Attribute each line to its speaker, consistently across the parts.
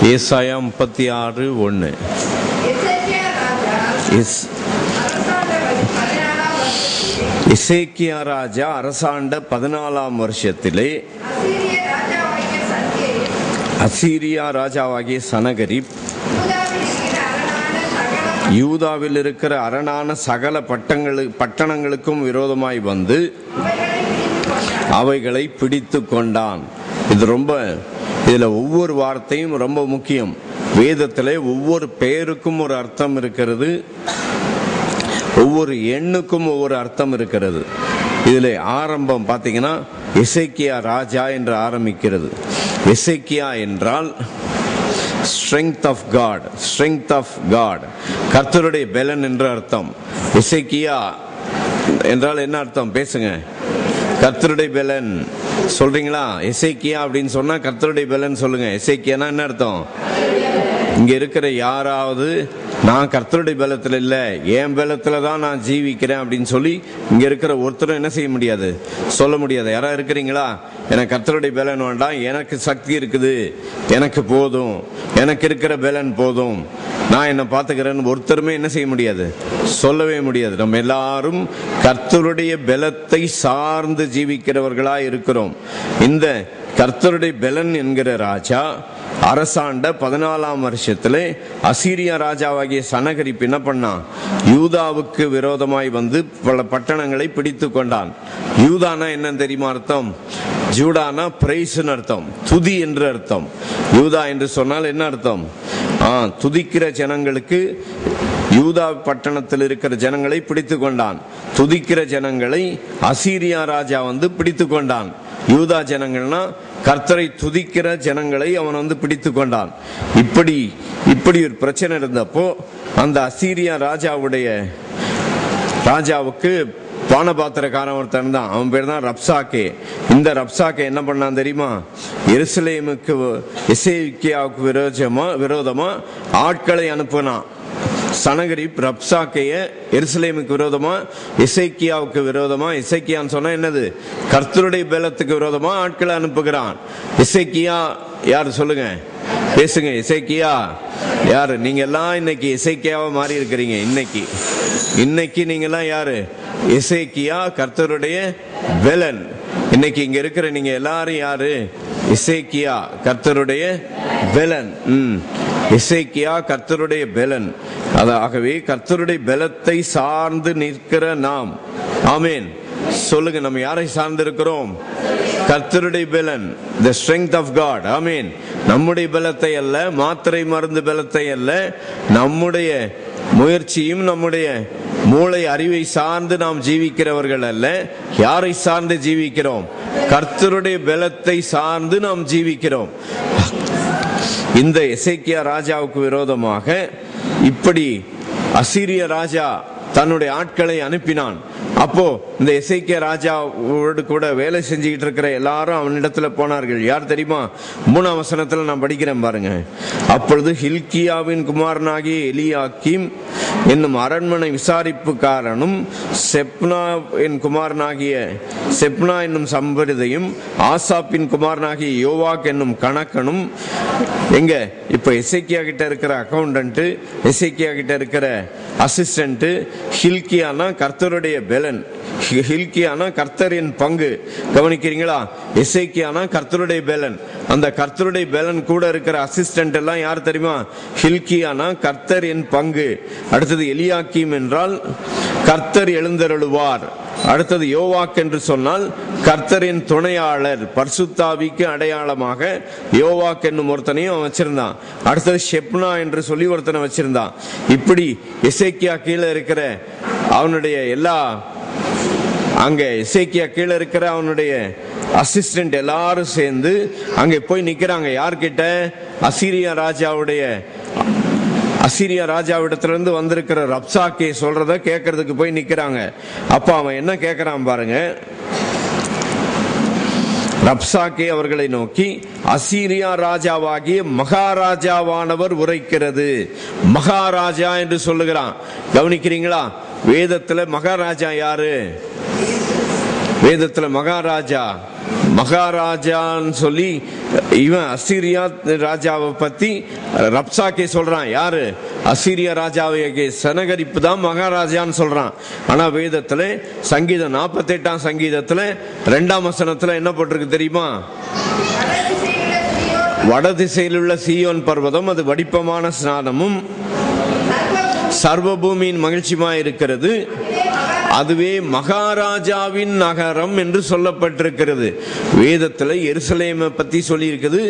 Speaker 1: ஏசாயா 36:1. எசேக்கியா ராஜா அரசாண்ட 14ஆம் வருஷத்திலே அசீரியா ராஜாவாகிய சனகரிப் யூதாவில் இருக்கிற அரணான சகல பட்டணங்களுக்கும் விரோதமாய் வந்து அவைகளை பிடித்து கொண்டான். இதுல ஒவ்வொரு வார்த்தையும் ரொம்ப முக்கியம். வேதத்திலே ஒவ்வொரு பெயருக்கும் ஒரு அர்த்தம் இருக்கிறது, ஒவ்வொரு எண்ணுக்கும் ஒவ்வொரு அர்த்தம் இருக்கிறது. இதுல ஆரம்பம் பாத்தீங்கன்னா எசேக்கியா ராஜா என்று ஆரம்பிக்கிறது. எசேக்கியா என்றால் strength of God, strength of God, கர்த்தருடைய பெலன் என்று அர்த்தம். எசேக்கியா என்றால் என்ன அர்த்தம்? பேசுங்க. கர்த்தருடைய பெலன் சொல்றீங்களா? எசேக்கியா அப்படின்னு சொன்னா கர்த்தருடைய பெலன் சொல்லுங்க. எசேக்கியானா என்ன அர்த்தம்? இங்க இருக்கிற யாராவது நான் கர்த்தருடைய பலத்துல இல்ல, என் பலத்துல தான் நான் ஜீவிக்கிறேன் அப்படின்னு சொல்லி இங்க இருக்கிற ஒருத்தரும் என்ன செய்ய முடியாது, சொல்ல முடியாது. யாராவது இருக்கிறீங்களா? எனக்கு கர்த்தருடைய பலன் வேண்டாம், எனக்கு சக்தி இருக்குது, எனக்கு போதும், எனக்கு இருக்கிற பலன் போதும், நான் என்ன பார்த்துக்கிறேன்னு ஒருத்தருமே என்ன செய்ய முடியாது, சொல்லவே முடியாது. நம்ம எல்லாரும் கர்த்தருடைய பலத்தை சார்ந்து ஜீவிக்கிறவர்களா இருக்கிறோம். இந்த கர்த்தருடைய பெலன் என்கிற ராஜா அரசாண்ட 14ஆம் வருஷத்திலே அசீரியா ராஜாவாகிய சனகரிப் என்ன பண்ணான்? யூதாவுக்கு விரோதமாய் வந்து பல பட்டணங்களை பிடித்து கொண்டான். யூதானா என்ன தெரியுமா அர்த்தம்? ஜூடானா பிரைஸ்னு அர்த்தம், துதி என்று அர்த்தம். யூதா என்று சொன்னால் என்ன அர்த்தம்? துதிக்கிற ஜனங்களுக்கு. யூதா பட்டணத்தில் இருக்கிற ஜனங்களை பிடித்து கொண்டான். துதிக்கிற ஜனங்களை அசீரியா ராஜா வந்து பிடித்து கொண்டான். யூதா ஜனங்கள்னா கர்த்தரை துதிக்கிற ஜனங்களை அவன் வந்து பிடித்து கொண்டான். இப்படி ஒரு பிரச்சனை இருந்தப்போ அந்த அசீரியா ராஜாவுக்கு பானபாத்திரக்காரன் ஒருத்தன் தான், அவன் பேர் தான் ரப்சாக்கே. இந்த ரப்சாக்கே என்ன பண்ணான் தெரியுமா? எருசலேமுக்கு எசேக்கியாவுக்கு விரோதமா ஆட்களை அனுப்பினான். சனகரிப் ரப்சாக்கைய எருசலேமுக்கு விரோதமா, எசேக்கியாவுக்கு விரோதமா, எசேக்கியான்னு சொன்னா என்னது? கர்த்தருடைய பலத்துக்கு விரோதமா ஆட்களை அனுப்புகிறான். எசேக்கியா யாரு சொல்லுங்க, பேசுங்க. எசேக்கியா யாரு? நீங்க எல்லாம் இன்னைக்கு எசேக்கியாவா மாறி இருக்கிறீங்க. இன்னைக்கு நீங்க எல்லாம் யாரு? எசேக்கியா, கர்த்தருடைய பெலன். இன்னைக்கு இங்க இருக்கிற நீங்க எல்லாரும் யாரு? எசேக்கியா, கர்த்தருடைய பெலன். எசேக்கியா கர்த்தருடைய பெலன். ஆகவே கர்த்தருடைய பலத்தை சார்ந்து நிற்கிற நாம், ஆமேன் சொல்லுங்க, நம்ம யாரை சார்ந்து இருக்கிறோம்? கர்த்தருடைய பெலன், the strength of God. ஆமேன். நம்முடைய பலத்தை அல்ல, மாத்திரை மருந்து பலத்தை அல்ல, நம்முடைய முயற்சியும் நம்முடைய மூளை அறிவை சார்ந்து நாம் ஜீவிக்கிறவர்கள் அல்ல. யாரை சார்ந்து ஜீவிக்கிறோம்? கர்த்தருடைய பலத்தை சார்ந்து நாம் ஜீவிக்கிறோம். இந்த எசேக்கியா ராஜாவுக்கு விரோதமாக இப்படி அசீரிய ராஜா தன்னுடைய ஆட்களை அனுப்பினான். அப்போ இந்த எசேக்கியா ராஜாவோடு கூட வேலை செஞ்சுக்கிட்டு இருக்கிற எல்லாரும் அவனிடத்துல போனார்கள். யார் தெரியுமா? 3ஆம் வசனத்துல நான் படிக்கிறேன் பாருங்க. அப்பொழுது ஹில்கியாவின் குமாரனாகிய எலியாக்கீம் என்னும் அரண்மனை விசாரிப்புக்காரனும் செப்னா என்னும் சம்பரிதையும் ஆசாப்பின் குமாரனாகிய யோவாக் என்னும் கணக்கனும், எங்க இப்ப எசேக்கியா கிட்ட இருக்கிற அக்கௌண்டன்ட், எசேக்கியா கிட்ட இருக்கிற அசிஸ்டன்ட். ஹில்கியானா கர்த்தருடைய பெலன், ஹில்கியானா கர்த்தரின் பங்கு. கவனிக்கிறீங்களா? எசேக்கியானா கர்த்தருடைய பெலன். அந்த கர்த்தருடைய பெலன் கூட இருக்கிற அசிஸ்டன்ட் எல்லாம் யார் தெரியுமா? ஹில்கியானா கர்த்தர் என் பங்கு. அடுத்தது எலியாக்கீம் என்றால் கர்த்தர் எழுந்தருளுவார். அடுத்தது யோவாக் என்று சொன்னால் கர்த்தரின் துணையாளர், பரிசுத்தாவிக்கு அடையாளமாக யோவாக் என்னும் ஒருத்தனையும் அவன் வச்சிருந்தான். அடுத்தது ஷெப்னா என்று சொல்லி ஒருத்தனை வச்சிருந்தான். இப்படி எசேக்கியா கீழே இருக்கிற அவனுடைய எசேக்கியா கீழே இருக்கிற அவனுடைய அசிஸ்டன்ட் எல்லாரும் சேர்ந்து அங்கே போய் நிக்கிறாங்க. யார்கிட்ட? அசீரியா ராஜாவிடத்திலிருந்து வந்திருக்கிற ரப்சாக்கே சொல்றத கேட்கறதுக்கு போய் நிக்கிறாங்க. அப்ப அவன் என்ன கேட்கிறான் பாருங்க. ரப்சாக்கே அவர்களை நோக்கி, அசீரியா ராஜாவாகிய மகாராஜாவானவர் உரைக்கிறது. மகாராஜா என்று சொல்லுகிறான். கவனிக்கிறீங்களா? வேதத்துல மகாராஜா யாரு? வேதத்துல மகாராஜான்னு சொல்லி இவன் அசீரியா ராஜாவை பத்தி ரப்சாக்கே சொல்றான். யாரு? அசீரியா ராஜாவை சனகரிப்பு தான் மகாராஜான்னு சொல்றான். ஆனா வேதத்துல சங்கீதம் 48ஆம் சங்கீதத்துல 2ஆம் வசனத்துல என்ன போட்டிருக்கு தெரியுமா? வடதிசையில் உள்ள சீயோன் பர்வதம் அது வடிப்பமான ஸ்நானமும் சர்வபூமியின் மகிழ்ச்சியுமாய் இருக்கிறது, அதுவே மகாராஜாவின் நகரம் என்று சொல்லப்பட்டிருக்கிறது. வேதத்துல எருசலேமை பத்தி சொல்லி இருக்குது,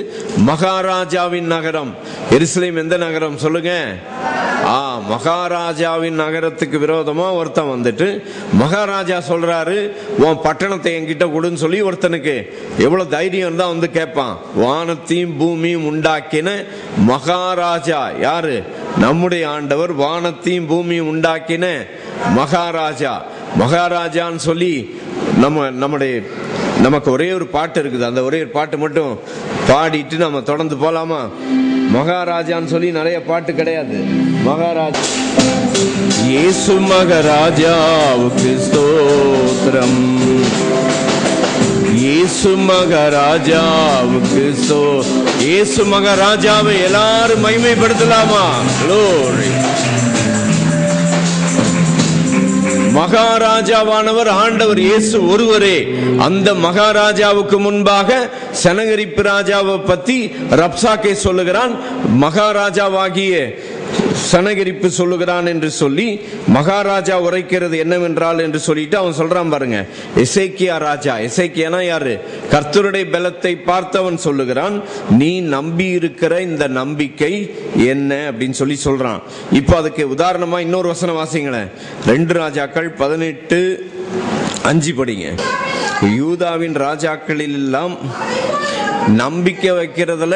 Speaker 1: மகாராஜாவின் நகரம். எருசலேம் எந்த நகரம் சொல்லுங்க? மகாராஜாவின் நகரத்துக்கு விரோதமா ஒருத்தன் வந்துட்டு மகாராஜா சொல்றாரு, உன் பட்டணத்தை என்கிட்ட கொடுன்னு சொல்லி ஒருத்தனுக்கு எவ்வளவு தைரியம் தான் வந்து கேட்பான். வானத்தையும் பூமியும் உண்டாக்கின மகாராஜா யாரு? நம்முடைய ஆண்டவர். வானத்தையும் பூமியும் உண்டாக்கின மகாராஜா. மகாராஜான்னு சொல்லி நமக்கு ஒரே ஒரு பாட்டு இருக்குது. அந்த ஒரே ஒரு பாட்டு மட்டும் பாடிட்டு நம்ம தொடர்ந்து போலாமா? மகாராஜான்னு சொல்லி நிறைய பாட்டு கிடையாது. மகாராஜா இயேசு மகாராஜாவுக்கு ஸ்தோத்திரம், இயேசு மகாராஜாவுக்கு இயேசு மகாராஜாவை எல்லாரும் மகிமைப்படுத்தலாமா? Glory. மகாராஜாவானவர் ஆண்டவர் இயேசு ஒருவரே. அந்த மகாராஜாவுக்கு முன்பாக சனகரிப்பு ராஜாவை பத்தி ரப்சாக்கே சொல்லுகிறான், மகாராஜாவாகிய சனகரிப்பு சொல்லுகிறான் என்று சொல்லி மகாராஜா உரைக்கிறது என்னவென்றால் என்று சொல்லிட்டு அவன் சொல்றான் பாருங்க. எசேக்கியா ராஜா, எசேக்கியானா யாரு? கர்த்தருடைய பலத்தை பார்த்தவன் சொல்லுகிறான், நீ நம்பி இருக்கிற இந்த நம்பிக்கை என்ன அப்படின்னு சொல்லி சொல்றான். இப்ப அதுக்கு உதாரணமா இன்னொரு வசனம் வாசிங்களேன். 2 ராஜாக்கள் 18:5 படிங்க. யூதாவின் ராஜாக்களில் எல்லாம் நம்பிக்கை வைக்கிறதுல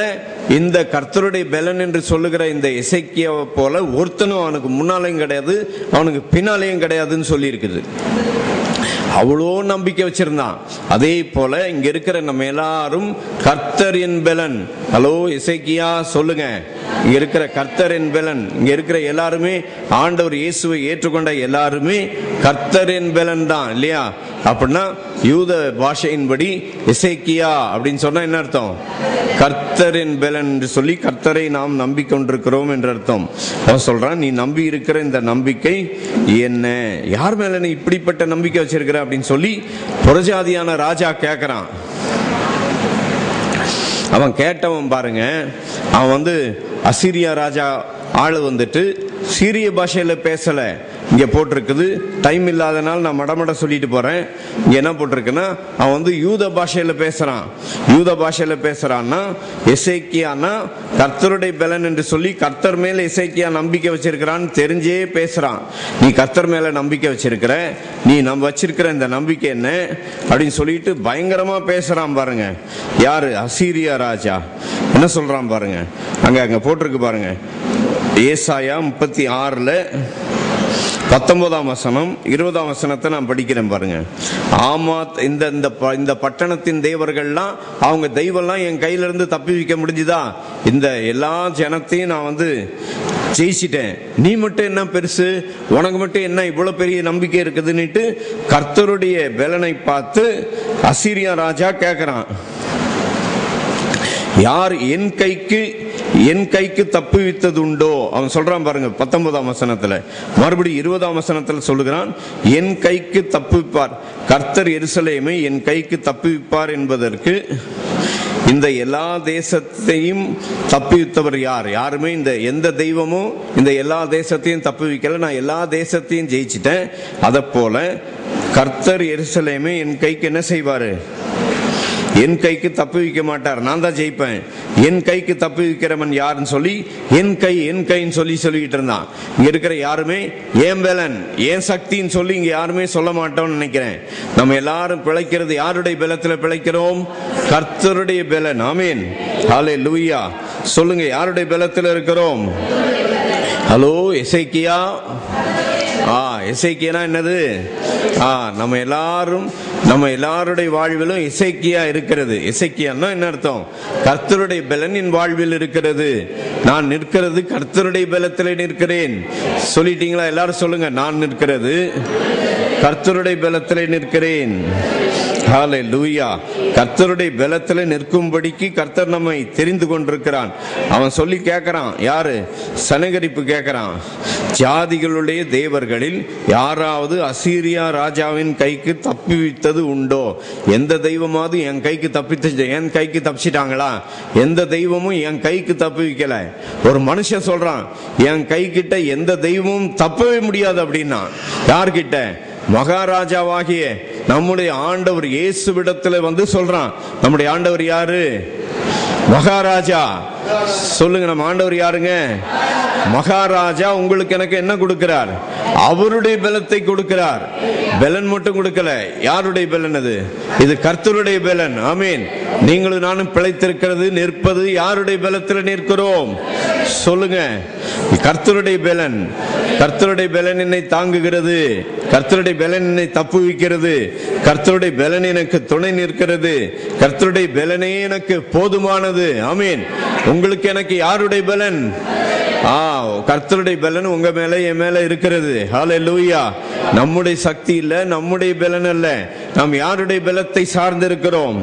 Speaker 1: இந்த கர்த்தருடைய பலன் என்று சொல்லுகிற இந்த எசேக்கியாவை போல ஒருத்தனும் அவனுக்கு முன்னாலையும் கிடையாது, அவனுக்கு பின்னாலையும் கிடையாதுன்னு சொல்லி இருக்குது. அவ்வளோ நம்பிக்கை வச்சிருந்தான். அதே போல இங்க இருக்கிற நம்ம எல்லாரும் கர்த்தரின் பலன். ஹலோ எசேக்கியா சொல்லுங்க, இங்க இருக்கிற கர்த்தரின் பலன். இங்க இருக்கிற எல்லாருமே ஆண்டவர் இயேசுவை ஏற்றுக்கொண்ட எல்லாருமே கர்த்தரின் பலன் தான் இல்லையா? அப்படின்னா யூத பாஷையின்படி எசேக்கியா அப்படின்னு சொன்னா என்ன அர்த்தம்? கர்த்தரின் பலன் என்று சொல்லி கர்த்தரை நாம் நம்பிக்கொண்டிருக்கிறோம் என்று அர்த்தம். அவன் சொல்றான், நீ நம்பி இருக்கிற இந்த நம்பிக்கை என்ன? யார் மேல நீ இப்படிப்பட்ட நம்பிக்கை வச்சிருக்கிற அப்படின்னு சொல்லி புறஜாதியான ராஜா கேட்கிறான். அவன் கேட்டவன் பாருங்க, அவன் வந்து அசீரியா ராஜா ஆளு வந்துட்டு சீரிய பாஷையில பேசல. இங்க போட்டிருக்குது, டைம் இல்லாதனால நான் மடமட சொல்லிட்டு போறேன். இங்க என்ன போட்டிருக்குன்னா, அவன் வந்து யூத பாஷையில பேசுறான். யூத பாஷையில பேசுறான்னா எசேக்கியானா கர்த்தருடைய பலன் என்று சொல்லி கர்த்தர் மேல எசேக்கியா நம்பிக்கை வச்சிருக்கிறான்னு தெரிஞ்சே பேசுறான். நீ கர்த்தர் மேல நம்பிக்கை வச்சிருக்கிற, நீ நம்ம வச்சிருக்கிற இந்த நம்பிக்கை என்ன அப்படின்னு சொல்லிட்டு பயங்கரமா பேசுறான் பாருங்க. யாரு? அசீரியா ராஜா. என்ன சொல்றான் பாருங்க, அங்க போட்டிருக்கு பாருங்க. ஏசாயா 36:19 வசனம் 20 வசனத்தை நான் படிக்கிறேன் பாருங்க. ஆமாத் இந்த பட்டணத்தின் தேவர்கள்லாம், அவங்க தெய்வம்லாம் என் கையில இருந்து தப்பி வைக்க முடிஞ்சுதா? இந்த எல்லா ஜனத்தையும் நான் வந்து ஜெயிச்சிட்டேன், நீ மட்டும் என்ன பெருசு, உனக்கு மட்டும் என்ன இவ்வளவு பெரிய நம்பிக்கை இருக்குதுன்னுட்டு கர்த்தருடைய பலனை பார்த்து அசீரியா ராஜா கேட்கிறான். யார் என் கைக்கு தப்புவித்தது உண்டோ? அவன் சொல்றான் பாருங்க 19 வசனத்துல. மறுபடியும் 20 வசனத்துல சொல்லுகிறான், என் கைக்கு தப்புவிப்பார், கர்த்தர் எருசலேமை என் கைக்கு தப்புவிப்பார் என்பதற்கு இந்த எல்லா தேசத்தையும் தப்புவித்தவர் யார்? யாருமே இந்த எந்த தெய்வமும் இந்த எல்லா தேசத்தையும் தப்புவிக்கல, நான் எல்லா தேசத்தையும் ஜெயிச்சிட்டேன். அத போல கர்த்தர் எருசலேமை என் கைக்கு என்ன செய்வாரு? என் கைக்கு தப்பு வைக்க மாட்டார், நான் தான் ஜெயிப்பேன். என் கைக்கு தப்பு வைக்கிறவன் யாருன்னு சொல்லி என் கைன்னு சொல்லிக்கிட்டு இருந்தான். இங்க இருக்கிற யாருமே ஏன் பலன் ஏன் சக்தின்னு சொல்லி இங்க யாருமே சொல்ல மாட்டோம்னு நினைக்கிறேன். நம்ம எல்லாரும் பிழைக்கிறது யாருடைய பலத்துல பிழைக்கிறோம்? கர்த்தருடைய பலன். ஆமென், ஹல்லேலூயா. சொல்லுங்க, யாருடைய பலத்துல இருக்கிறோம்? ஹலோ எசேக்கியா. எசேக்கியானா என்னது? நம்ம எல்லாருடைய வாழ்விலும் எசேக்கியா இருக்கிறது. எசேக்கியான்னா என்ன அர்த்தம்? கர்த்தருடைய பலன் என் வாழ்வில் இருக்கிறது, நான் நிற்கிறது கர்த்தருடைய பலத்திலே நிற்கிறேன். சொல்லிட்டீங்களா? எல்லாரும் சொல்லுங்க, நான் நிற்கிறது கர்த்தருடைய பலத்திலே நிற்கிறேன். ஹல்லேலூயா. கர்த்தருடைய பலத்திலே நிற்கும்படிக்கு கர்த்தர் நம்மை தெரிந்து கொண்டிருக்கிறான். அவன் சொல்லி கேட்கிறான், யாரு? சனகரிப்பு கேட்கிறான், ஜாதிகளுடைய தேவர்களில் யாராவது அசீரியா ராஜாவின் கைக்கு தப்பிவித்தது உண்டோ? எந்த தெய்வமாவது என் கைக்கு தப்பிச்சிட்டாங்களா? எந்த தெய்வமும் என் கைக்கு தப்பி வைக்கல. ஒரு மனுஷன் சொல்றான், என் கை கிட்ட எந்த தெய்வமும் தப்பவே முடியாது அப்படின்னா. யார்கிட்ட? மகாராஜாவாகிய நம்முடைய ஆண்டவர் இயேசுவிடத்துல வந்து சொல்றான். நம்முடைய ஆண்டவர் யாரு? மகாராஜா. சொல்லுங்க, நம்ம ஆண்டவர் யாருங்க? மகாராஜா. உங்களுக்கு எனக்கு என்ன கொடுக்கிறார்? அவருடைய பலத்தை கொடுக்கிறார். பலன் மட்டும் கொடுக்கல. யாருடைய பலன் அது? இது கர்த்தருடைய பலன். ஆமீன். நீங்களும் நானும் பிழைத்திருக்கிறது, நிற்பது யாருடைய பலத்தில் நிற்கிறோம்? சொல்லுங்க, கர்த்தருடைய பலன். கர்த்தருடைய பலன் என்னை தாங்குகிறது. கர்த்தருடைய பலன் என்னை தப்புவிக்கிறது. கர்த்தருடைய பலன் எனக்கு துணை நிற்கிறது. கர்த்தருடைய பலனே எனக்கு போதுமானது. ஆமீன். உங்களுக்கு எனக்கு யாருடைய பலன்? கர்த்தருடைய பலன் உங்க மேல என் மேல இருக்கிறது. ஹல்லேலூயா. நம்முடைய சக்தி இல்ல, நம்முடைய பலன் அல்ல. நாம் யாருடைய பலத்தை சார்ந்து இருக்கிறோம்?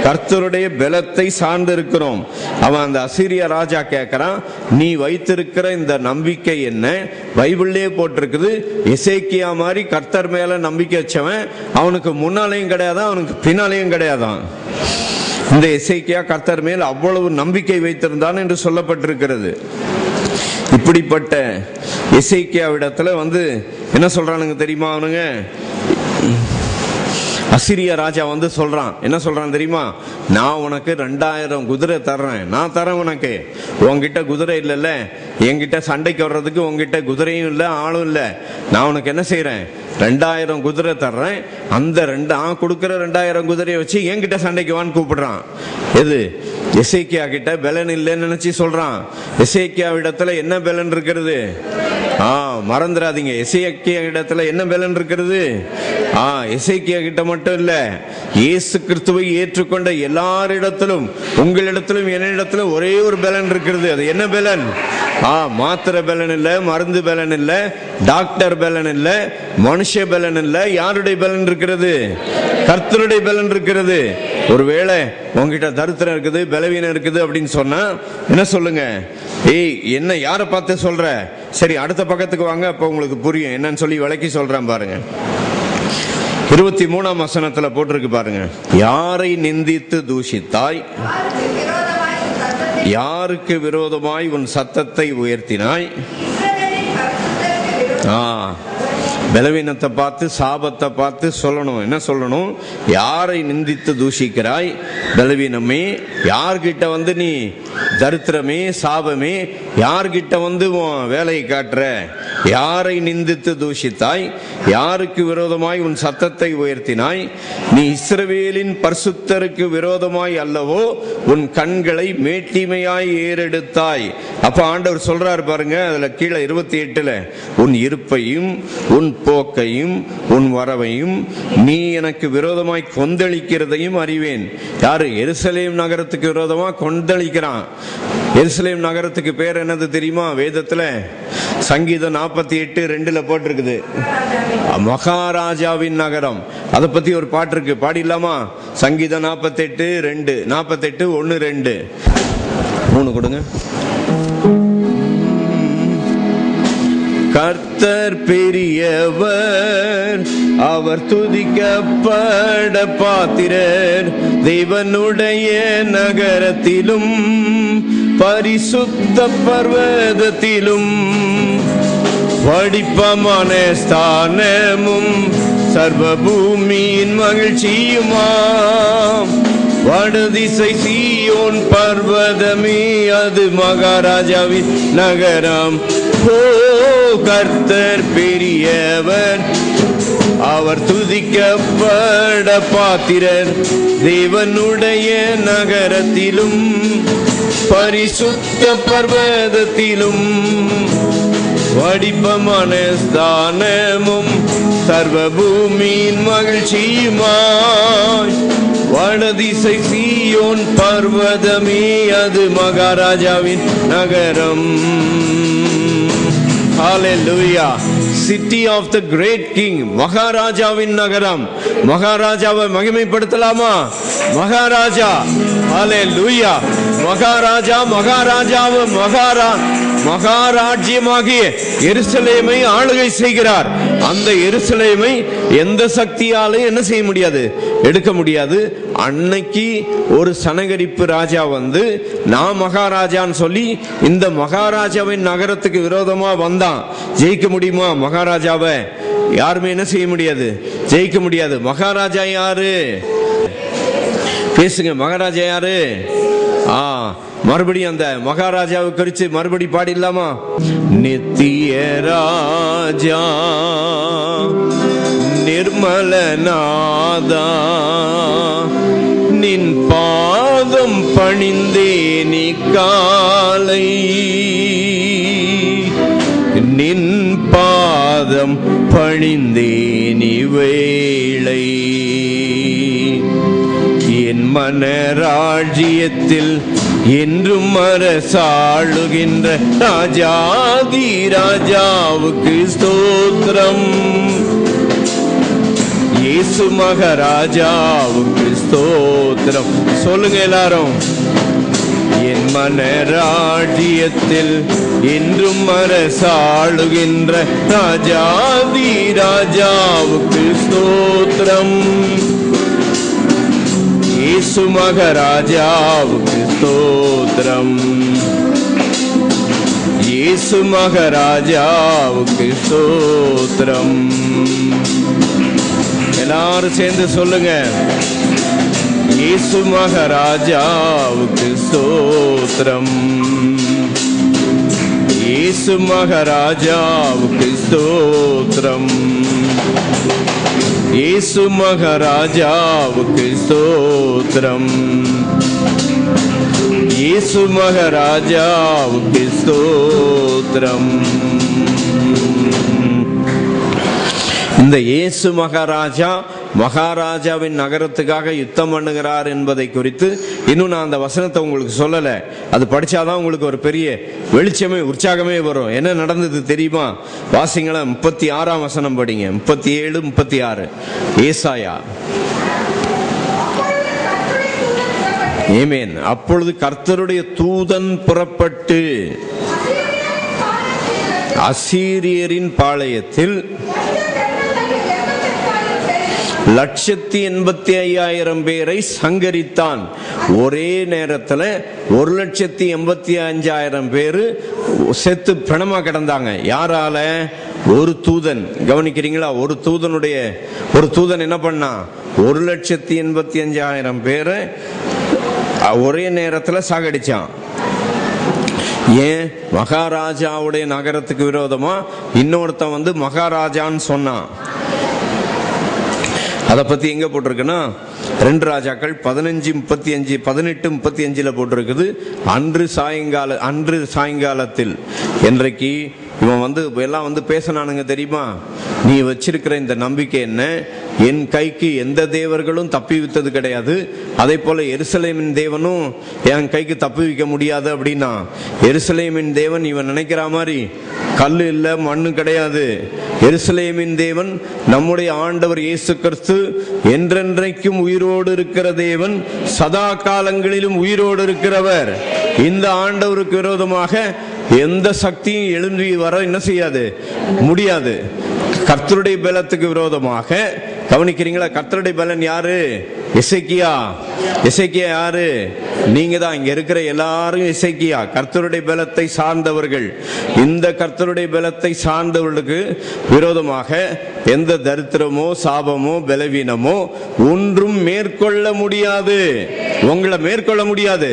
Speaker 1: கர்த்தருடைய பலத்தை சார்ந்து இருக்கிறோம். அவன் அந்த அசீரியா ராஜா கேட்கிறான், நீ வைத்திருக்கிற இந்த நம்பிக்கை என்ன? பைபிள்லயே போட்டிருக்குது, எசேக்கியா மாதிரி கர்த்தர் மேல நம்பிக்கை வச்சவன் அவனுக்கு முன்னாலேயும் கிடையாதான், அவனுக்கு பின்னாலேயும் கிடையாதான். இந்த எசேக்கியா கர்த்தர் மேல் அவ்வளவு நம்பிக்கை வைத்திருந்தான் என்று சொல்லப்பட்டிருக்கிறது. இப்படிப்பட்ட எசேக்கியாவிடத்துல வந்து என்ன சொல்றானுங்க தெரியுமா? அவனுங்க அசீரியா ராஜா வந்து சொல்றான், என்ன சொல்றான் தெரியுமா? நான் உனக்கு 2000 குதிரை தர்றேன். நான் தரேன் உனக்கு. உன்கிட்ட குதிரை இல்லைல்ல, என்கிட்ட சண்டைக்கு வர்றதுக்கு உன்கிட்ட குதிரையும் இல்லை, ஆளும் இல்லை. நான் உனக்கு என்ன செய்யறேன்? 2000 குதிரை தர்றேன். அந்த கொடுக்கிற 2000 குதிரையை வச்சு என்கிட்ட சண்டைக்கு வான்னு கூப்பிடுறான். எது? எசேக்கியா கிட்ட பலன் இல்லைன்னு நினைச்சு சொல்றான். எசேக்கியா இடத்துல என்ன பலன் இருக்கிறது? மறந்துடாதீங்க, எசேக்கியா இடத்துல என்ன பலன் இருக்கிறது? எசேக்கியா கிட்ட மட்டும் இல்ல, இயேசு கிறிஸ்துவை ஏற்றுக்கொண்ட எல்லாரிடத்திலும், உங்களிடத்திலும் என்னிடத்திலும் ஒரே ஒரு பலன் இருக்கிறது. அது என்ன பலன்? மாத்திரை பலன் இல்ல, மருந்து பலன் இல்ல, டாக்டர் பலன் இல்ல, மனுஷ பலன் இல்ல. யாருடைய பலன் இருக்கிறது? கர்த்தருடைய பலன் இருக்கிறது. ஒருவேளை உங்ககிட்ட தரித்திரம் இருக்குது, பலவீனம் இருக்குது அப்படின்னு சொன்னா என்ன சொல்லுங்க? என்ன யாரை பார்த்து சொல்ற? சரி, அடுத்த பக்கத்துக்கு வாங்க, அப்ப உங்களுக்கு புரியும் என்னன்னு சொல்லி விளக்கி சொல்றேன் பாருங்க. 23ஆம் வசனத்துல போட்டிருக்கு பாருங்க. யாரை நிந்தித்து தூஷித்தாய்? யாருக்கு விரோதமாய் உன் சத்தத்தை உயர்த்தினாய்? பலவீனத்தை பார்த்து, சாபத்தை பார்த்து சொல்லணும். என்ன சொல்லணும்? யாரை நிந்தித்து தூஷிக்கிறாய்? பலவீனமே. யார்கிட்ட வந்து நீ தரித்திரமே, சாபமே, யார்கிட்ட வந்து வேலையை காட்டுற? யாரை நிந்தித்து தூஷித்தாய்? யாருக்கு விரோதமாய் உன் சத்தத்தை உயர்த்தினாய்? நீ இஸ்ரவேலின் பரிசுத்தருக்கு விரோதமாய் அல்லவோ உன் கண்களை மேட்டிமையாய் ஏறெடுத்தாய். அப்ப ஆண்டவர் சொல்றாரு பாருங்க, அதுல கீழே 28ல, உன் இருப்பையும் உன் போக்கையும் உன் வரவையும் நீ எனக்கு விரோதமாய் கொந்தளிக்கிறதையும் அறிவேன். யாரு? எருசலேம் நகரத்துக்கு விரோதமா கொந்தளிக்கிறான். எருசலேம் நகரத்துக்கு பேர் என்னது தெரியுமா? வேதத்துல சங்கீதம் 48:2 போட்டிருக்குது, மகாராஜாவின் நகரம். அதை பத்தி ஒரு பாட்டு இருக்கு, பாடிடலாமா? சங்கீதம் 48:2, 48:1-2, 3 கொடுங்க. கர்த்தர் பெரியவர், அவர் துதிக்கப்பட பாத்திரர். தேவனுடைய நகரத்திலும் பரிசுத்த பர்வதத்திலும் வடிப்பமான ஸ்தானமும் சர்வபூமியின் மகிழ்ச்சியுமாம். வடதிசை சீயோன் பர்வதமே, அது மகாராஜாவின் நகரம். கர்த்தர் பெரியவர், அவர் துதிக்கப்பட பாத்திரர். தேவனுடைய நகரத்திலும் பரிசுத்த பர்வதத்திலும் வடிப்பமான ஸ்தானமும் சர்வபூமியின் மகிழ்ச்சியுமாய். வடதிசை சீயோன் பர்வதமே, அது மகாராஜாவின் நகரம். ஹalleluya. City of the great king, மகாராஜாவின் நகரம். மகாராஜாவை மகிமைப்படுத்தலாமா? மகாராஜா, ஹalleluya. மகாராஜா மகாராஜாவை மகாராஜ்யமாகிய எருசலேமை ஆளுகை செய்கிறார். அந்த எருசலேமை எந்த சக்தியாலே என்ன செய்ய முடியாது, எடுக்க முடியாது. அன்னைக்கு ஒரு சனகரிப்பு ராஜா வந்து நான் மகாராஜான்னு சொல்லி இந்த மகாராஜாவின் நகரத்துக்கு விரோதமா வந்தான். ஜெயிக்க முடியுமா மகாராஜாவை? யாருமே என்ன செய்ய முடியாது, ஜெயிக்க முடியாது. மகாராஜா யாரு? பேசுங்க, மகாராஜா யாரு? மறுபடியும் அந்த மகாராஜாவை குறித்து மறுபடி பாடிடலாமா? நித்திய ராஜா நிர்மலநாதா நின் பாதம் பணிந்தேனி காலை, நின் பாதம் பணிந்தேனி வேளை. என் மனராஜ்யத்தில் என்றும் அரசாளுகின்ற ராஜாதி ராஜாவுக்கு ஸ்தோத்திரம். இயேசு மகாராஜாவுக்கு ஸ்தோத்திரம். சொல்லுங்க எல்லாரும். என் மனராஜ்யத்தில் என்றும் அரசாளுகின்ற ராஜாதி ராஜாவுக்கு ஸ்தோத்திரம். இயேசு மகாராஜாவுக்கு ஸ்தோத்திரம். இயேசு மகாராஜாவுக்கு ஸ்தோத்திரம். எல்லாரும் சேர்ந்து சொல்லுங்க. இயேசு மகாராஜாவுக்கு ஸ்தோத்திரம். இயேசு மகாராஜாவுக்கு ஸ்தோத்திரம். இயேசு மகாராஜாவுக்கு ஸ்தோத்திரம். இயேசு மகாராஜாவுக்கு ஸ்தோத்திரம். இந்த இயேசு மகாராஜாவின் நகரத்துக்காக யுத்தம் பண்ணுகிறார் என்பதை குறித்து இன்னும் நான் அந்த வசனத்தை உங்களுக்கு சொல்லல. அது படிச்சாதான் உங்களுக்கு ஒரு பெரிய வெளிச்சமே உற்சாகமே வரும். என்ன நடந்தது தெரியுமா? வாசிங்களா, 36ஆம் வசனம் படிங்க. 37, 36. ஏசாயா. ஆமென். அப்பொழுது கர்த்தருடைய தூதன் புறப்பட்டு அசீரியரின் பாளையத்தில் 1,85,000 பேரை சங்கரித்தான். ஒரே நேரத்தில் 1,85,000 பேரு செத்து பிணமா கிடந்தாங்க. யாரால? ஒரு தூதன். கவனிக்கிறீங்களா? ஒரு தூதன் என்ன பண்ணா? 1,85,000 பேரை ஒரே நேரத்தில் சாகடிச்சான். ஏன்? மகாராஜாவுடைய நகரத்துக்கு விரோதமா இன்னொருத்தன் வந்து மகாராஜான்னு சொன்னான். அதை பத்தி எங்க போட்டிருக்குன்னா 2 ராஜாக்கள் 15:35, 18:35 போட்டிருக்குது. அன்று சாயங்காலத்தில் என்றைக்கு இவன் வந்து எல்லாம் வந்து பேசினானுங்க தெரியுமா? நீ வச்சிருக்கிற இந்த நம்பிக்கை என்ன? என் கைக்கு எந்த தேவர்களும் தப்பி வித்தது கிடையாது. அதே போல எருசலேமின் தேவனும் என் கைக்கு தப்பி வைக்க முடியாது அப்படின்னா, எருசலேமின் தேவன் இவன் நினைக்கிற மாதிரி கல்லு இல்ல, மண்ணு கிடையாது. எருசலேமின் தேவன் நம்முடைய ஆண்டவர் இயேசு கிறிஸ்து என்றென்றைக்கும் உயிரோடு இருக்கிற தேவன், சதா காலங்களிலும் உயிரோடு இருக்கிறவர். இந்த ஆண்டவருக்கு விரோதமாக எந்த சக்தியும் எழும்பி வர என்ன செய்யாது, முடியாது. கர்த்தருடைய பலத்துக்கு விரோதமாக, கவனிக்கிறீங்களா? கர்த்தருடைய பலன் யாரு? எசேக்கியா யாரு? நீங்க தான். இங்க இருக்கிற எல்லாரும் எசேக்கியா கர்த்தருடைய பலத்தை சார்ந்தவர்கள். இந்த கர்த்தருடைய பலத்தை சார்ந்தவர்களுக்கு விரோதமாக எந்த தரித்திரமோ சாபமோ பலவீனமோ ஒன்றும் மேற்கொள்ள முடியாது. உங்களை மேற்கொள்ள முடியாது.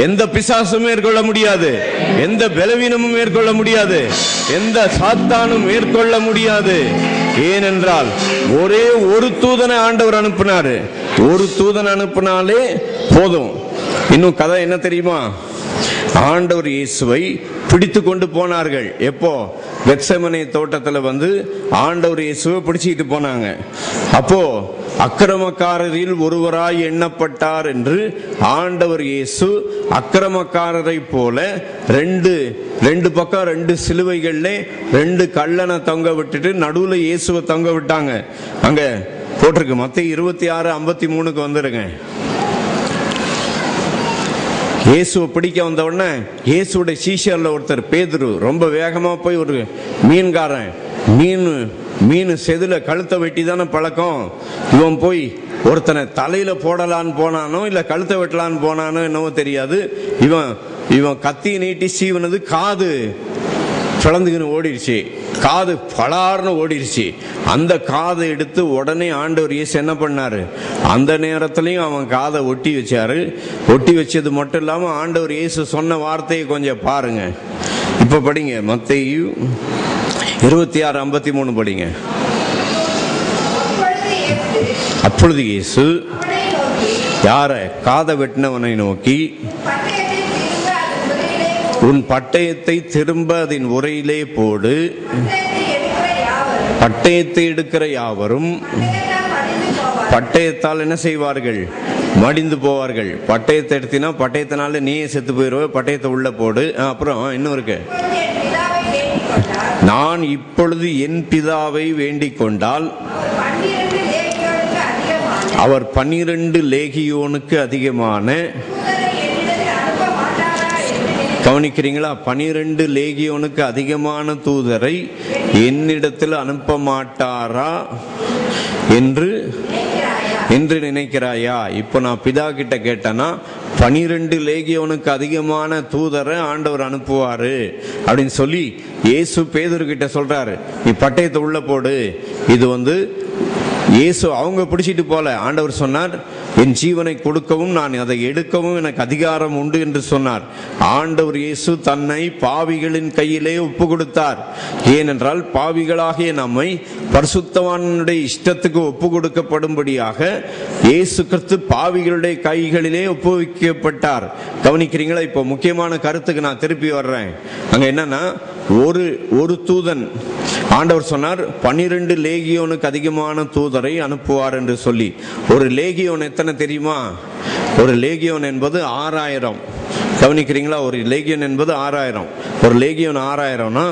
Speaker 1: எந்த பிசாசும் மேற்கொள்ள முடியாது. எந்த பலவீனமும் மேற்கொள்ள முடியாது. எந்த சாத்தானும் மேற்கொள்ள முடியாது. ஏனென்றால் ஒரே ஒரு தூதனை ஆண்டவர் அனுப்பினாரு. ஒரு தூதன் அனுப்பினாலே போதும். இன்னும் கதை என்ன தெரியுமா? ஆண்டவர் இயேசுவை பிடித்து கொண்டு போனார்கள். எப்போ? கெத்செமனே தோட்டத்தில் ஆண்டவர் இயேசுவை பிடிச்சிட்டு போனாங்க. அப்போ அக்கிரமக்காரரில் ஒருவராய் எண்ணப்பட்டார் என்று ஆண்டவர் இயேசு அக்கிரமக்காரரை போல ரெண்டு பக்கம் 2 சிலுவைகள்ல 2 கல்லனை தொங்க விட்டுட்டு நடுவுல இயேசுவை தொங்க விட்டாங்க. அங்க போட்டிருக்கு, மத்தேயு 26:53 வந்துருங்க. இயேசுவை பிடிக்க வந்த உடனே இயேசுடைய சீஷர்ல ஒருத்தர் பேதுரு ரொம்ப வேகமா போய் ஒரு மீன்காரன் மீன் செதுல கழுத்தை வெட்டி தானே பழக்கம், இவன் போய் ஒருத்தனை தலையில போடலான்னு போனானோ இல்ல கழுத்தை வெட்டலான்னு போனானோ என்னவோ தெரியாது, இவன் கத்தி நீட்டி சீவனது காது பிளந்துக்குன்னு ஓடிடுச்சு, காது பலார்னு ஓடிடுச்சு. அந்த காதை எடுத்து உடனே ஆண்டவர் இயேசு என்ன பண்ணாரு, அந்த நேரத்திலையும் அவன் காதை ஒட்டி வச்சாரு. ஒட்டி வச்சது மட்டும் இல்லாம ஆண்டவர் இயேசு சொன்ன வார்த்தையை கொஞ்சம் பாருங்க. இப்ப படிங்க, மத்தேயு 26:53 படிங்க. அப்பொழுது இயேசு யார? காதை வெட்டினவனை நோக்கி, உன் பட்டயத்தை திரும்ப அதன் உரையிலே போடு, பட்டயத்தை எடுக்கிற யாவரும் பட்டயத்தால் என்ன செய்வார்கள்? மடிந்து போவார்கள். பட்டயத்தை எடுத்தினா பட்டயத்தினால நீயே செத்து போயிடுவ, பட்டயத்தை உள்ள போடு. அப்புறம் இன்னும் இருக்கு, நான் இப்பொழுது என் பிதாவை வேண்டிக் கொண்டால் அவர் 12 லேகியோனுக்கு அதிகமான, கவனிக்கிறீங்களா, 12 லேகியோனுக்கு அதிகமான தூதரை என்னிடத்தில் அனுப்ப மாட்டாரா என்று நினைக்கிறாயா? இப்போ நான் பிதா கிட்ட கேட்டேன்னா 12 லேகியோனுக்கு அதிகமான தூதரை ஆண்டவர் அனுப்புவாரு அப்படின்னு சொல்லி இயேசு பேதுரு கிட்ட சொல்றாரு, நீ பட்டயத்தை உள்ள போடு. இது இயேசு அவங்க பிடிச்சிட்டு போல, ஆண்டவர் சொன்னார், என் ஜீவனை கொடுக்கவும் நான் அதை எடுக்கவும் எனக்கு அதிகாரம் உண்டு என்று சொன்னார். ஆண்டவர் இயேசு தன்னை பாவிகளின் கையிலே ஒப்பு கொடுத்தார். ஏனென்றால் பாவிகளாகிய நம்மை பரிசுத்தவானுடைய இஷ்டத்துக்கு ஒப்பு கொடுக்கப்படும்படியாக இயேசு கிறிஸ்து பாவிகளுடைய கைகளிலே ஒப்புவிக்கப்பட்டார். கவனிக்கிறீங்களா? இப்போ முக்கியமான கருத்துக்கு நான் திருப்பி வர்றேன். அங்க என்னன்னா, ஒரு தூதன், ஆண்டவர் சொன்னார் 12 லேகியோனுக்கு அதிகமான தூதரை அனுப்புவார் என்று சொல்லி. ஒரு லேகியோன் எத்தனை தெரியுமா? ஒரு லேகியோன் என்பது 6000. கவனிக்கிறீங்களா? ஒரு லேகியோன் என்பது 6000. ஒரு லேகியோன் 6000னா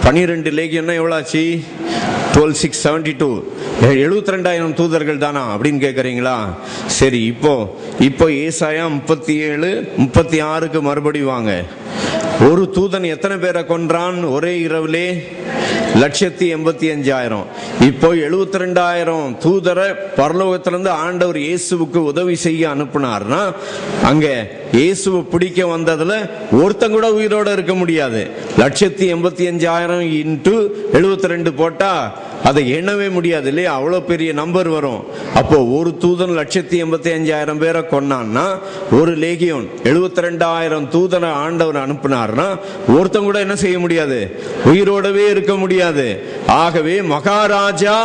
Speaker 1: 12 லேகியோன்னா எவ்வளவு ஆச்சு? 12,672. 72,000 தூதர்கள் தானா அப்படின்னு கேட்கறீங்களா? சரி, இப்போ ஏசாயா 37:36 மறுபடி வாங்க. ஒரு தூதன் எத்தனை பேரை கொன்றான் ஒரே இரவிலே? 185,000. இப்போ 72,000 தூதரை பரலோகத்திலிருந்து ஆண்டவர் இயேசுவுக்கு உதவி செய்ய அனுப்பினார்னா, அங்க இயேசுவை பிடிக்க வந்ததுல ஒருத்தங்க கூட உயிரோட இருக்க முடியாது. 185,000 இன்டு 72 போட்டா அதை எண்ணவே முடியாது இல்லையா? அவ்வளவு பெரிய நம்பர் வரும். அப்போ ஒரு தூதன் 185,000 பேரை கொன்னான்னா, ஒரு லேகியோன் 72,000 தூதனை ஆண்டவர் அனுப்பினார்னா ஒருத்தங்க கூட என்ன செய்ய முடியாது? உயிரோடவே இருக்க முடியாது. ஆகவே மகாராஜா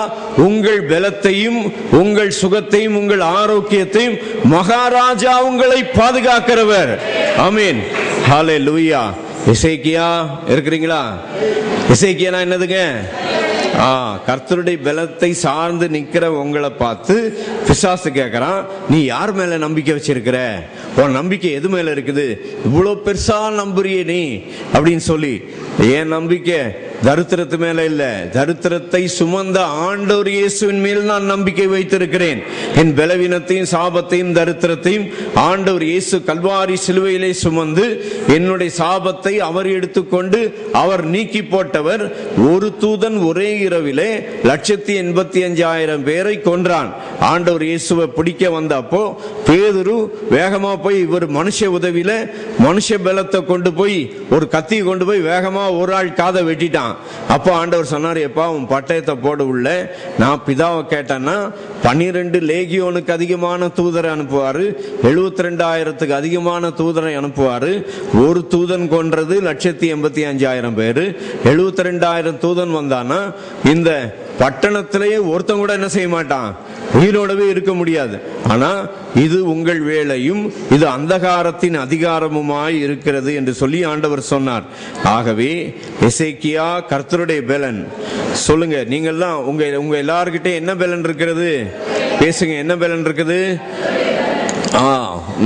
Speaker 1: உங்கள் பலத்தையும் உங்கள் சுகத்தையும் உங்கள் ஆரோக்கியத்தையும் மகாராஜா உங்களை பாதுகாக்கிறவர். ஆமீன், ஹல்லேலூயா. எசேக்கியா இருக்கிறீங்களா? எசேக்கியா என்னதுங்க? கர்த்தருடைய பலத்தை சார்ந்து நிக்கிற உங்களை பார்த்து பிசாசு கேட்கறான், நீ யார் மேல நம்பிக்கை வச்சிருக்கிற? உன் நம்பிக்கை எது மேல இருக்குது? இவ்வளவு பெருசா நம்புறியே நீ அப்படின்னு சொல்லி. என் நம்பிக்கை தரித்திரத்து மேல இல்ல, தரித்திரத்தை சுமந்த ஆண்டவர் இயேசுவின் மேல் நான் நம்பிக்கை வைத்திருக்கிறேன். என் பலவீனத்தையும் சாபத்தையும் தரித்திரத்தையும் ஆண்டவர் இயேசு கல்வாரி சிலுவையிலே சுமந்து என்னுடைய சாபத்தை அவர் எடுத்துக்கொண்டு அவர் நீக்கி போட்டவர். ஒரு தூதன் ஒரே இரவிலே 185,000 பேரை கொன்றான். ஆண்டவர் இயேசுவை பிடிக்க வந்தப்போ பேதுரு வேகமா போய், இவர் மனுஷ உதவியில மனுஷ பலத்தை கொண்டு போய் ஒரு கத்தியை கொண்டு போய் வேகமா ஒரு ஆள் காதை வெட்டிட்டான். அப்போ ஆண்டவர் சொன்னார், எப்பா உன் பட்டயத்தை போடு உள்ள. நான் பிதாவை கேட்டேன்னா 12 லேகியோனுக்கு அதிகமான தூதரை அனுப்புவாரு, 72,000க்கு அதிகமான தூதரை அனுப்புவாரு. ஒரு தூதன் கொன்றது 185,000 பேரு. 72,000 தூதன் வந்தானா இந்த பட்டணத்திலேயே ஒருத்தன் கூட என்ன செய்ய மாட்டான், உயிரோடவே இருக்க முடியாது. ஆனா இது உங்கள் வேலையும் இது அந்தகாரத்தின் அதிகாரமுமாய் இருக்கிறது என்று சொல்லி ஆண்டவர் சொன்னார். ஆகவே எசேக்கியா கர்த்தருடைய பெலன். சொல்லுங்க, நீங்கள்லாம் உங்க எல்லார்கிட்ட என்ன பெலன் இருக்கிறது? பேசுங்க, என்ன பெலன் இருக்குது?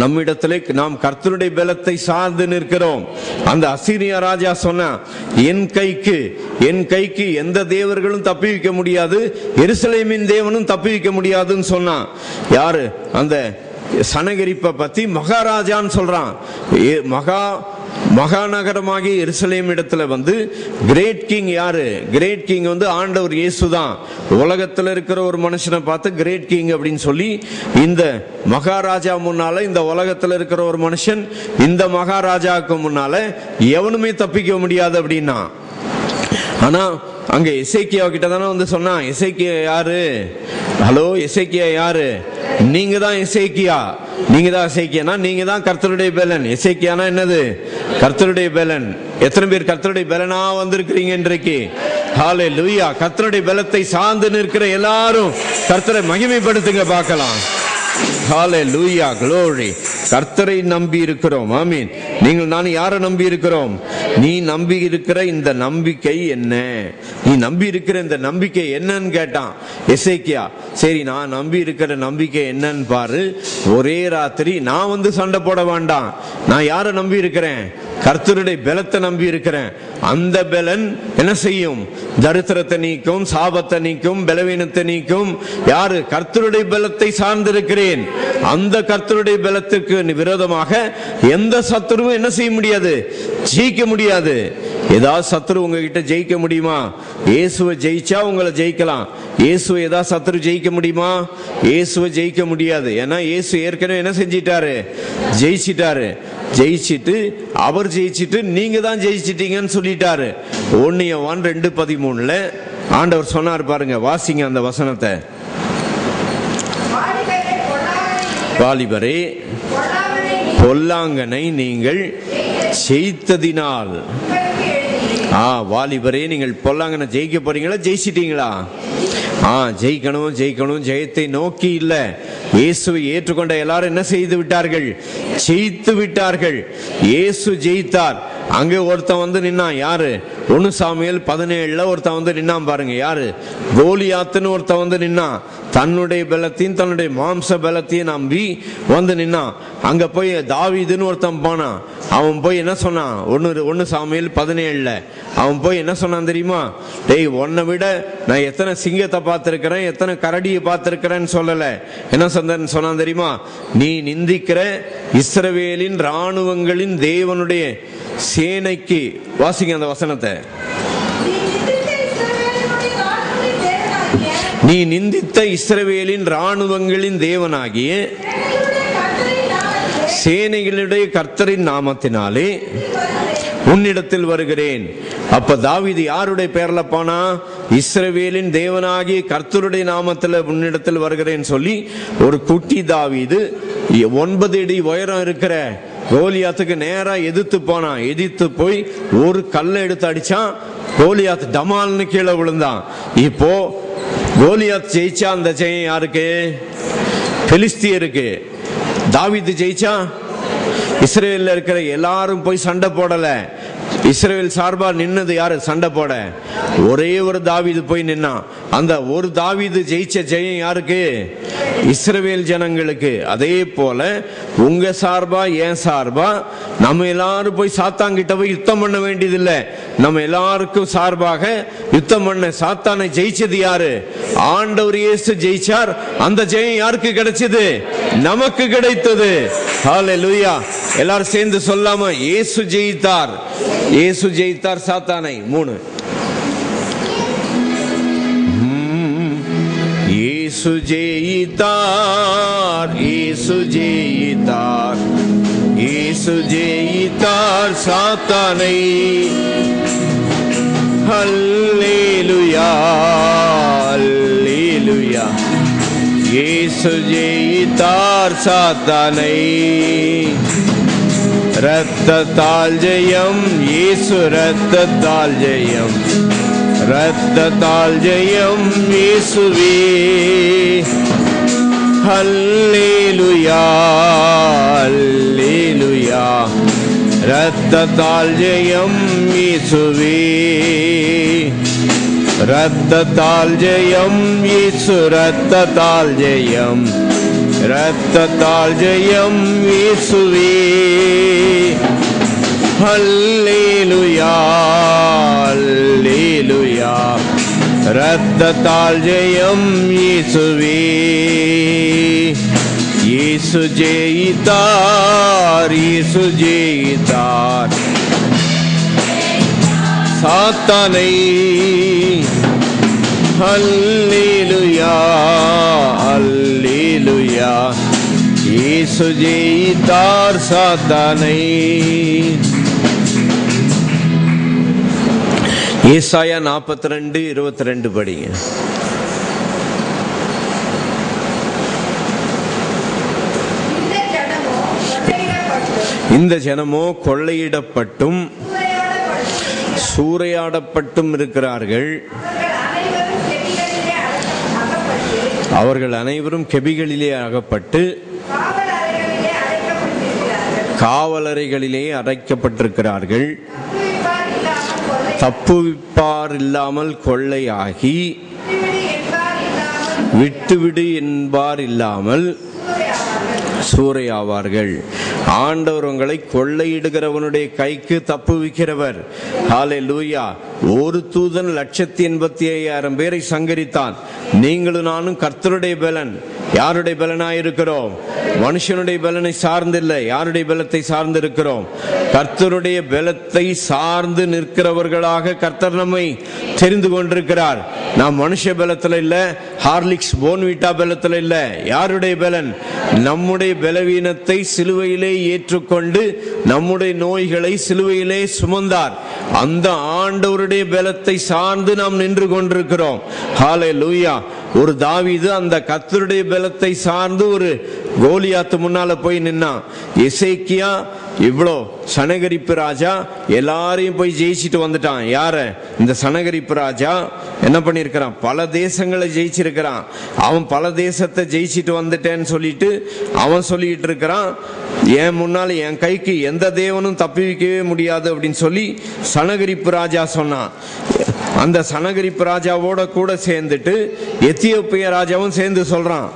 Speaker 1: நம்மிடத்திலே நாம் கர்த்தருடைய பலத்தை சார்ந்து நிற்கிறோம். அந்த அசீரியா ராஜா சொன்னா, என் கைக்கு எந்த தேவர்களும் தப்பி வைக்க முடியாது, எருசலேமின் தேவனும் தப்பி வைக்க முடியாதுன்னு சொன்னான். யாரு? அந்த சனகரிப்பை பத்தி மகாராஜான்னு சொல்றான். மகாநகரமாகிய எருசலேம் இடத்துல வந்து கிரேட் கிங் யாரு? கிரேட் கிங் வந்து ஆண்டவர் இயேசு தான். உலகத்துல இருக்கிற ஒரு மனுஷனை பார்த்து கிரேட் கிங் அப்படின்னு சொல்லி, இந்த மகாராஜா முன்னால, இந்த உலகத்துல இருக்கிற ஒரு மனுஷன் இந்த மகாராஜாவுக்கு முன்னால எவனுமே தப்பிக்க முடியாது அப்படின்னா. ஆனா அங்க எசேக்கியா கிட்ட தானே வந்து சொன்னான். எசேக்கியா யாரு? ஹலோ, எசேக்கியா யாரு? நீங்க தான் எசேக்கியா. நீங்க தான் எசேக்கியானா நீங்க தான் கர்த்தருடைய பெலன். எசேக்கியானா என்னது? கர்த்தருடைய பெலன். எத்தனை பேர் கர்த்தருடைய பெலனா வந்திருக்கிறீங்க இன்றைக்கு? ஹல்லேலூயா. கர்த்தருடைய பலத்தை சார்ந்து நிற்கிற எல்லாரும் கர்த்தரை மகிமைப்படுத்துங்க பார்க்கலாம். ஹல்லேலூயா, glory. கர்த்தரை நம்பி இருக்கிறோம். ஆமீன். நீங்கள் நான் யாரை நம்பி இருக்கிறோம்? நீ நம்பி இருக்கிற இந்த நம்பிக்கை என்ன? நீ நம்பி இருக்கிற இந்த நம்பிக்கை என்னன்னு கேட்டான் எசேக்கியா. சரி, நான் நம்பி இருக்கிற நம்பிக்கை என்னன்னு பாரு. ஒரே ராத்திரி நான் வந்து சண்டை போட வேண்டாம். நான் யாரை நம்பி இருக்கிறேன்? கர்த்தருடைய பலத்தை நம்பி இருக்கிறேன். அந்த பலன் என்ன செய்யும்? தரித்திரத்தை நீக்கும், சாபத்தை நீக்கும், பலவீனத்தை நீக்கும். யாரு? கர்த்தருடைய பலத்தை சார்ந்திருக்கிறேன். அந்த கர்த்தருடைய பலத்திற்கு விரோதமாக எந்த சத்துருவும் என்ன செய்ய முடியாது? ஜெயிக்க முடியாது. ஏதாவது சத்துரு உங்ககிட்ட ஜெயிக்க முடியுமா? இயேசுவை ஜெயிச்சா உங்களை ஜெயிக்கலாம். இயேசுவை ஏதாவது சத்துரு ஜெயிக்க முடியுமா? இயேசுவை ஜெயிக்க முடியாது. ஏன்னா இயேசு ஏற்கனவே என்ன செஞ்சிட்டாரு? ஜெயிச்சிட்டாரு. ஜெயிச்சிட்டு அவர் ஜெயிச்சிட்டு நீங்க தான் ஜெயிச்சிட்டீங்கன்னு சொல்லிட்டாரு. 1 யோவான் 2:13 ஆண்டவர் சொன்னார் பாருங்க. வாசிங்க அந்த வசனத்தை. வாலிபரே, பொல்லாங்கனை நீங்கள் ஜெயித்ததினால். வாலிபரே, நீங்கள் பொல்லாங்கனை ஜெயிக்க போறீங்களா? ஜெயிச்சிட்டீங்களா? ஜெயிக்கணும் ஜெயிக்கணும். ஜெயத்தை நோக்கி இல்ல, இயேசுவை ஏற்றுக்கொண்ட எல்லாரும் என்ன செய்து விட்டார்கள்? ஜெயித்து விட்டார்கள். இயேசு ஜெயித்தார். அங்கே ஒருத்தன் வந்து நின்னான். யாரு? 1 சாமுவேல் 17 ஒருத்தன் வந்து நின்னான் பாருங்க. யாரு? கோலியாத்துன்னு ஒருத்தன் வந்து நின்னான். தன்னுடைய பலத்தையும் தன்னுடைய மாம்ச பலத்தையும் நம்பி வந்து நின்னான். அங்க போய் தாவீதுன்னு ஒருத்தன் போனான். அவன் போய் என்ன சொன்னான்? 1 சாமுவேல் 17 அவன் போய் என்ன சொன்னான் தெரியுமா? டேய், உன்னை விட நான் எத்தனை சிங்கத்தை பார்த்திருக்கிறேன், எத்தனை கரடியை பார்த்திருக்கிறேன்னு சொல்லல. என்ன சொன்னான் தெரியுமா? நீ நிந்திக்கிற இஸ்ரவேலின் ராணுவங்களின் தேவனுடைய சேனைக்கு. வாசிங்க அந்த வசனத்தை. நீ நிந்தித்த இஸ்ரவேலின் ராணுவங்களின் தேவனாகிய சேனைகளுடைய கர்த்தரின் நாமத்தினாலே உன்னிடத்தில் வருகிறேன். அப்ப தாவீது யாருடைய பேர்ல போனா? இஸ்ரவேலின் தேவனாகிய கர்த்தருடைய நாமத்துல உன்னிடத்தில் வருகிறேன் சொல்லி ஒரு குட்டி தாவீது 9 அடி உயரம் இருக்கிற கோலியாத்துக்கு நேரா எதிர்த்து போனான். எதிர்த்து போய் ஒரு கல்லை எடுத்து அடிச்சான். கோலியாத் டமால்னு கீழே விழுந்தான். இப்போ கோலியாத் ஜெயிச்சா அந்த ஜெயம் யாருக்கு? பெலிஸ்தியருக்கு. தாவீது ஜெயிச்சா? இஸ்ரேல்ல இருக்கிற எல்லாரும் போய் சண்டை போடல. இஸ்ரேல் சார்பா நின்னது யாரு? சண்டை போட ஒரே ஒரு தாவீது போய் நின்னான். அந்த ஒரு தாவீது ஜெயிச்ச ஜெயம் யாருக்கு? இஸ்ரவேல் ஜனங்களுக்கு. அதே போல உங்க சார்பா என் சார்பா நம்ம எல்லாரும் போய் சாத்தான்கிட்ட போய் யுத்தம் பண்ண வேண்டியதில்லை. நம்ம எல்லாருக்கும் சார்பாக யுத்தம் பண்ண சாத்தானை ஜெயிச்சது யாரு? ஆண்டவர் இயேசு ஜெயிச்சார். அந்த ஜெயம் யாருக்கு கிடைச்சது? நமக்கு கிடைத்தது. ஹல்லேலூயா. எல்லாரும் சேர்ந்து சொல்லாம, இயேசு ஜெயித்தார். இயேசு ஜெயித்தார் சாத்தானை. 3 இயேசு ஜெயித்தார். இயேசு ஜெயித்தார். இயேசு ஜெயித்தார் சாத்தானை. ஹல்லேலூயா, ஹல்லேலூயா. இயேசு ஜெயித்தார் சாத்தானை. இரத்தத்தால் ஜெயம், இயேசு இரத்தத்தால் ஜெயம். இரத்தத்தால் ஜெயம் இயேசுவே. ஹல்லேலூயா ஹல்லேலூயா. இரத்தத்தால் ஜெயம் இயேசுவே. இரத்தத்தால் ஜெயம் இயேசு. இரத்தத்தால் ஜெயம். இரத்தத்தால் ஜெயம் இயேசுவே. ஹல்லேலூயா ஹல்லேலூயா. இரத்தத்தால் ஜெயம் இயேசுவே. இயேசு ஜெயித்தார். இயேசு ஜெயித்தார் சாத்தானை. ஹல்லேலூயா ஹல்லேலூயா. இயேசு ஜெயித்தார் சாத்தானை. ஏசாயா 42:22 படிங்க. இந்த ஜனமோ கொள்ளையிடப்பட்டும் சூறையாடப்பட்டும் இருக்கிறார்கள். அவர்கள் அனைவரும் கெபிகளிலே அகப்பட்டு காவலறைகளிலே அடைக்கப்பட்டிருக்கிறார்கள். தப்புவிப்பார் இல்லாமல் கொள்ளையாகி, விட்டுவிடு என்பார் இல்லாமல் சூறையாவார்கள். ஆண்டவர் உங்களை கொள்ளையிடுகிறவனுடைய கைக்கு தப்புவிக்கிறவர். ஹல்லேலூயா. ஒரு தூதன் 185,000 பேரை சங்கரித்தான். நீங்களும் நானும் கர்த்தருடைய பலன். யாருடைய பலனாயிருக்கிறோம்? மனுஷனுடைய பலனை சார்ந்தில்லை. யாருடைய பலத்தை சார்ந்து இருக்கிறோம்? கர்த்தருடைய பலத்தை சார்ந்து நிற்கிறவர்களாக கர்த்தர் நம்மை தெரிந்து கொண்டிருக்கிறார். நாம் மனுஷ பலத்தில் இல்ல, ஹார்லிக்ஸ் போன்விட்டா பலத்தில் இல்ல. யாருடைய பலன்? நம்முடைய பலவீனத்தை சிலுவையிலே ஏற்றுக்கொண்டு நம்முடைய நோய்களை சிலுவையிலே சுமந்தார். அந்த ஆண்டவருடைய பலத்தை சார்ந்து நாம் நின்று கொண்டிருக்கிறோம். ஹல்லேலூயா. ஒரு தாவீது அந்த கர்த்தருடைய பலத்தை சார்ந்து ஒரு கோலியாத்து முன்னால போய் நின்னான். எசேக்கியா இவ்வளோ சனகரிப்பு ராஜா எல்லாரையும் போய் ஜெயிச்சுட்டு வந்துட்டான். யார? இந்த சனகரிப்பு ராஜா என்ன பண்ணிருக்கிறான்? பல தேசங்களை ஜெயிச்சிருக்கிறான். அவன் பல தேசத்தை ஜெயிச்சுட்டு வந்துட்டேன்னு சொல்லிட்டு அவன் சொல்லிட்டு இருக்கிறான், என் முன்னால என் கைக்கு எந்த தேவனும் தப்பிக்கவே முடியாது அப்படின்னு சொல்லி சனகரிப்பு ராஜா சொன்னான். அந்த சனகரிப்பு ராஜாவோட கூட சேர்ந்துட்டு எத்தியோப்பிய ராஜாவும் சேர்ந்து சொல்றான்.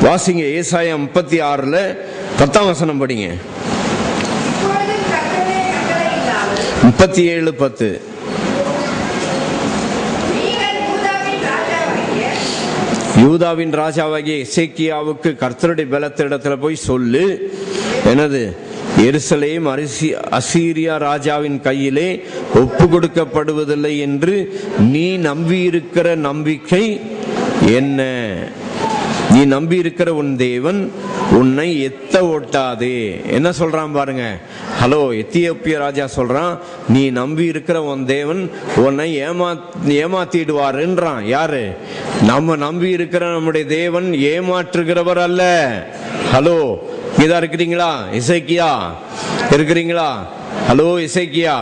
Speaker 1: வாசிங்க ஏசாயா 36:10 படிங்க. 37:10. யூதாவின் ராஜாவாகிய எசேக்கியாவுக்கு கர்த்தருடைய பலத்திடத்துல போய் சொல்லு, என்னது? எருசலேம் அசீரியா ராஜாவின் கையிலே ஒப்பு கொடுக்கப்படுவதில்லை என்று நீ நம்பியிருக்கிற நம்பிக்கை என்ன? நீ நம்பி இருக்கிற உன் தேவன் உன்னை எத்த ஓட்டாதே. என்ன சொல்றான் பாருங்க. ஹலோ, எத்தியோப்பிய ராஜா சொல்றான், நீ நம்பி இருக்கிற உன் தேவன் உன்னை ஏமாத்திடுவாருன்றான். யாரு? நம்ம நம்பி இருக்கிற நம்முடைய தேவன் ஏமாற்றுகிறவர் அல்ல. ஹலோ, இங்கதான் இருக்கிறீங்களா? எசேக்கியா இருக்கிறீங்களா? ஹலோ எசேக்கியா,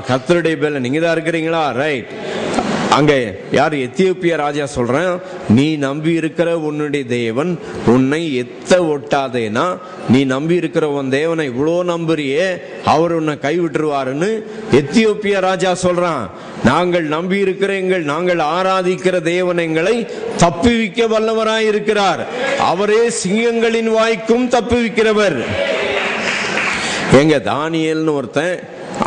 Speaker 1: கர்த்தருடைய பலன் நீங்க தான் இருக்கிறீங்களா? ரைட். அங்க யார்? எத்தியோப்பிய ராஜா சொல்றேன், நீ நம்பி இருக்கிற உன்னுடைய தேவன் உன்னை எத்த ஒட்டாதேனா, நீ நம்பி இருக்கிற உன் தேவனை இவ்வளோ நம்புறியே, அவர் உன்னை கைவிட்டுருவாருன்னு எத்தியோப்பிய ராஜா சொல்றான். நாங்கள் நம்பி இருக்கிற நாங்கள் ஆராதிக்கிற தேவன் எங்களை தப்புவிக்க வல்லவராய் இருக்கிறார். அவரே சிங்கங்களின் வாய்க்கும் தப்புவிக்கிறவர். எங்க தானியேல்னு ஒருத்தன்,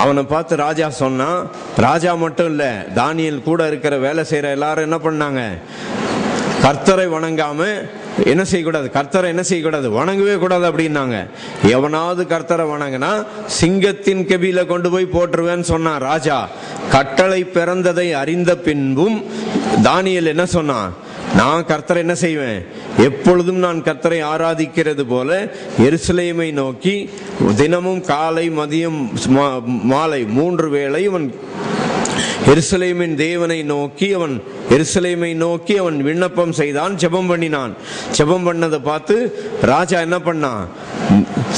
Speaker 1: அவனை பார்த்து ராஜா சொன்னான். ராஜா மட்டும் இல்ல, தானியேல் கூட இருக்கிற வேலை செய்யற எல்லாரும் என்ன பண்ணாங்க? கர்த்தரை வணங்காம என்ன செய்யக்கூடாது? கர்த்தரை என்ன செய்யக்கூடாது? வணங்கவே கூடாது அப்படின்னாங்க. எவனாவது கர்த்தரை வணங்கினா சிங்கத்தின் கெபியில கொண்டு போய் போட்டுருவேன்னு சொன்னான் ராஜா. கட்டளை பிறந்ததை அறிந்த பின்பும் தானியேல் என்ன சொன்னான்? நான் கர்த்தரை என்ன செய்வேன்? எப்பொழுதும் நான் கர்த்தரை ஆராதிக்கிறது போல எருசலேமை நோக்கி தினமும் காலை மதியம் மாலை 3 வேளை எருசலேமின் தேவனை நோக்கி அவன் விண்ணப்பம் செய்தான், ஜெபம் பண்ணினான். ஜெபம் பண்ணதை பார்த்து ராஜா என்ன பண்ணான்?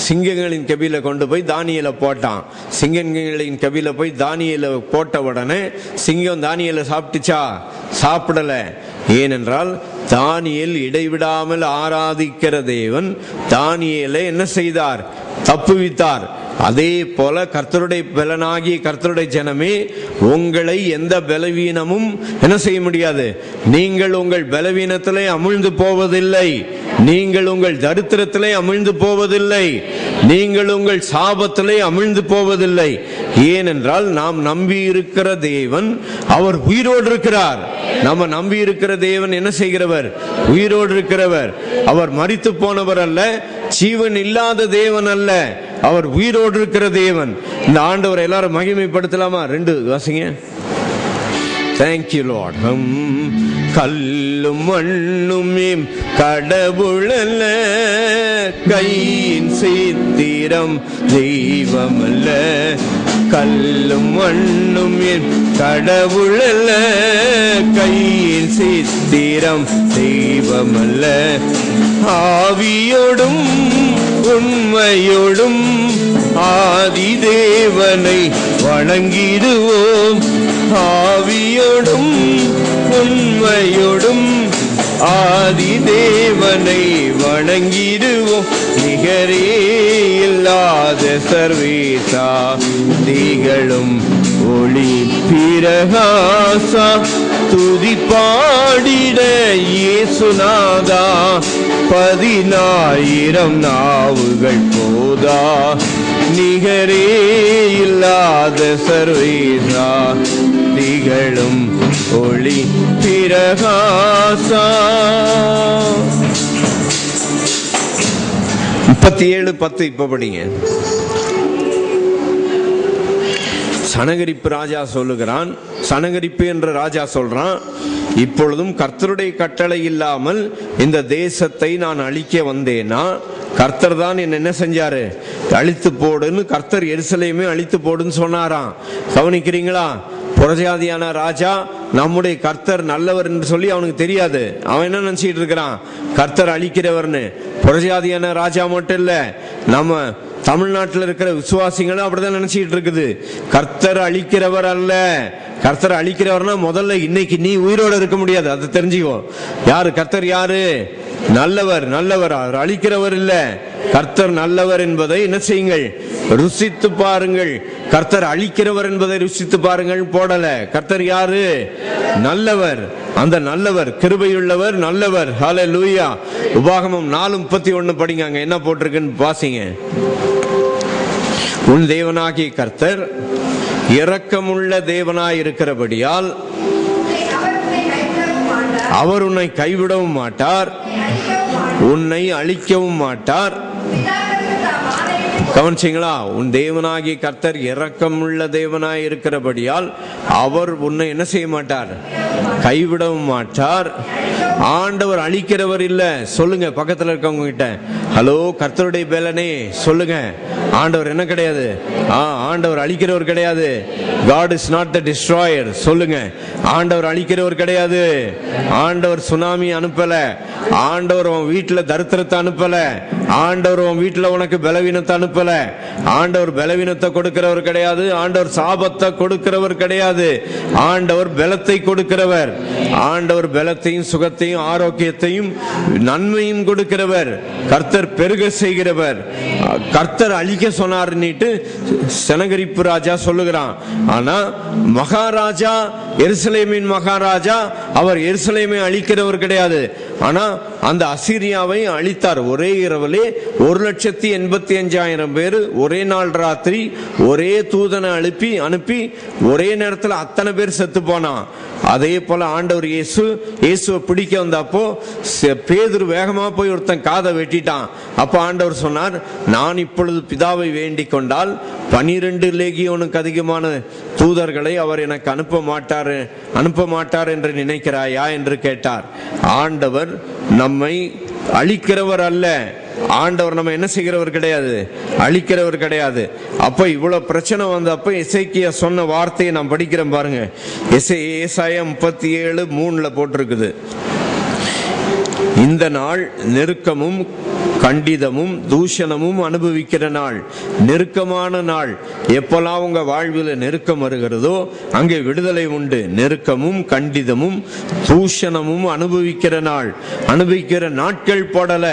Speaker 1: சிங்கங்களின் கபில கொண்டு போய் தானியேலை போட்டான். சிங்கங்களின் கபில போய் தானியேலை போட்ட உடனே சிங்கம் தானியேலை சாப்பிட்டுச்சா? சாப்பிடல. ஏனென்றால் தானியேல் இடைவிடாமல் ஆராதிக்கிற தேவன் தானியேலை என்ன செய்தார்? தப்புவித்தார். அதே போல கர்த்தருடைய பலனாகிய கர்த்தருடைய ஜனமே, உங்களை எந்த பலவீனமும் என்ன செய்ய முடியாது. நீங்கள் உங்கள் பலவீனத்திலே அமிழ்ந்து போவதில்லை. நீங்கள் உங்கள் தரித்திரத்திலே அமிழ்ந்து போவதில்லை. நீங்கள் உங்கள் சாபத்திலே அமிழ்ந்து போவதில்லை. ஏனென்றால் நாம் நம்பி இருக்கிற தேவன் அவர் உயிரோடு இருக்கிறார். நம்ம நம்பி இருக்கிற தேவன் என்ன செய்கிறவர்? உயிரோடு இருக்கிறவர். அவர் மரித்து போனவர் அல்ல, ஜீவன் இல்லாத தேவன் அல்ல, அவர் உயிரோடு இருக்கிற தேவன். இந்த ஆண்டவர் எல்லாரும் மகிமைப்படுத்தலாமா? 2 வாசிங்க. Thank you Lord. கல்லும் மண்ணும் கடவுளல்ல, கையின் சித்திரம் தெய்வமல்ல. கல்லும் மண்ணும் கடவுளல்ல, கையின் சித்திரம் தெய்வமல்ல. ஆவியோடும் உண்மையோடும் ஆதி தேவனை வணங்கிடுவோம். ஆவியோடும் உண்மையோடும் ஆதி தேவனை வணங்கிடுவோம். நிகரே இல்லாத சர்வேசா, திகழும் ஒளி பிரகாசா, துதி பாடிட இயேசுநாதா. 10,000 நாவுகள் போதா, நிகரே இல்லாத சர்வேசா, திகழும் ஒளி பிரகாசா. 37:10 இப்ப படிங்க. சனகரிப்பு ராஜா சொல்லுகிறான், சனகரிப்பு என்ற ராஜா சொல்றான், இப்பொழுதும் கர்த்தருடைய கட்டளை இல்லாமல் இந்த தேசத்தை நான் அழிக்க வந்தேனா? கர்த்தர் தான் என்ன செஞ்சாரு? அழித்து போடுன்னு. கர்த்தர் எருசலேமே அழித்து போடுன்னு சொன்னாராம். கவனிக்கிறீங்களா? புறஜாதியான ராஜா நம்முடைய கர்த்தர் நல்லவர் என்று சொல்லி அவனுக்கு தெரியாது. அவன் என்ன நினைச்சிட்டு இருக்கிறான்? கர்த்தர் அழிக்கிறவர்னு. புறஜாதியான ராஜா மட்டும் இல்ல, நம்ம தமிழ்நாட்டில் இருக்கிற விசுவாசிகளும் அப்படிதான் நினைச்சிட்டு இருக்குது. கர்த்தர் அழிக்கிறவர் அல்ல. கர்த்தர் அழிக்கிறவர்னா முதல்ல இன்னைக்கு நீ உயிரோடு இருக்க முடியாது, அதை தெரிஞ்சுக்கோ. யாரு கர்த்தர்? யாரு? நல்லவர். நல்லவர், அவர் அழிக்கிறவர் இல்ல. கர்த்தர் நல்லவர் என்பதை என்ன செய்யுங்கள்? ருசித்து பாருங்கள். கர்த்தர் அழிக்கிறவர் என்பதை ருசித்து பாருங்கள் போடல. கர்த்தர் யாரு? நல்லவர். அந்த நல்லவர் கிருபையுள்ளவர், நல்லவர். ஹல்லேலூயா. உபாகமம் 4:31 படிங்க. அங்க என்ன போட்டிருக்குன்னு வாசிங்க. உன் தேவனாகிய கர்த்தர் இரக்கமுள்ள தேவனாய் இருக்கிறபடியால் அவர் உன்னை கைவிடவும் மாட்டார், உன்னை அழிக்கவும் மாட்டார். கவனிச்சீங்களா? உன் தேவனாகிய கர்த்தர் இரக்கமுள்ள தேவனாய் இருக்கிறபடியால் அவர் உன்னை என்ன செய்ய மாட்டார்? கைவிடவும் மாட்டார். ஆண்டவர் அழிக்கிறவர் இல்ல. சொல்லுங்க பக்கத்துல இருக்கவங்க கிட்ட, ஹலோ கர்த்தருடைய பேலனே சொல்லுங்க, ஆண்டவர் என்ன கிடையாது? ஆண்டவர் அழிக்கிறவர் கிடையாது. God is not the destroyer. சொல்லுங்க, ஆண்டவர் அழிக்கிறவர் கிடையாது. ஆண்டவர் சுனாமி அனுப்பல. ஆண்டவர் உன் வீட்டுல தரித்திரத்தை அனுப்பல. ஆண்டவர் உன் வீட்டுல உனக்கு பலவீனத்தை அனுப்பல. ஆண்டவர் பலவீனத்தை கொடுக்கிறவர் கிடையாது. ஆண்டவர் சாபத்தை கொடுக்கிறவர் கிடையாது. ஆண்டவர் பலத்தை கொடுக்கிறவர். ஆண்டவர் பலத்தையும் சுகத்தையும் ஆரோக்கியத்தையும் நன்மையும் கொடுக்கிறவர். கர்த்தர் பெருக செய்கிறவர். கர்த்தர் அழிக்க சொன்னார்னுட்டு சனகரிப்பு ராஜா சொல்லுகிறான். ஆனா மகாராஜா, எருசலேமின் மகாராஜா, அவர் எருசலேமை அழிக்கிறவர் கிடையாது. ஆனா அந்த அசீரியாவை அழித்தார். ஒரே இரவிலே 1,85,000 பேர் ஒரே நாள் ராத்திரி ஒரே தூதனை அனுப்பி ஒரே நேரத்தில் அத்தனை பேர் செத்து போனான். அதே போல ஆண்டவர் இயேசுவை பிடிக்க வந்தப்போ பேதுரு வேகமா போய் ஒருத்தன் காதை வெட்டிட்டான். அப்ப ஆண்டவர் சொன்னார், நான் இப்பொழுது பிதாவை வேண்டிக் கொண்டால் 12 லேகியோனுக்கு அதிகமான தூதர்களை அவர் எனக்கு அனுப்ப மாட்டார் என்று நினைக்கிறாயா என்று கேட்டார். ஆண்டவர் நம்மை அழிக்கிறவர் அல்ல. ஆண்டவர் நம்ம என்ன செய்கிறவர் கிடையாது, அழிக்கிறவர் கிடையாது. அப்ப இவ்வளவு பிரச்சனை வந்தப்ப எசேக்கியா சொன்ன வார்த்தையை நான் படிக்கிறேன் பாருங்க. ஏசாயா 37:3 போட்டிருக்குது. இந்த நாள் நெருக்கமும் கண்டிதமும் தூஷணமும் அனுபவிக்கிற நாள், நெருக்கமான நாள். எப்பெல்லாம் உங்க வாழ்வில் நெருக்கம் வருகிறதோ அங்கே விடுதலை உண்டு. நெருக்கமும் கண்டிதமும் தூஷணமும் அனுபவிக்கிற நாள். அனுபவிக்கிற நாட்கள் போடல,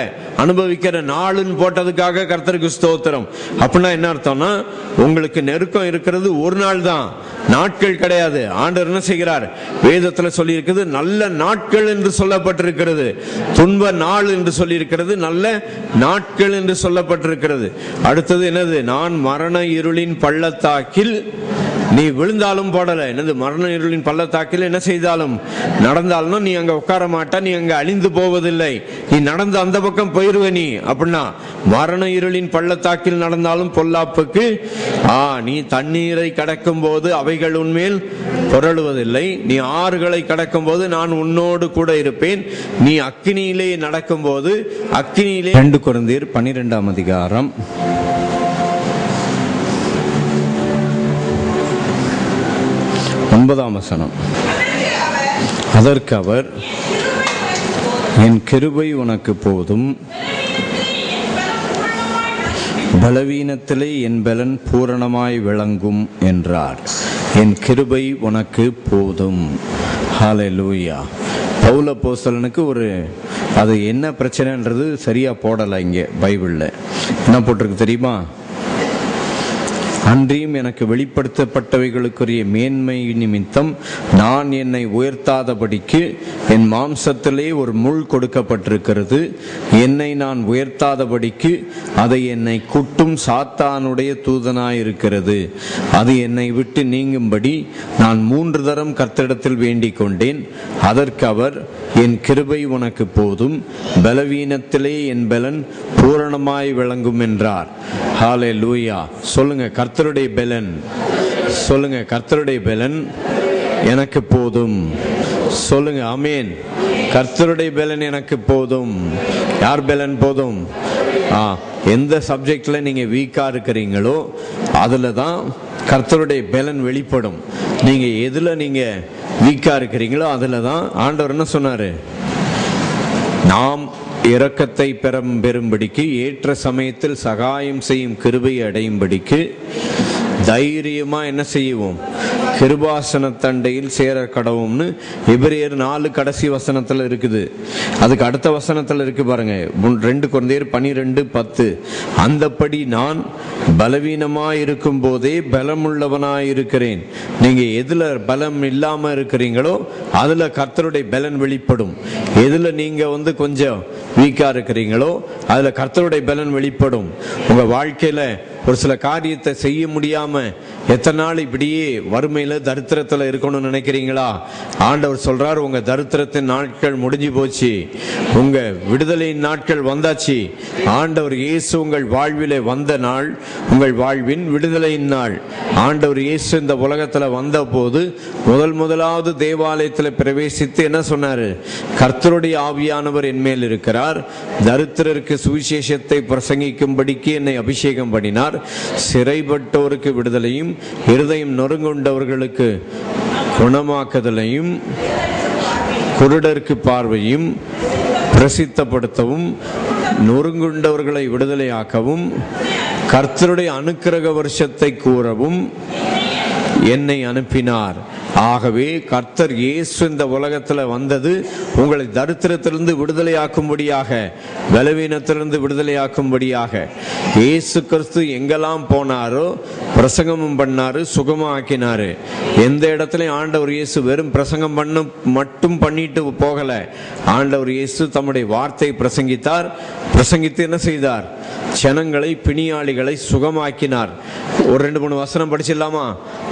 Speaker 1: அனுபவிக்கிற நாளுன்னு போட்டதுக்காக கர்த்தருக்கு ஸ்தோத்திரம். அப்படின்னா என்ன அர்த்தம்னா, உங்களுக்கு நெருக்கம் இருக்கிறது ஒரு நாள் தான், நாட்கள் கிடையாது. ஆண்டவர் என்ன செய்கிறார், வேதத்துல சொல்லி இருக்குது நல்ல நாட்கள் என்று சொல்லப்பட்டிருக்கிறது. துன்ப நாள் என்று சொல்லி இருக்கிறது, நல்ல நாட்கள் என்று சொல்லப்பட்டிருக்கிறது. அடுத்தது என்னது, நான் மரண இருளின் பள்ளத்தாக்கில் நீ விழுந்தாலும் போடல. என்னது, மரண இருளின் பள்ளத்தாக்கில் என்ன செய்தாலும் நடந்தாலும் நீ அங்க உட்கார மாட்டா, நீ அங்க அழிந்து போவதில்லை, நீ நடந்து அந்த பக்கம் போயிருவ நீ. அப்படின்னா மரண இருளின் பள்ளத்தாக்கில் நடந்தாலும் பொல்லாப்புக்கு நீ தண்ணீரை கடக்கும் போது அவைகள் உன்மேல் புரளுவதில்லை, நீ ஆறுகளை கடக்கும் போது நான் உன்னோடு கூட இருப்பேன், நீ அக்கினியிலே நடக்கும் போது அக்கினியிலே. 2 கொரிந்தியர் 12ஆம் அதிகாரம் 9ஆம் வசனம். அதற்கு அவர், என் கிருபை உனக்கு போதும், பலவீனத்திலே என் பலன் பூரணமாய் விளங்கும் என்றார். என் கிருபை உனக்கு போதும். ஹல்லேலூயா. பவுல் அப்போஸ்தலனுக்கு அது என்ன பிரச்சனைன்றது சரியா போடலை. இங்கே பைபிளில் என்ன போட்டிருக்கு தெரியுமா, அன்றியும் எனக்கு வெளிப்படுத்தப்பட்டவைகளுக்குரிய மேன்மை நிமித்தம் நான் என்னை உயர்த்தாதபடிக்கு என் மாம்சத்திலே ஒரு முள் கொடுக்கப்பட்டிருக்கிறது. என்னை நான் உயர்த்தாதபடிக்கு அதை என்னை குட்டும் சாத்தானுடைய தூதனாயிருக்கிறது. அது என்னை விட்டு நீங்கும்படி நான் 3 தரம் கர்த்தரிடத்தில் வேண்டிக் கொண்டேன். அதற்கு அவர், என் கிருபை உனக்கு போதும், பலவீனத்திலே என் பலன் பூரணமாய் விளங்கும் என்றார். ஹல்லேலூயா. சொல்லுங்க, கர்த்தருடைய பலன். சொல்லுங்க, கர்த்தருடைய பலன் எனக்கு போதும். சொல்லுங்க, ஆமென். கர்த்தருடைய பலன் எனக்கு போதும். யார் பலன் போதும்? எந்த சப்ஜெக்ட்ல நீங்க வீக்கா இருக்கிறீங்களோ அதுல தான் கர்த்தருடைய பலன் வெளிப்படும். நீங்க எதுல நீங்க வீக்கா இருக்கிறீங்களோ அதுல தான் ஆண்டவர் என்ன சொன்னாரு, நாம் இரக்கத்தை பெறும்படிக்கு ஏற்ற சமயத்தில் சகாயம் செய்யும் கிருபையை அடையும்படிக்கு தைரியமா என்ன செய்வோம், கிருபாசன தண்டையில் சேர கடவும்னு எபிரேயர் 4 கடைசி வசனத்துல இருக்குது. அதுக்கு அடுத்த வசனத்துல இருக்கு பாருங்க, 2 கொரிந்தியர் 12:10. அந்தப்படி நான் பலவீனமாய் இருக்கும் போதே பலமுள்ளவனாய் இருக்கிறேன். நீங்க எதுல பலம் இல்லாம இருக்கிறீங்களோ அதுல கர்த்தருடைய பலன் வெளிப்படும். எதுல நீங்க கொஞ்சம் வீக்கா இருக்கிறீங்களோ அதுல கர்த்தருடைய பலன் வெளிப்படும். உங்க வாழ்க்கையில ஒரு சில காரியத்தை செய்ய முடியாம எத்தனை நாள் இப்படியே வறுமையில தரித்திரத்துல இருக்கணும்னு நினைக்கிறீங்களா? ஆண்டவர் சொல்றார், உங்க தரித்திரத்தின் நாட்கள் முடிஞ்சு போச்சு, உங்க விடுதலையின் நாட்கள் வந்தாச்சு. ஆண்டவர் இயேசு உங்கள் வாழ்விலே வந்த நாள் உங்கள் வாழ்வின் விடுதலையின் நாள். ஆண்டவர் இயேசு இந்த உலகத்துல வந்த போது முதலாவது தேவாலயத்தில் பிரவேசித்து என்ன சொன்னாரு, கர்த்தருடைய ஆவியானவர் என் மேல் இருக்கிறார், தரித்திரருக்கு சுவிசேஷத்தை பிரசங்கிக்கும்படிக்கு என்னை அபிஷேகம் பண்ணினார், சிறைப்பட்டோருக்கு விடுதலையும் இருதயம் நொறுங்குண்டவர்களுக்கு குணமாக்குதலையும் குருடருக்கு பார்வையும் பிரசித்தப்படுத்தவும் நொறுங்குண்டவர்களை விடுதலையாக்கவும் கர்த்தருடைய அனுக்கிரக வருஷத்தை கூறவும் என்னை அனுப்பினார். ஆகவே கர்த்தர் இயேசு இந்த உலகத்துல வந்தது உங்களை தரித்திரத்திலிருந்து விடுதலையாக்கும்படியாக, பலவீனத்திலிருந்து விடுதலையாக்கும்படியாக. இயேசு கிறிஸ்து எங்கெல்லாம் போனாரோ பிரசங்கமும் பண்ணாரு, சுகமாக்கினாரு. எந்த இடத்துலயும் ஆண்டவர் இயேசு வெறும் பிரசங்கம் மட்டும் பண்ணிட்டு போகல. ஆண்டவர் இயேசு தம்முடைய வார்த்தை பிரசங்கித்தார். பிரசங்கித்து என்ன செய்தார், ஜனங்களை, பிணியாளிகளை சுகமாக்கினார். ஒரு 2-3 வசனம் படிச்சிடலாமா?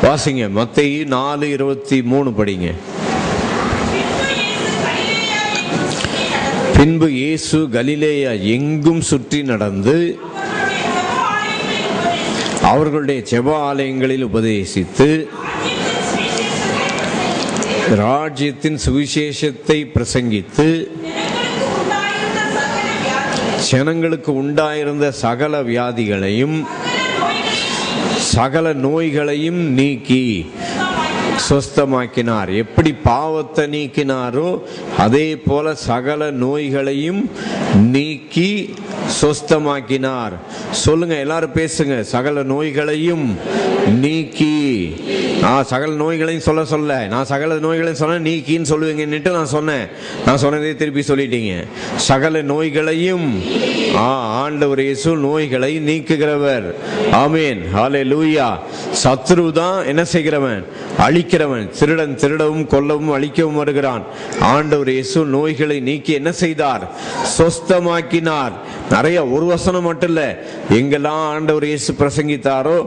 Speaker 1: வாசிங்க. மத்தேயு 4:23 படிங்க. பின்பு இயேசு கலிலேயா எங்கும் சுற்றி நடந்து அவர்களுடைய ஜெப ஆலயங்களில் உபதேசித்து ராஜ்யத்தின் சுவிசேஷத்தை பிரசங்கித்து ஜனங்களுக்கு உண்டாயிருந்த சகல வியாதிகளையும் சகல நோய்களையும் நீக்கி சொஸ்தமாக்கினார். எப்படி பாவத்தை நீக்கினாரோ அதே போல சகல நோய்களையும் நீக்கி சொஸ்தமாக்கினார். சொல்லுங்க, எல்லாரும் பேசுங்க. சகல நோய்களையும் நீக்கி. சகல நோய்களையும் சொல்ல நான் சகல நோய்களையும் சொன்ன நீக்கின்னு சொல்லுவீங்கன்னுட்டு நான் சொன்னதே திருப்பி சொல்லிட்டீங்க. சகல நோய்களையும் ஆண்டவர் இயேசு நோய்களை நீக்குகிறவர். ஆமென், ஹல்லேலூயா. சத்ரு தான் என்ன செய்கிறவன்? அழிக்கிறவன். திருடன் திருடவும் கொல்லவும் அழிக்கவும் வருகிறான். ஆண்டவர் இயேசு நோய்களை நீக்கி என்ன செய்தார்? சொஸ்தமாக்கினார். நிறைய ஒரு வசனம் மட்டும் இல்ல, எங்கெல்லாம் ஆண்டவர் இயேசு பிரசங்கித்தாரோ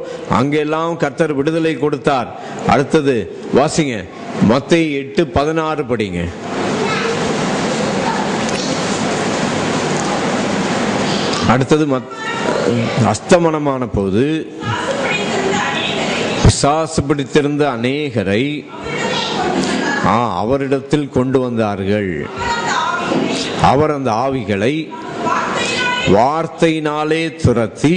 Speaker 1: அங்கெல்லாம் கர்த்தர் விடுதலை கொடுத்தார். அடுத்தது வாசிங்க, மத்தேயு 8:16 படிங்க. அடுத்தது அஸ்தமனமான போது பிசாசு பிடித்திருந்த அநேகரை அவரிடத்தில் கொண்டு வந்தார்கள். அவர் அந்த ஆவிகளை வார்த்தையினாலே துரத்தி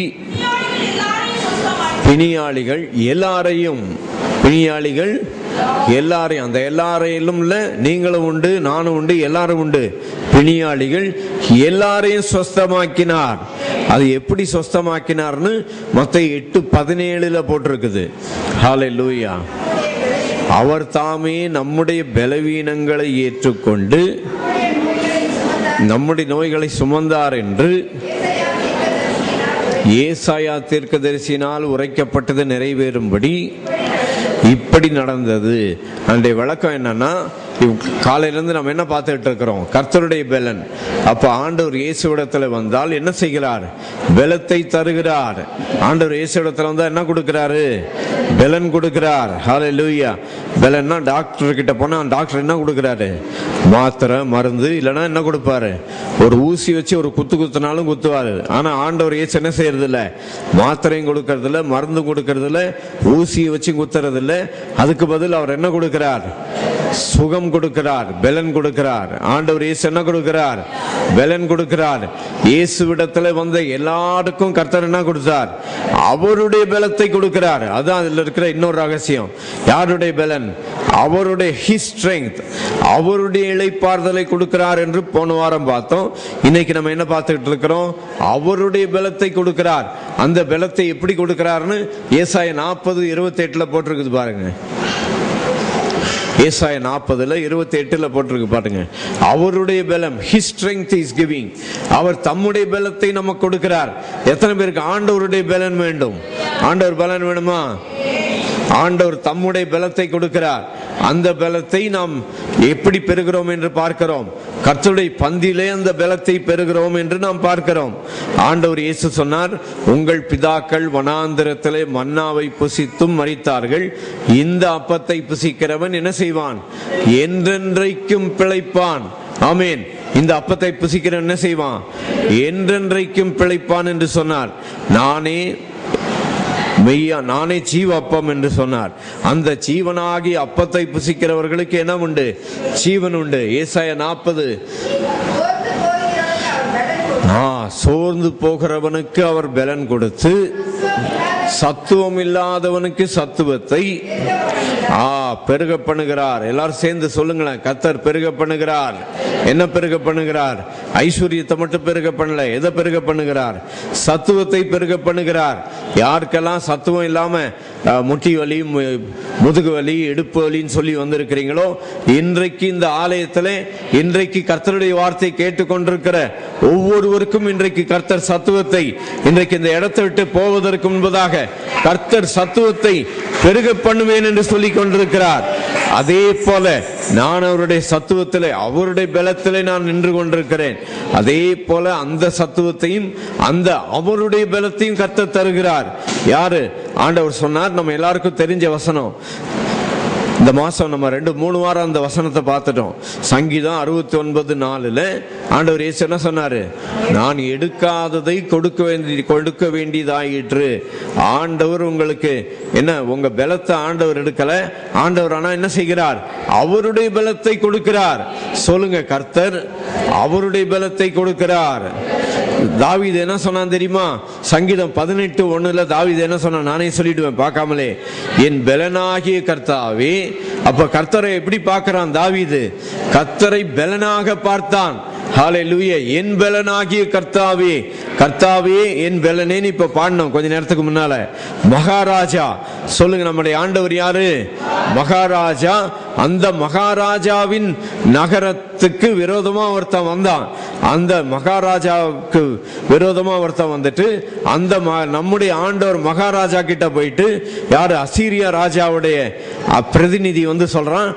Speaker 1: பிணியாளிகள் எல்லாரையும் அந்த எல்லாரையும் நீங்களும் உண்டு, நானும் உண்டு, எல்லாரும் உண்டு. பிணியாளிகள் எல்லாரையும் சொஸ்தமாக்கினார். அது எப்படி சொஸ்தமாக்கினார்னு மத்தேயு 8:17 போட்டிருக்குது. ஹல்லேலூயா. அவர் தாமே நம்முடைய பலவீனங்களை ஏற்றுக்கொண்டு நம்முடைய நோய்களை சுமந்தார் என்று ஏசாயா தீர்க்கதரிசியினால் உரைக்கப்பட்டது நிறைவேறும்படி இப்படி நடந்தது. அதனுடைய விளக்கம் என்னன்னா, காலையிலிருந்து நம்ம என்ன பார்த்துட்டு இருக்கிறோம்? கர்த்தருடைய பலன். அப்ப ஆண்டவர் இயேசுவிடத்துல வந்தால் என்ன செய்கிறார்? பலத்தை தருகிறார். ஆண்டவர் இயேசுவிடத்துல வந்தா என்ன கொடுக்கிறாரு? பலன் கொடுக்கிறார். ஹல்லேலூயா. பலன்னா டாக்டர் கிட்ட போனா டாக்டர் என்ன கொடுக்கிறாரு? மாத்திரை மருந்து, இல்லைன்னா என்ன கொடுப்பாரு? ஒரு ஊசி வச்சு ஒரு குத்துனாலும் குத்துவாரு. ஆனா ஆண்டவர் இயேசு என்ன செய்யறது இல்ல? மாத்திரையும் கொடுக்கறது இல்ல, மருந்து கொடுக்கறது இல்ல, ஊசியை வச்சு குத்துறது இல்ல. அதுக்கு பதில் அவர் என்ன கொடுக்கிறார்? சுகம் கொடுக்கிறார், பலன் கொடுக்கிறார். ஆண்டவர் இயேசு என்ன கொடுக்கிறார்? பலன் கொடுக்கிறார். இயேசுவிடத்துல வந்த எல்லாருக்கும் கர்த்தர் என்ன கொடுத்தார்? அவருடைய பலத்தை கொடுக்கிறார். அதான் அதுல இருக்கிற இன்னொரு ரகசியம். யாருடைய பலன்? அவருடைய his strength, அவருடைய இளைப்பாறுதலை கொடுக்கிறார் என்று போன வாரம் பார்த்தோம். இன்னைக்கு நம்ம என்ன பார்த்துக்கிட்டு இருக்கிறோம்? அவருடைய பலத்தை கொடுக்கிறார். அந்த பலத்தை எப்படி கொடுக்கிறார்னு ஏசாயா 40:28 போட்டிருக்குது பாருங்க. ஏசாயா 40:28 போட்டிருக்கு பாருங்க. அவருடைய பலம், his strength is giving. அவர் தம்முடைய பலத்தை நமக்கு கொடுக்கிறார். எத்தனை பேருக்கு ஆண்டவருடைய பலன் வேண்டும்? ஆண்டவர் பலன் வேணுமா? ஆண்டவர் தம்முடைய பலத்தை கொடுக்கிறார். அந்த பலத்தை நாம் எப்படி பெறுகிறோம் என்று பார்க்கிறோம். கர்த்தருடைய பந்தியிலே அந்த பலத்தை பெறுகிறோம் என்று நாம் பார்க்கிறோம். ஆண்டவர் இயேசு சொன்னார், உங்கள் பிதாக்கள் வனாந்திரத்திலே மன்னாவை புசித்தும் மரித்தார்கள். இந்த அப்பத்தை புசிக்கிறவன் என்ன செய்வான்? என்றென்றைக்கும் பிழைப்பான். ஆமென். இந்த அப்பத்தை புசிக்கிறவன் என்ன செய்வான்? என்றென்றைக்கும் பிழைப்பான் என்று சொன்னார். நானே ஜீவ அப்பம் என்று சொன்னார். அந்த ஜீவனாகி அப்பத்தை புசிக்கிறவர்களுக்கு என்ன உண்டு? ஜீவன் உண்டு. ஏசாயா 40. சோர்ந்து போகிறவனுக்கு அவர் பலன் கொடுத்து சத்துவம் இல்லாதவனுக்கு சத்துவத்தை பெருக பண்ணுகிறார். எல்லாரும் சேர்ந்து சொல்லுங்களேன். கர்த்தர் பெருக பண்ணுகிறார். என்ன பெருக பண்ணுகிறார்? ஐஸ்வர்யத்தை மட்டும் பெருக பண்ணல. எதை பெருக பண்ணுகிறார்? சத்துவத்தை பெருக பண்ணுகிறார். யாருக்கெல்லாம் சத்துவம் இல்லாம முட்டி வலி, முதுகு வலி, இடுப்பு வலின்னு சொல்லி வந்திருக்கிறீங்களோ, இன்றைக்கு இந்த ஆலயத்திலே இன்றைக்கு கர்த்தருடைய வார்த்தை கேட்டுக்கொண்டிருக்கிற ஒவ்வொருவருக்கும் இன்றைக்கு கர்த்தர் சத்துவத்தை, இன்றைக்கு இந்த இடத்தை விட்டு போவதற்கு முன்பதாக கர்த்தர் சத்துவத்தை பெருக பண்ணுவேன் என்று சொல்லிக் கொண்டிருக்கிறார். அதே போல நான் அவருடைய சத்துவத்திலே, அவருடைய பலத்திலே நான் நின்று கொண்டிருக்கிறேன். அதே போல அந்த சத்துவத்தையும் அந்த அவருடைய பலத்தையும் கர்த்தர் தருகிறார். யாரு? ஆண்டவர் சொன்னார். நம்ம எல்லாருக்கும் தெரிஞ்ச வசனம். இந்த மாசம் நம்ம 2-3 வாரம் அந்த வசனத்தை பார்த்துட்டோம். சங்கீதம் 69:4 ஆண்டவர் இயேசு என்ன சொன்னாரு? நான் எடுக்காததை கொடுக்க வேண்டியதாயிற்று. ஆண்டவர் உங்களுக்கு என்ன, உங்க பலத்தை ஆண்டவர் எடுக்கல. ஆண்டவர் ஆனா என்ன செய்கிறார்? அவருடைய பலத்தை கொடுக்கிறார். சொல்லுங்க, கர்த்தர் அவருடைய பலத்தை கொடுக்கிறார். தாவீது என்ன சொன்னான் தெரியுமா? சங்கீதம் 18:1 தாவீது என்ன சொன்னான்? நானே சொல்லிடுவேன் பார்க்காமலே. என் பெலனாகிய கர்த்தாவே. அப்ப கர்த்தரை எப்படி பார்க்கிறான் தாவீது? கர்த்தரை பெலனாக பார்த்தான். ஹல்லேலூயா. என் பெலனாகிய கர்த்தாவே, கர்த்தாவே என் பெலனேன்னு இப்ப பாடினோம் கொஞ்ச நேரத்துக்கு முன்னால. மகாராஜா சொல்லுங்க, நம்முடைய ஆண்டவர் யாரு? மகாராஜா. அந்த மகாராஜாவின் நகரத்துக்கு விரோதமா ஒருத்தன் வந்தான். அந்த மகாராஜாவுக்கு விரோதமா ஒருத்தன் வந்துட்டு அந்த நம்முடைய ஆண்டவர் மகாராஜா கிட்ட போயிட்டு, யாரு? அசீரியா ராஜாவுடைய பிரதிநிதி வந்து சொல்றான்,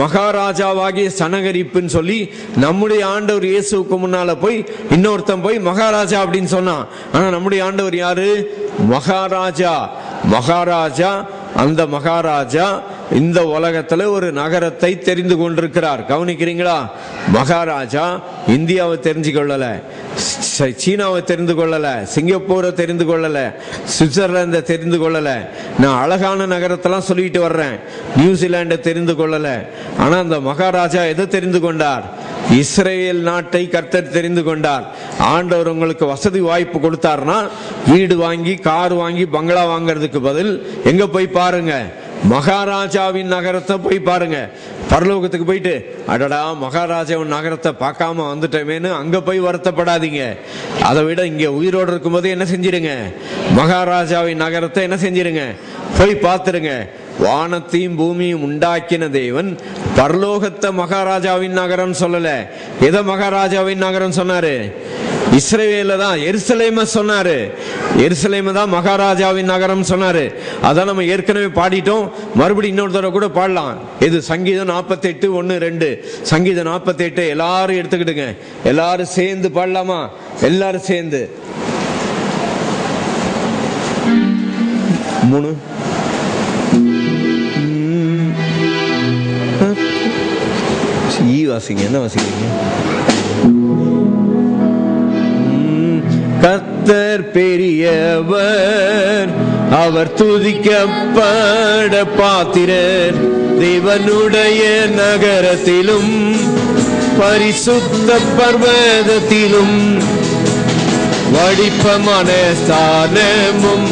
Speaker 1: மகாராஜாவாகிய சனகரிப்புன்னு சொல்லி நம்முடைய ஆண்டவர் இயேசுவுக்கு முன்னால போய் இன்னொருத்தன் போய் மகாராஜா அப்படின்னு சொன்னான். ஆனா நம்முடைய ஆண்டவர் யாரு? மகாராஜா. மகாராஜா. அந்த மகாராஜா இந்த உலகத்துல ஒரு நகரத்தை தெரிந்து கொண்டிருக்கிறார். கவனிக்கிறீங்களா? மகாராஜா இந்தியாவை தெரிஞ்சு கொள்ளல, சீனாவை தெரிந்து கொள்ளல, சிங்கப்பூரை தெரிந்து கொள்ளல, சுவிட்சர்லாந்தை தெரிந்து கொள்ளல. நான் அழகான நகரத்தெல்லாம் சொல்லிட்டு வர்றேன். நியூசிலாண்டை தெரிந்து கொள்ளல. ஆனா அந்த மகாராஜா எதை தெரிந்து கொண்டார்? இஸ்ரேல் நாட்டை கர்த்தர் தெரிந்து கொண்டார். ஆண்டவர் உங்களுக்கு வசதி வாய்ப்பு கொடுத்தாருன்னா வீடு வாங்கி கார் வாங்கி பங்களா வாங்கறதுக்கு பதில் எங்க போய் பாருங்க? மகாராஜாவின் நகரத்தை போய் பாருங்க. பரலோகத்துக்கு போயிட்டு அடடா மகாராஜாவின் நகரத்தை பார்க்காம வந்துட்டோமேன்னு அங்க போய் வருத்தப்படாதீங்க. அதை விட இங்க உயிரோடு இருக்கும் போதே என்ன செஞ்சிருங்க? மகாராஜாவின் நகரத்தை என்ன செஞ்சிருங்க? போய் பார்த்துருங்க. வானத்தையும் பூமியும் உண்டாக்கின தேவன் பரலோகத்தை மகாராஜாவின் நகரம் சொல்லல. எதை மகாராஜாவின் நகரம் சொன்னாரு? இஸ்ரவேல தான், எருசலேம சொன்னாரு. எருசலேம தான் மகாராஜாவின் நகரம் சொன்னாரு. அதான் நம்ம ஏற்கனவே பாடிட்டோம். மறுபடியும் இன்னொரு தடவை கூட பாடலாம். இது சங்கீதம் 48:1-2. சங்கீதம் 48 எல்லாரும் எடுத்துக்கிட்டுங்க. எல்லாரும் சேர்ந்து பாடலாமா? எல்லாரும் சேர்ந்து 3 வாசிங்க. என்ன வாசிக்கிறீங்க? கர்த்தர் பெரியவர், அவர் துதிக்கப்பட பாத்திரர். தேவனுடைய நகரத்திலும் பரிசுத்த பர்வதத்திலும் வடிப்பமான ஸ்தானமும்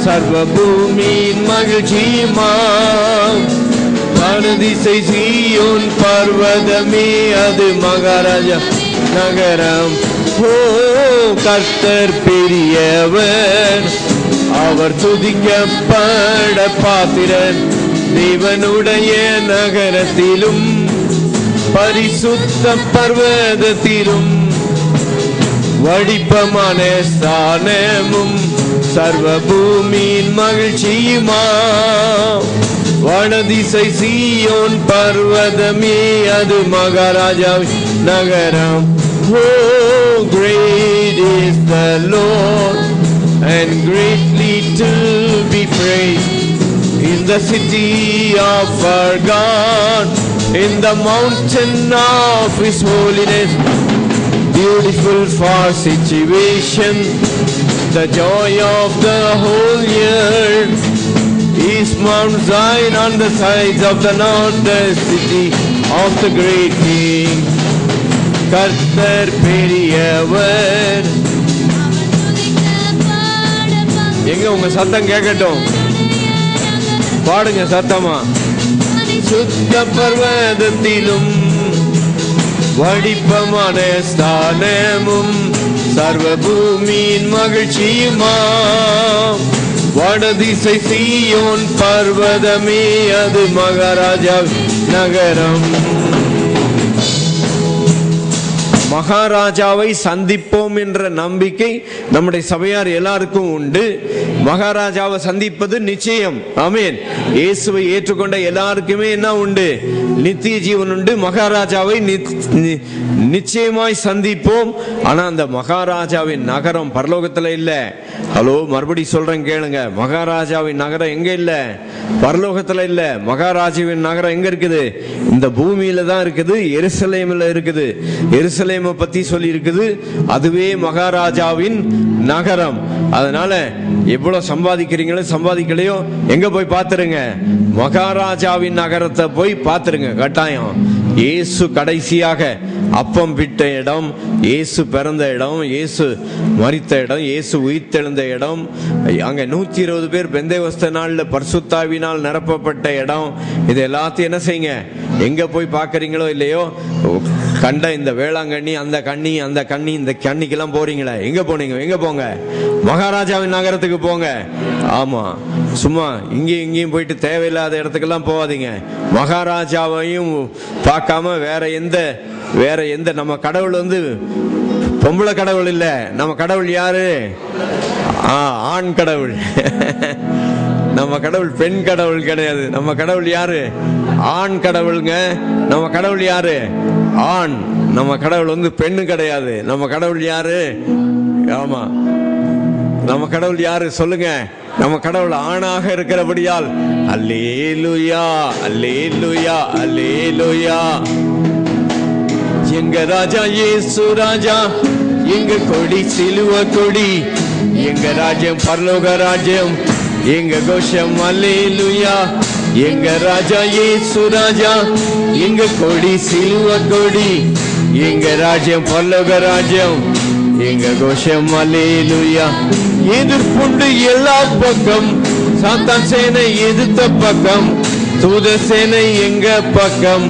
Speaker 1: சர்வபூமியின் மகிழ்ச்சியுமாம். வானதிசை சீயோன் பர்வதமே, அது மகாராஜா நகரம். ஓ கர்த்தர் பெரியவர், அவர் துதிக்கப்பட பாத்திரர். தேவனுடைய நகரத்திலும் பரிசுத்த பர்வதத்திலும் வடிப்பமான ஸ்தானமும் சர்வபூமியின் மகிழ்ச்சியுமா. வனதிசை சீயோன் பர்வதமே, அது மகாராஜாவின் நகரம். Oh, great is the Lord and greatly to be praised in the city of our God, in the mountain of His holiness. Beautiful for situation, the joy of the whole year is Mount Zion on the sides of the north, the city of the great King. கர்த்தர் பெரியவர். எங்க உங்க சத்தம் கேட்கட்டும், பாடுங்க சத்தமா. சுத்த பர்வதத்திலும் வடிப்பமான ஸ்தானமும் சர்வபூமியின் மகிழ்ச்சியுமா. வடதிசை சீயோன் பர்வதமே, அது மகாராஜா நகரம். மகாராஜாவை சந்திப்போம் என்ற நம்பிக்கை நம்முடைய சபையார் எல்லாருக்கும் உண்டு. மகாராஜாவை சந்திப்பது நிச்சயம். ஆமென். இயேசுவை ஏற்றுக்கொண்ட எல்லாருக்குமே என்ன உண்டு? நித்திய ஜீவன் உண்டு. மகாராஜாவை நிச்சயமாய் சந்திப்போம். ஆனா அந்த மகாராஜாவின் நகரம் பரலோகத்துல இல்ல. ஹலோ, மறுபடி சொல்றேன் கேளுங்க. மகாராஜாவின் நகரம் எங்க இல்ல? பரலோகத்துல இல்ல. மகாராஜாவின் நகரம் எங்க இருக்குது? இந்த பூமியில தான் இருக்குது. எருசலேமில் இருக்குது. எருசலேம் பத்தி சொல்லி இருக்குது. அதுவே மகாராஜாவின் நகரம். அதனால எவ்வளவு சம்பாதிக்கிறீங்களோ சம்பாதிக்கலையோ எங்க போய் பாத்துருங்க? மகாராஜாவின் நகரத்தை போய் பாத்துருங்க கட்டாயம். இயேசு கடைசியாக அப்பம் விட்ட இடம், இயேசு பிறந்த இடம், இயேசு மரித்த இடம், இயேசு உயிர்த்தெழுந்த இடம், அங்க 120 பேர் பெந்தேகோஸ்தே நாள்ல பரிசுத்தாவினால் நிரப்பப்பட்ட இடம். இது எல்லாத்தையும் என்ன செய்யுங்க, எங்க போய் பாக்குறீங்களோ இல்லையோ, கண்ட இந்த வேளாங்கண்ணி, அந்த கண்ணி, அந்த கண்ணி, இந்த கண்ணிக்கெல்லாம் போறீங்களா? எங்க போனீங்க? எங்க போங்க? மகாராஜாவின் நகரத்துக்கு போங்க. ஆமா, சும்மா இங்கேயும் இங்கேயும் போயிட்டு தேவையில்லாத இடத்துக்கெல்லாம் போகாதீங்க. மகாராஜாவையும் பார்க்காம வேற எந்த நம்ம கடவுள் பொம்பளை கடவுள் இல்ல. நம்ம கடவுள் யாரு? ஆண் கடவுள். நம்ம கடவுள் பெண் கடவுள் கிடையாது. நம்ம கடவுள் யாரு? ஆண் கடவுளுங்க. நம்ம கடவுள் யாரு? ஆண். நம்ம கடவுள் பெண்ணு கிடையாது. நம்ம கடவுள் யாரு? ஆமா, நம்ம கடவுள் யாரு சொல்லுங்க? நம்ம கடவுள் ஆணாக இருக்கிறபடியால் அல்லேலூயா, அல்லேலூயா, அல்லேலூயா. எங்க ராஜா இயேசு ராஜா, எங்க கொடி சிலுவ கொடி, எங்க ராஜ்யம் பரலோக ராஜ்யம், எங்க கோஷம் அல்லேலூயா. எங்க ராஜா இயேசு ராஜா, எங்க கொடி சிலுவ கொடி, எங்க ராஜ்யம் பரலோக ராஜ்யம், எங்க கோஷம் அல்லேலூயா. எதிர்ப்புண்டு எல்லா பக்கம், சாத்தான் சேனை எதிர்த்த பக்கம், தூத சேனை எங்க பக்கம்,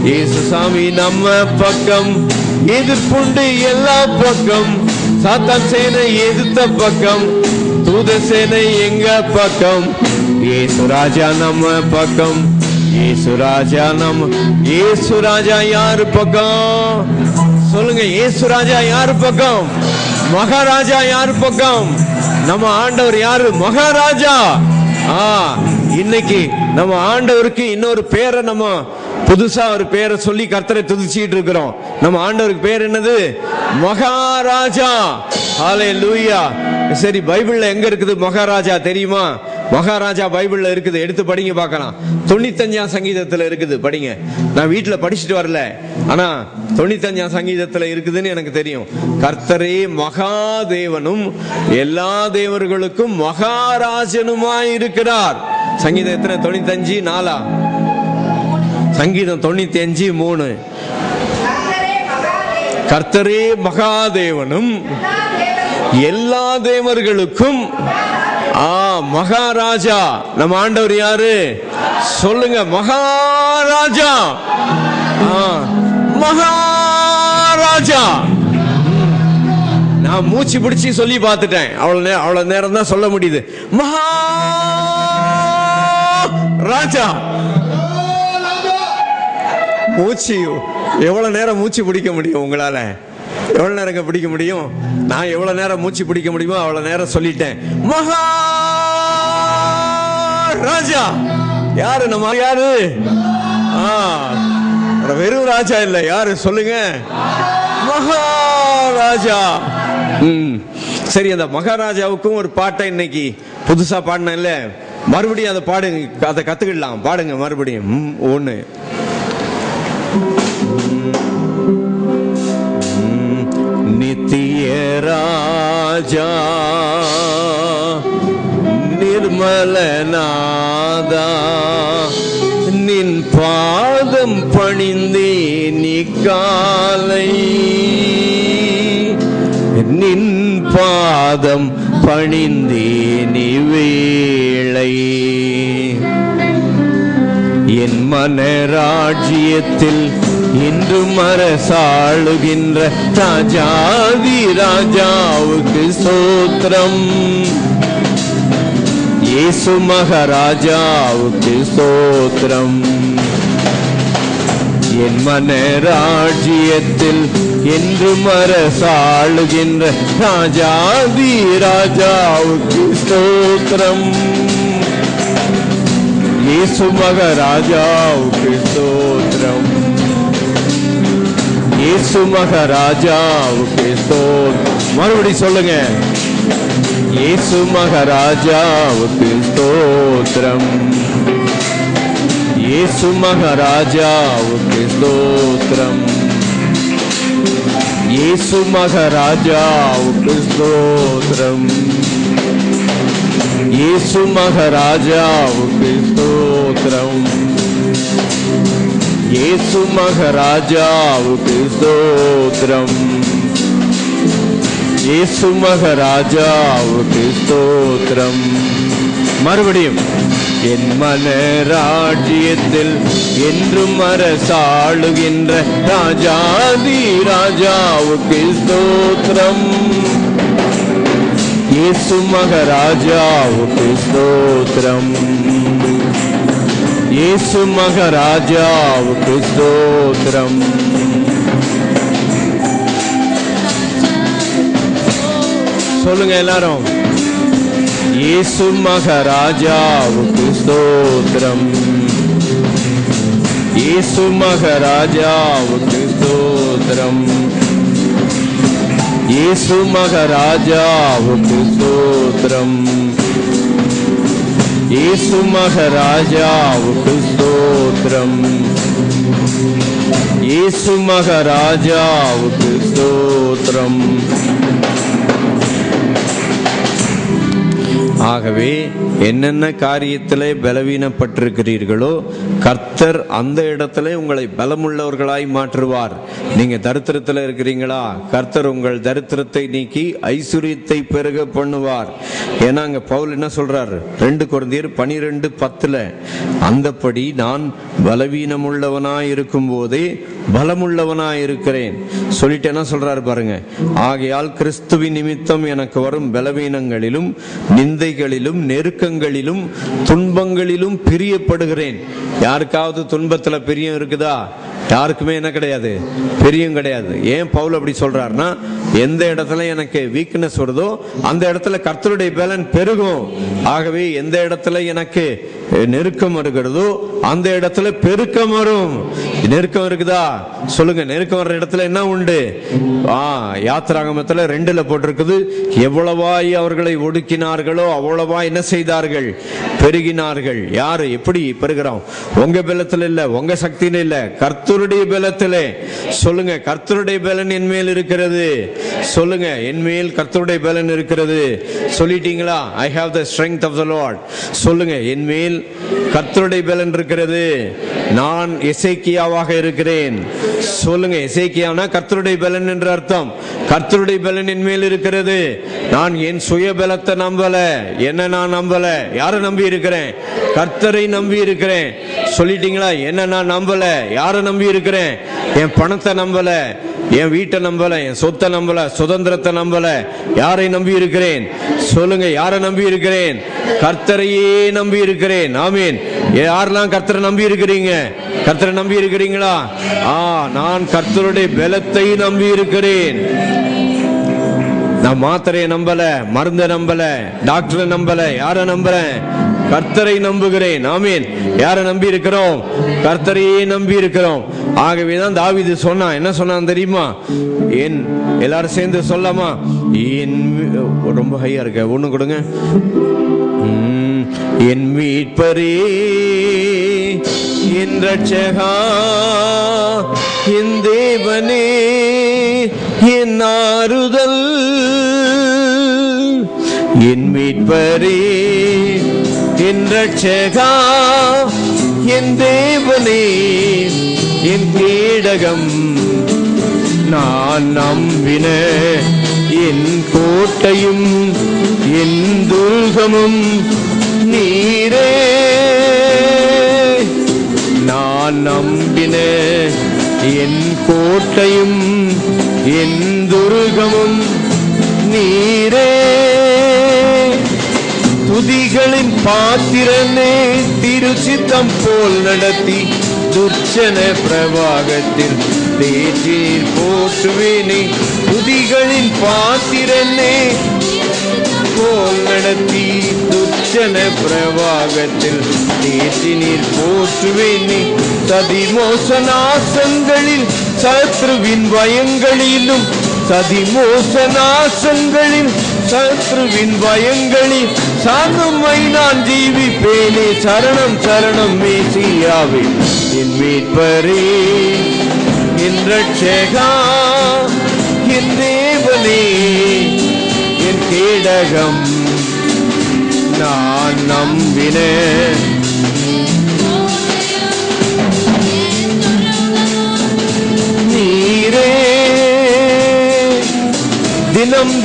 Speaker 1: இயேசு சாமி நம்ம பக்கம். எதிர்ப்புண்டு எல்லா பக்கம், சாத்தான் சேனை எதிர்த்த பக்கம், தூத சேனை எங்க பக்கம், இயேசு ராஜா நம்ம பக்கம். இயேசு ராஜா இயேசு ராஜா யாரு பக்கம் சொல்லுங்க? இயேசு ராஜா யாரு பக்கம்? மகாராஜா யாரு பக்கம்? நம்ம ஆண்டவர் யாரு? மகாராஜா. இன்னைக்கு நம்ம ஆண்டவருக்கு இன்னொரு பேரை, நம்ம புதுசா ஒரு பேரை சொல்லி கர்த்தரை துதிச்சிட்டு இருக்கிறோம். நம்ம ஆண்டவருக்கு பேர் என்னது? மகாராஜா. ஹல்லேலூயா. சரி, பைபிள்ல எங்க இருக்குது மகாராஜா தெரியுமா? மகாராஜா பைபிள்ல இருக்குது, எடுத்து படிங்க பார்க்கலாம். 95ஆம் சங்கீதத்துல இருக்குது, படிங்க. நான் வீட்டுல படிச்சுட்டு வரல, ஆனா 95ஆம் சங்கீதத்துல இருக்குதுன்னு எனக்கு தெரியும். கர்த்தரே மகாதேவனும் எல்லா தேவர்களுக்கும் மகாராஜனுமாய் இருக்கிறார். சங்கீதம் எத்தனை? 95:4. சங்கீதம் 95:3. கர்த்தரே மகாதேவனும் எல்லா தேவர்களுக்கும் மகாராஜா. நம்ம ஆண்டவர் யாரு சொல்லுங்க? மகாராஜா. மகாராஜா. நான் மூச்சு பிடிச்சி சொல்லி பார்த்துட்டேன், அவ்வளவு நேரம் தான் சொல்ல முடியுது. மகாராஜா. மூச்சு எவ்வளவு நேரம் மூச்சு பிடிக்க முடியும் உங்களால? எவ்வளவு நேரம் பிடிக்க முடியும்? நான் எவ்வளவு நேரம் மூச்சு பிடிக்க முடியுமோ அவ்வளவு நேரம் சொல்லிட்டேன். மகாராஜா யாரு? நம்ம யாரு? வெறும் ராஜா இல்ல, யாரு சொல்லுங்க? மகாராஜா. சரி, அந்த மகாராஜாவுக்கும் ஒரு பாட்டை இன்னைக்கு புதுசா பாடின இல்ல, மறுபடியும் அதை பாடுங்க, அதை கத்துக்கிடலாம். பாடுங்க மறுபடியும். ஒண்ணு. நித்திய ராஜா நிர்மலநாதா, நின் பாதம் பணிந்தே நிக்காலை, நின் பாதம் பணிந்தே நிவேளை. என் மனராஜ்யத்தில் இன்று அரசாளுகின்ற ராஜாதி ராஜாவுக்கு ஸ்தோத்திரம். இயேசு மகாராஜாவுக்கு ஸ்தோத்திரம். என் மனராஜ்யத்தில் என்று அரசாளுகின்ற ராஜாதி ராஜாவுக்கு ஸ்தோத்திரம். இயேசு மகாராஜாவுக்கு ஸ்தோத்திரம். இயேசு மகாராஜாவுக்கு ஸ்தோத்திரம். மறுபடி சொல்லுங்க. இயேசு மகாராஜாவுக்கு ஸ்தோத்திரம். இயேசு மகாராஜாவுக்கு ஸ்தோத்திரம். இயேசு மகாராஜாவுக்கு ஸ்தோத்திரம். இயேசு மகாராஜாவுக்கு ஸ்தோத்திரம். இயேசு மகாராஜாவுக்கு ஸ்தோத்திரம், இயேசு மகாராஜாவுக்கு ஸ்தோத்திரம். மறுபடியும் என் மன ராஜ்யத்தில் என்றும் அரசாளுகின்ற ராஜாதி ராஜாவுக்கு ஸ்தோத்திரம், இயேசு மகாராஜாவுக்கு ஸ்தோத்திரம், இயேசு மகாராஜாவுக்கு ஸ்தோத்திரம். சொல்லுங்க எல்லாரும், இயேசு மகாராஜாவுக்கு ஸ்தோத்திரம், இயேசு மகாராஜாவுக்கு ஸ்தோத்திரம், இயேசு மகாராஜாவுக்கு ஸ்தோத்திரம், இயேசு மகாராஜாவுக்கு ஸ்தோத்திரம், இயேசு மகாராஜாவுக்கு ஸ்தோத்திரம். ஆகவே என்னென்ன காரியத்திலே பலவீனப்பட்டிருக்கிறீர்களோ கர்த்தர் அந்த இடத்துல உங்களை பலமுள்ளவர்களாய் மாற்றுவார். நீங்க தரித்திரத்தில் இருக்கிறீங்களா, கர்த்தர் உங்கள் தரித்திரத்தை நீக்கி ஐஸ்வரியத்தை பெருக பண்ணுவார். ஏன்னா அங்க பவுல் என்ன சொல்றார், 2 கொரிந்தியர் 12:10, அந்தப்படி நான் பலவீனமுள்ளவனாய் இருக்கும் போதே பலமுள்ளவனாய் இருக்கிறேன் சொல்லிட்டு என்ன சொல்றாரு பாருங்க, ஆகையால் கிறிஸ்துவின் நிமித்தம் எனக்கு வரும் பலவீனங்களிலும் நிந்தைகளிலும் நெருக்கங்களிலும் துன்பங்களிலும் பிரியப்படுகிறேன். யாருக்காவது துன்பத்துல பிரியம் இருக்குதா? யாருக்குமே என்ன கிடையாது, பிரியம் கிடையாது. ஏன் பவுல் அப்படி சொல்றாருன்னா, எந்த இடத்துல எனக்கு வீக்னஸ் வருதோ அந்த இடத்துல கர்த்தருடைய பலன் பெருகும். ஆகவே எந்த இடத்துல எனக்கு நெருக்கம் வருகிறதோ அந்த இடத்துல பெருக்கம் வரும். நெருக்கம் இருக்குதா சொல்லுங்க, நெருக்கம் வர்ற இடத்துல என்ன உண்டு? யாத்திராகமத்துல 2 போட்டிருக்குது, எவ்வளவாய் அவர்களை ஒடுக்கினார்களோ அவ்வளவாய் என்ன செய்தார்கள், பெருகினார்கள். யாரு எப்படி பெருகிறோம்? உங்க பலத்துல இல்ல, உங்க சக்தியில இல்ல, கர்த்தருடைய பலத்திலே. சொல்லுங்க, கர்த்தருடைய பலன் என் மேல் இருக்கிறது. சொல்லுங்க, என் மேல் கர்த்தருடைய பலன் இருக்கிறது. சொல்லிட்டீங்களா? I have the strength of the Lord. சொல்லுங்க, என் மேல் கர்த்தருடைய பலன் இருக்கிறது. நான் எசேக்கியாவாக இருக்கிறேன். சொல்லுங்க, எசேக்கியானா கர்த்தருடைய பலன் என்று அர்த்தம். கர்த்தருடைய பலன் என் மேல் இருக்கிறது. நான் என் சுய பலத்தை நம்பல. என்ன நான் நம்பல? யாரை நம்பி இருக்கிறேன்? கர்த்தரை நம்பி இருக்கிறேன். சொல்லிட்டீங்களா? என்ன நான் நம்பல, யாரை நம்பி இருக்கிறேன்? என் பணத்தை நம்பல, என் வீட்டை நம்பல, என் சொத்தை நம்பல, சுதந்திரத்தை நம்பல. யாரை நம்பி இருக்கிறேன்? சொல்லுங்க, யாரை நம்பி இருக்கிறேன்? கர்த்தரையே நம்பி இருக்கிறேன். ஆமீன். யாரெல்லாம் கர்த்தரை நம்பி இருக்கிறீங்க? கர்த்தரை நம்பி இருக்கிறீங்களா? நான் கர்த்தருடைய பலத்தை நம்பி இருக்கிறேன். நான் மாத்திரையை நம்பல, மருந்தை நம்பல, டாக்டரை நம்பல. யாரை நம்புறேன்? கர்த்தரை நம்புகிறேன். ஆமீன். யாரை நம்பி இருக்கிறோம்? கர்த்தரையே நம்பி இருக்கிறோம். ஆகவேதான் தாவீது சொன்னான். என்ன சொன்னான் தெரியுமா? எல்லாரும் சேர்ந்து சொல்லாமா? ரொம்ப ஹையா இருக்க, ஒண்ணு கொடுங்க. என் மீட்பரே, என் ரட்சகா, என் தேவனே, என் ஆறுதல். என் மீட்பரே, என் ரட்சகா, என் தேவனே, என் கேடகம். நான் நம்பின என் கோட்டையும் என் துர்கமும் நீரே. நான் நம்பின என் கோட்டையும் என் துர்கமும் நீரே. துதிகளின் பாத்திரனே, திருச்சித்தம் போல் நடத்தி துர்ச்சன பிரவாகத்தில் தேஜீர் போற்றுவேனே. துதிகளின் பாத்திரனே போல் நடத்தி துர்ச்சன பிரவாகத்தில் தேஜி நீர் போற்றுவேனே. சதிமோசனாசங்களில் சத்ருவின் பயங்களிலும், சதிமோசனாசங்களில் சத்ருவின் பயங்களில் சாந்தமை நான் ஜீவிப்பேனே. சரணம் சரணம் மேசியாவே, என் மீட்பரே, என் ரட்சகா, என் தேவனே, என் கேடகம். நான் நம்பினேன்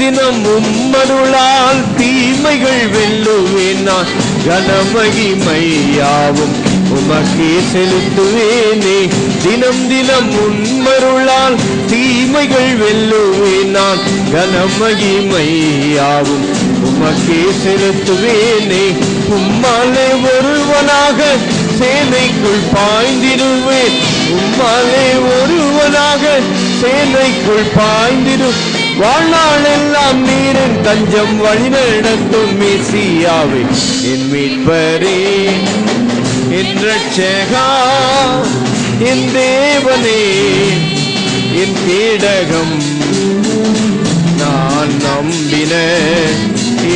Speaker 1: தினம் உம்மருளால் தீமைகள் வெல்லுவேன் நான். கனமகிமையாவும் உமக்கே செலுத்துவேனே. தினம் தினம் உம்மருளால் தீமைகள் வெல்லுவேன் நான். கனமகிமையாவும் உமக்கே செலுத்துவேனே. உம்மாலே ஒருவனாக சேனைக்குள் பாய்ந்திடுவேன். உம்மாலே ஒருவனாக சேனைக்குள் பாய்ந்திடும். வாழ்நாளெல்லாம் நீரின் தஞ்சம் வழிநடத்தும் மெசியாவே என் மீட்பரே, என் ரட்சகா, என் தேவனே, என் கேடகம். நான் நம்பின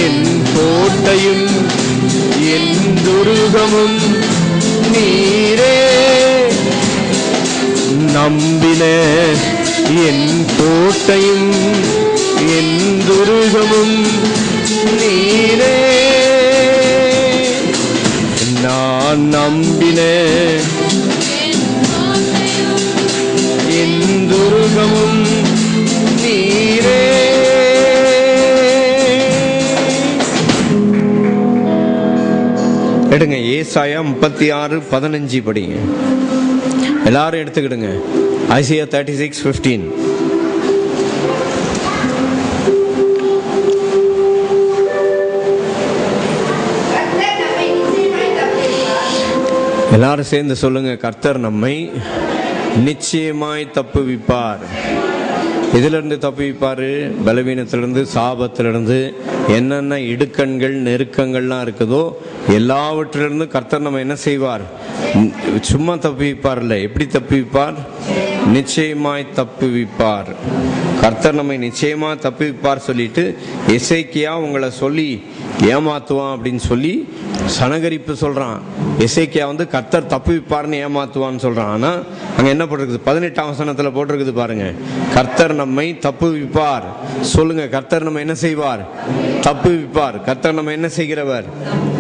Speaker 1: என் கோட்டையும் என் துருகமும் நீரே. நம்பின என் கோட்டையும் என் துருகமும் நீரே. நான் நம்பின என் துருகமும் நீரே. எடுங்க ஏசாயா 36:15 படிங்க. எல்லாரும் எடுத்துக்கிடுங்க. ஐசியா 36:15. எல்லாரும் சேர்ந்து சொல்லுங்க. கர்த்தர் நம்மை நிச்சயமாய் தப்புவிப்பார். இதிலிருந்து தப்புவிப்பாரு? பலவீனத்திலிருந்து, சாபத்திலிருந்து, என்னென்ன இடுக்கண்கள் நெருக்கங்கள்லாம் இருக்குதோ எல்லாவற்றிலிருந்து கர்த்தர் நம்ம என்ன செய்வார்? சும்மா தப்புவிப்பார் இல்லை, எப்படி தப்புவிப்பார்? நிச்சயமாய் தப்புவிப்பார். கர்த்தர் நம்மை நிச்சயமா தப்புவிப்பார் சொல்லிட்டு எசேக்கியா உங்களை சொல்லி ஏமாத்துவான் அப்படின்னு சொல்லி சனகரிப்பு சொல்றான். எசேக்கியா கர்த்தர் தப்புவிப்பார்னு ஏமாத்துவான்னு சொல்றான். ஆனா அங்க என்ன போட்டிருக்குது? 18ஆம் வசனத்துல போட்டிருக்குது பாருங்க. கர்த்தர் நம்மை தப்புவிப்பார். சொல்லுங்க, கர்த்தர் நம்ம என்ன செய்வார்? தப்புவிப்பார். கர்த்தர் நம்ம என்ன செய்கிறவர்?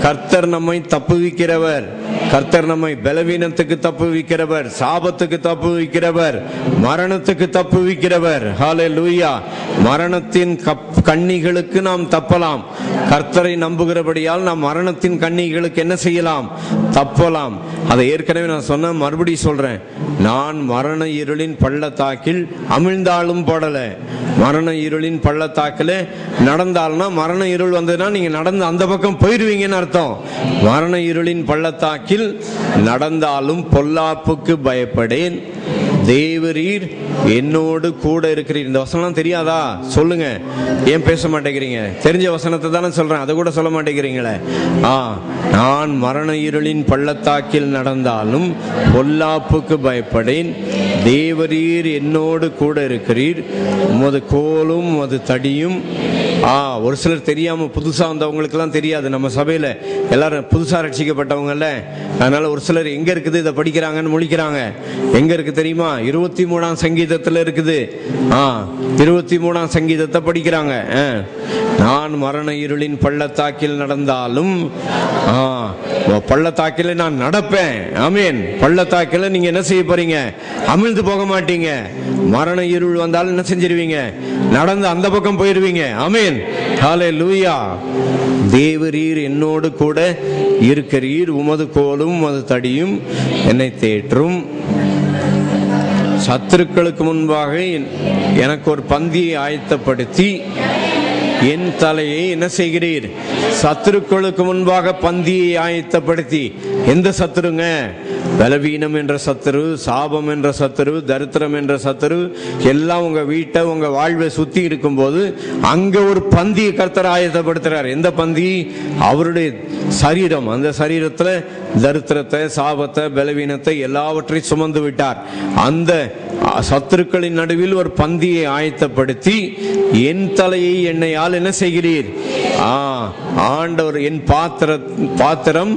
Speaker 1: கர்த்தர் நம்மை தப்புவிக்கிறவர். கர்த்தர் நம்மை பலவீனத்துக்கு தப்புவிக்கிறவர், சாபத்துக்கு தப்புவிக்கிறவர், மரணத்துக்கு தப்புவிக்கிறவர். ஹல்லேலூயா. மரணத்தின் கண்ணிகளுக்கு நாம் தப்பலாம். கர்த்தரை நம்புகிறபடியால் நாம் மரணத்தின் கண்ணிகளுக்கு என்ன செய்யலாம்? தப்பலாம். அதை ஏற்கனவே நான் சொன்ன, மறுபடியும் சொல்றேன். நான் மரண இருளின் பள்ளத்தாக்கில் அமிழ்ந்தாலும் போடல. மரண இருளின் பள்ளத்தாக்கில் நடந்தால்னா, மரண இருள் வந்ததுன்னா நீங்க நடந்து அந்த பக்கம் போயிருவீங்கன்னு அர்த்தம். மரண இருளின் பள்ளத்தாக்கில் நடந்தாலும் பொல்லாப்புக்கு பயப்படேன், தேவரீர் என்னோடு கூட இருக்கிறீர். இந்த வசனம் தெரியாதா? சொல்லுங்க. ஏன் பேச மாட்டேங்கிறீங்க? தெரிஞ்ச வசனத்தை தானே சொல்றேன், அதை கூட சொல்ல மாட்டேங்கிறீங்களே. நான் மரண இருளின் பள்ளத்தாக்கில் நடந்தாலும் பொல்லாப்புக்கு பயப்படேன், தேவரீர் என்னோடு கூட இருக்கிறீர், உமது கோலும் உமது தடியும். ஒரு சிலர் தெரியாம புதுசா வந்தவங்களுக்கு எல்லாம் தெரியாது. நம்ம சபையில எல்லாரும் புதுசா ரட்சிக்கப்பட்டவங்கல்ல, அதனால ஒரு சிலர் எங்க இருக்குது இதை படிக்கிறாங்கன்னு முழிக்கிறாங்க. எங்க இருக்கு தெரியுமா? 23ஆம் சங்கீதத்துல இருக்குது. 23ஆம் சங்கீதத்தை படிக்கிறாங்க. நான் மரண இருளின் பள்ளத்தாக்கில் நடந்தாலும், பள்ளத்தாக்கில நான் நடப்பேன். ஆமீன். பள்ளத்தாக்கில நீங்க என்ன செய்ய போறீங்க? அமிழ்ந்து போக மாட்டீங்க. மரண இருள் வந்தாலும் என்ன செஞ்சிருவீங்க? நடந்து அந்த பக்கம் போயிருவீங்க. ஆமீன். ஹல்லேலூயா. தேவரீர் என்னோடு கூட இருக்கிறீர், உமது கோலும் உமது தடியும் என்னை தேற்றும். சத்துருக்களுக்கு முன்பாக எனக்கு ஒரு பந்தியை ஆயத்தப்படுத்தி என் தலையை என்ன செய்கிறீர்? சத்துருக்களுக்கு முன்பாக பந்தியை ஆயத்தப்படுத்தி. எந்த சத்துருங்க? பலவீனம் என்ற சத்துரு, சாபம் என்ற சத்துரு, தரித்திரம் என்ற சத்துரு எல்லாம் உங்க வீட்டை உங்க வாழ்வை சுத்தி இருக்கும் போது அங்க ஒரு பந்தியை கர்த்தர் ஆயத்தப்படுத்துறார். எந்த பந்தி? அவருடைய சரீரம். அந்த சரீரத்துல தரித்திரத்தை, சாபத்தை, பலவீனத்தை எல்லாவற்றையும் சுமந்து விட்டார். அந்த சத்துருக்களின் நடுவில் ஒரு பந்தியை ஆயத்தப்படுத்தி என் தலையை எண்ணெயால் என்ன செய்கிறீர்? ஆண்டவர் என் பாத்திரம்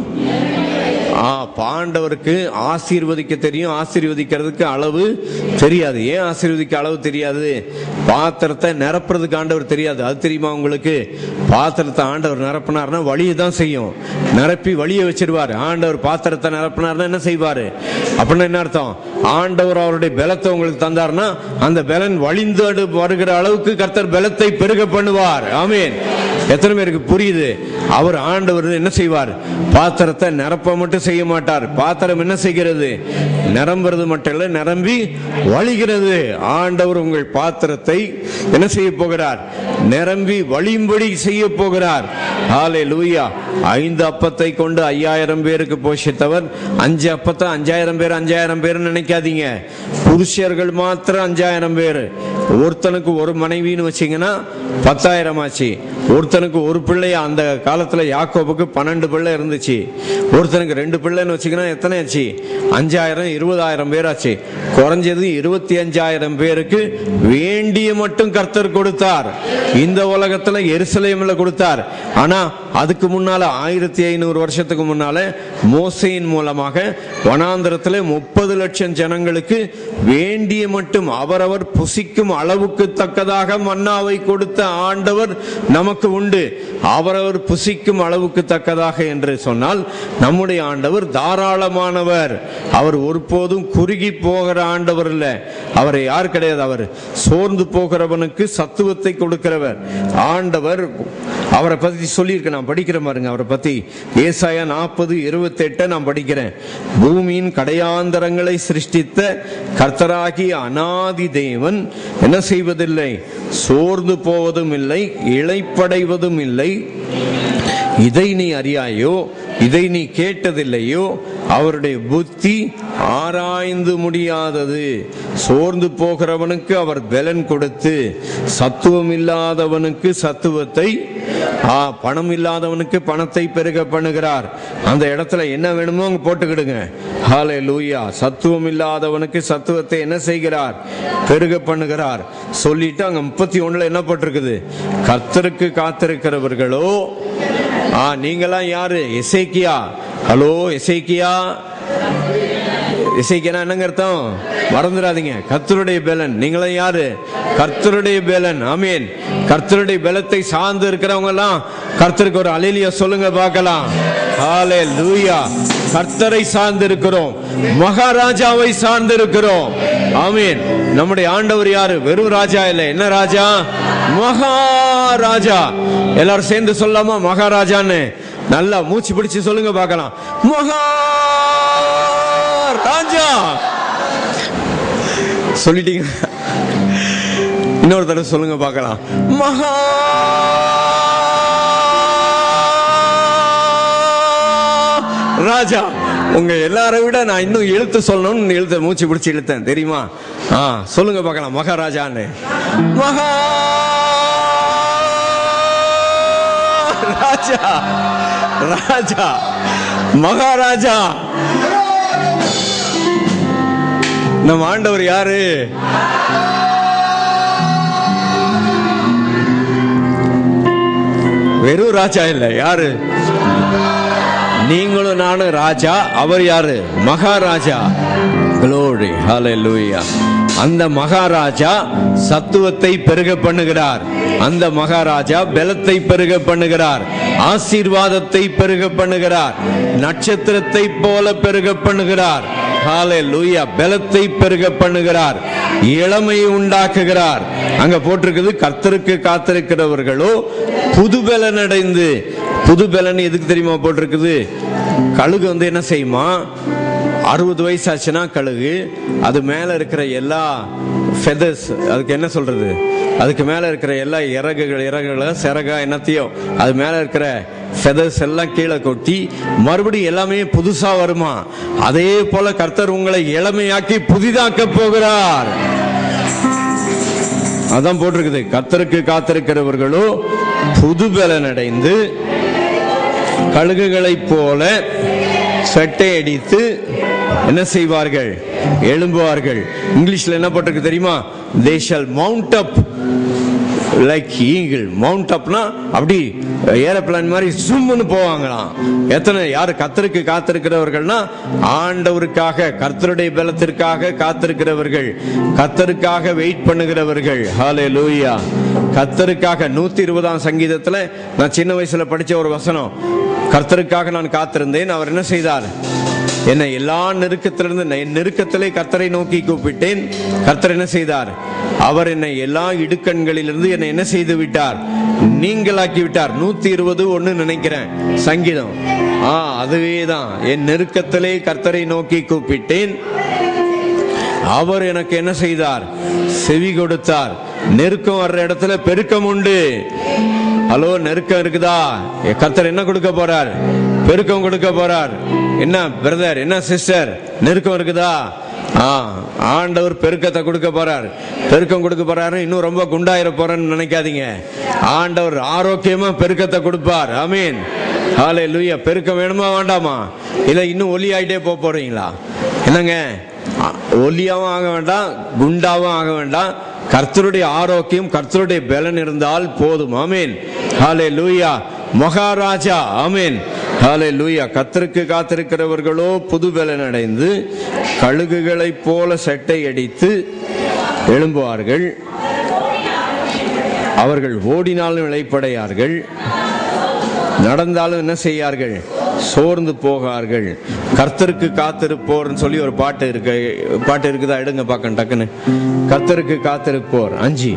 Speaker 1: ஆண்டவருக்கு ஆசீர்வதிக்க தெரியும், ஆசீர்வதிக்கிறதுக்கு அளவு தெரியாது. ஏன் ஆசீர்வதிக்க அளவு தெரியாது? பாத்திரத்தை நிரப்புறதுக்கு ஆண்டவர் தெரியாது. அது தெரியுமா உங்களுக்கு? பாத்திரத்தை ஆண்டவர் நிரப்பினார்னா வழியை தான் செய்யும், நிரப்பி வழியை வச்சிருவாரு. ஆண்டவர் பாத்திரத்தை நிரப்பினார்னா என்ன செய்வாரு அப்படின்னா என்ன அர்த்தம்? ஆண்டவர் அவருடைய பலத்தை உங்களுக்கு தந்தார்னா அந்த பலன் வழிந்து வருகிற அளவுக்கு கர்த்தர் பலத்தை பெருக பண்ணுவார். ஆமென். எத்தனை பேருக்கு புரியுது? அவர் ஆண்டவர் என்ன செய்வார்? பாத்திரத்தை நிரப்ப மட்டும் செய்ய மாட்டார். பாத்திரம் என்ன செய்கிறது? நிரம்புறது மட்டும் இல்ல, நிரம்பி வழிகிறது. ஆண்டவர் உங்கள் பாத்திரத்தை என்ன செய்ய போகிறார்? நிரம்பி வழியும்படி செய்ய போகிறார். ஹல்லேலூயா. 5 அப்பத்தை கொண்டு 5000 பேருக்கு போஷித்தவர். 5 அப்பத்தை 5000 பேர் நினைக்காதீங்க. புருஷர்கள் மாத்திரம் 5000 பேர். ஒருத்தனுக்கு ஒரு மனைவின்னு வச்சீங்கன்னா 10,000 ஆச்சு. ஒருத்தனுக்கு ஒரு பிள்ளை. அந்த காலத்துல யாக்கோபுக்கு 12 பிள்ளை இருந்துச்சு. ஒருத்தனுக்கு 2 பிள்ளைன்னு வச்சுக்கினா எத்தனை ஆச்சு? 5000, 20,000 பேர் ஆச்சு. குறைஞ்சது 25,000 பேருக்கு வேண்டிய மட்டும் கர்த்தர் கொடுத்தார். இந்த உலகத்துல எருசலேம்ல கொடுத்தார். ஆனா அதுக்கு முன்னால 1500 வருஷத்துக்கு முன்னால மோசேயின் மூலமாக வனாந்திரத்துல 30 லட்சம் ஜனங்களுக்கு வேண்டிய மட்டும் அவரவர் புசிக்கும் அளவுக்கு தக்கதாக மன்னாவை கொடுத்த ஆண்டவர் நமக்கு உண்டு. அவரவர் புசிக்கும் அளவுக்கு தக்கதாக என்று சொன்னால் நம்முடைய ஆண்டவர் தாராளமானவர். அவர் ஒருபோதும் குறுகி போகிற ஆண்டவர் இல்ல. அவர் யார் கிடையாது. அவர் சோர்ந்து போகிறவனுக்கு சத்துவத்தை கொடுக்கிறவர் ஆண்டவர். அவரை பத்தி சொல்லியிருக்க நான் படிக்கிறேன் பாருங்க. அவரை பத்தி ஏசாயா 40:28 நான் படிக்கிறேன். பூமியின் கடையாந்தரங்களை சிருஷ்டித்த கர்த்தராகிய அநாதி தேவன் என்ன செய்வதில்லை? சோர்ந்து போவதும் இல்லை, இளைப்படைவதும் இல்லை. இதை நீ அறியாயோ? இதை நீ கேட்டதில்லையோ? அவருடைய புத்தி ஆராய்ந்து முடியாதது. சோர்ந்து போகிறவனுக்கு அவர் பலன் கொடுத்து, சத்துவம் இல்லாதவனுக்கு சத்துவத்தை, பணம் இல்லாதவனுக்கு பணத்தை பெருக பண்ணுகிறார். அந்த இடத்துல என்ன வேணுமோ அங்க போட்டுக்கிடுங்க. ஹல்லேலூயா. சத்துவம் இல்லாதவனுக்கு சத்துவத்தை என்ன செய்கிறார்? பெருக பண்ணுகிறார். சொல்லிட்டு அங்க 31 என்ன போட்டிருக்குது? கர்த்தருக்கு காத்திருக்கிறவர்களோ. நீங்களாம் யாரு? எசேக்கியா. ஹலோ எசேக்கியா. எசேக்கியா என்னங்க அர்த்தம்? மறந்துடாதீங்க. கர்த்தருடைய பலன். நீங்களாம் யாரு? கர்த்தருடைய பலன். ஆமென். கர்த்தருடைய பலத்தை சார்ந்து இருக்கிறவங்க எல்லாம் கர்த்தருக்கு ஒரு அல்லேலூயா சொல்லுங்க பார்க்கலாம். ஹல்லேலூயா. கர்த்தரை சார்ந்து இருக்கிறோம், மகாராஜாவை சார்ந்து இருக்கிறோம். ஆமென். நம்முடைய ஆண்டவர் யாரு? வெறும் ராஜா இல்ல. என்ன ராஜா? மகாராஜா. எல்லாரும் சேர்ந்து சொல்லாமா மகாராஜான்னு? நல்லா மூச்சு பிடிச்சு சொல்லுங்க பார்க்கலாம். மகாராஜா சொல்லிட்டீங்க. இன்னொரு தடவை சொல்லுங்க பார்க்கலாம். மகாராஜா. உங்க எல்லாரை விட நான் இன்னும் எழுத்து சொல்லணும்னு எழுத்த மூச்சு பிடிச்சு இழுத்தேன் தெரியுமா? சொல்லுங்க பார்க்கலாம் மகாராஜான்னு. மகாராஜா. ராஜா. மகாராஜா. நம்ம ஆண்டவர் யாரு? வெறும் ராஜா இல்ல. யாரு? நீங்களும் நானும் ராஜா. அவர் யாரு? மகாராஜா. Glory. Hallelujah. அந்த மகாராஜா சத்துவத்தை பெருக பண்ணுகிறார். அந்த மகாராஜா பலத்தை பெருக பண்ணுகிறார். ஆசீர்வாதத்தை பெருக பண்ணுகிறார். நட்சத்திரத்தை போல பெருக பண்ணுகிறார். ஹல்லேலூயா. பலத்தை பெருக பண்ணுகிறார். இளமையை உண்டாக்குகிறார். அங்க போட்டிருக்குது கர்த்தருக்கு காத்திருக்கிறவர்களோ புது பலன் அடைந்து. புது பலன் எதுக்கு தெரியுமா போட்டிருக்குது? கழுகு என்ன செய்யுமா? 60 வயசு ஆச்சுன்னா கழுகு அது மேல இருக்கிற எல்லா ஃபெதர்ஸ், அதுக்கு என்ன சொல்றது, அதுக்கு மேல இருக்கிற எல்லா இறகுகளை சிறகா என்னத்தையோ அது மேல இருக்கிற ஃபெதர்ஸ் எல்லாம் கீழே கொட்டி மறுபடியும் எல்லாமே புதுசா வருமா? அதே போல கர்த்தர் உங்களை இளமையாக்கி புதிதாக்க போகிறார். அதான் போட்டிருக்குது கர்த்தருக்கு காத்திருக்கிறவர்களோ புது பலன் அடைந்து கழுகுகளை போல செட்டை அடித்து என்ன செய்வார்கள்? எழும்புவார்கள். இங்கிலீஷ்ல என்ன போட்டிருக்கு தெரியுமா? They shall mount up like eagle. Mount அப்னா அப்படி ஏரோப்ளேன் மாதிரி சும்முன்னு போவாங்களாம். எத்தனை யாரு கர்த்தருக்கு காத்திருக்கிறவர்கள்னா ஆண்டவருக்காக, கர்த்தருடைய பலத்திற்காக காத்திருக்கிறவர்கள், கர்த்தருக்காக வெயிட் பண்ணுகிறவர்கள். ஹல்லேலூயா. கர்த்தருக்காக 120ஆம் சங்கீதத்துல நான் சின்ன வயசுல படிச்ச ஒரு வசனம், கர்த்தருக்காக நான் காத்திருந்தேன், அவர் என்ன செய்தார்? என்னை எல்லா நெருக்கத்திலிருந்து, என் நெருக்கத்திலே கர்த்தரை நோக்கி கூப்பிட்டேன், கர்த்தர் என்ன செய்தார்? அவர் என்னை எல்லா இடுக்கண்களிலிருந்து என்னை என்ன செய்து விட்டார்? நீங்களாக்கி விட்டார். 120:1 நினைக்கிறேன் சங்கீதம். அதுவேதான், என் நெருக்கத்திலே கர்த்தரை நோக்கி கூப்பிட்டேன், அவர் எனக்கு என்ன செய்தார்? செவி கொடுத்தார். நெருக்கம் வர்ற இடத்துல பெருக்கம் உண்டு. ஹலோ, நெருக்கம் இருக்குதா? கர்த்தர் என்ன கொடுக்க போறார்? பெருக்கம் கொடுக்க போறார். என்ன பிரதர், என்ன சிஸ்டர், நெருக்கம் இருக்குதா? ஆண்டவர் பெருக்கத்தை கொடுக்க போறார். பெருக்கம் கொடுக்க போறாரு. இன்னும் ரொம்ப குண்டாயிர போறேன்னு நினைக்காதீங்க. ஆண்டவர் ஆரோக்கியமா பெருக்கத்தை கொடுப்பார். ஆமீன். ஹல்லேலூயா. பெருக்கம் வேணுமா வேண்டாமா? இல்ல இன்னும் ஒல்லி ஆயிட்டே போறீங்களா? என்னங்க, ஒல்லியாவும் ஆக வேண்டாம், குண்டாவும் ஆக வேண்டாம். கர்த்தருடைய ஆரோக்கியம், கர்த்தருடைய பலன் இருந்தால் போதும். ஆமீன். ஹல்லேலூயா. மகாராஜா. ஆமீன். ஹல்லேலூயா. கர்த்தருக்கு காத்திருக்கிறவர்களோ புது பலன் அடைந்து கழுகுகளைப் போல செட்டை அடித்து எழும்புவார்கள். அவர்கள் ஓடினாலும் இளைப்படையார்கள், நடந்தாலும் என்ன செய்யார்கள்? சோர்ந்து போகார்கள். கர்த்தருக்கு காத்திருப்போர்னு சொல்லி ஒரு பாட்டு இருக்குதா? எடுங்க பார்க்க டக்குன்னு. கர்த்தருக்கு காத்திருப்போர் 5.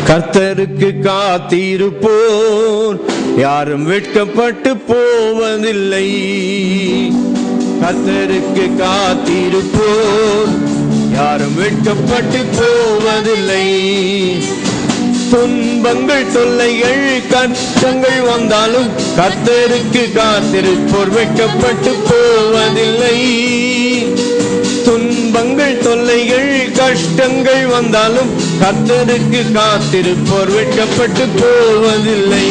Speaker 1: கர்த்தருக்கு காத்திருப்போர் யாரும் வெட்கப்பட்டு போவதில்லை. கர்த்தருக்கு காத்திருப்போர் யாரும் வெட்கப்பட்டு போவதில்லை. துன்பங்கள், தொல்லைகள், கஷ்டங்கள் வந்தாலும் கர்த்தருக்கு காத்திருப்போர் வெட்கப்பட்டு போவதில்லை. துன்பங்கள், தொல்லைகள், கஷ்டங்கள் வந்தாலும் கர்த்தருக்கு காத்திருப்போர் வெட்கப்பட்டு போவதில்லை.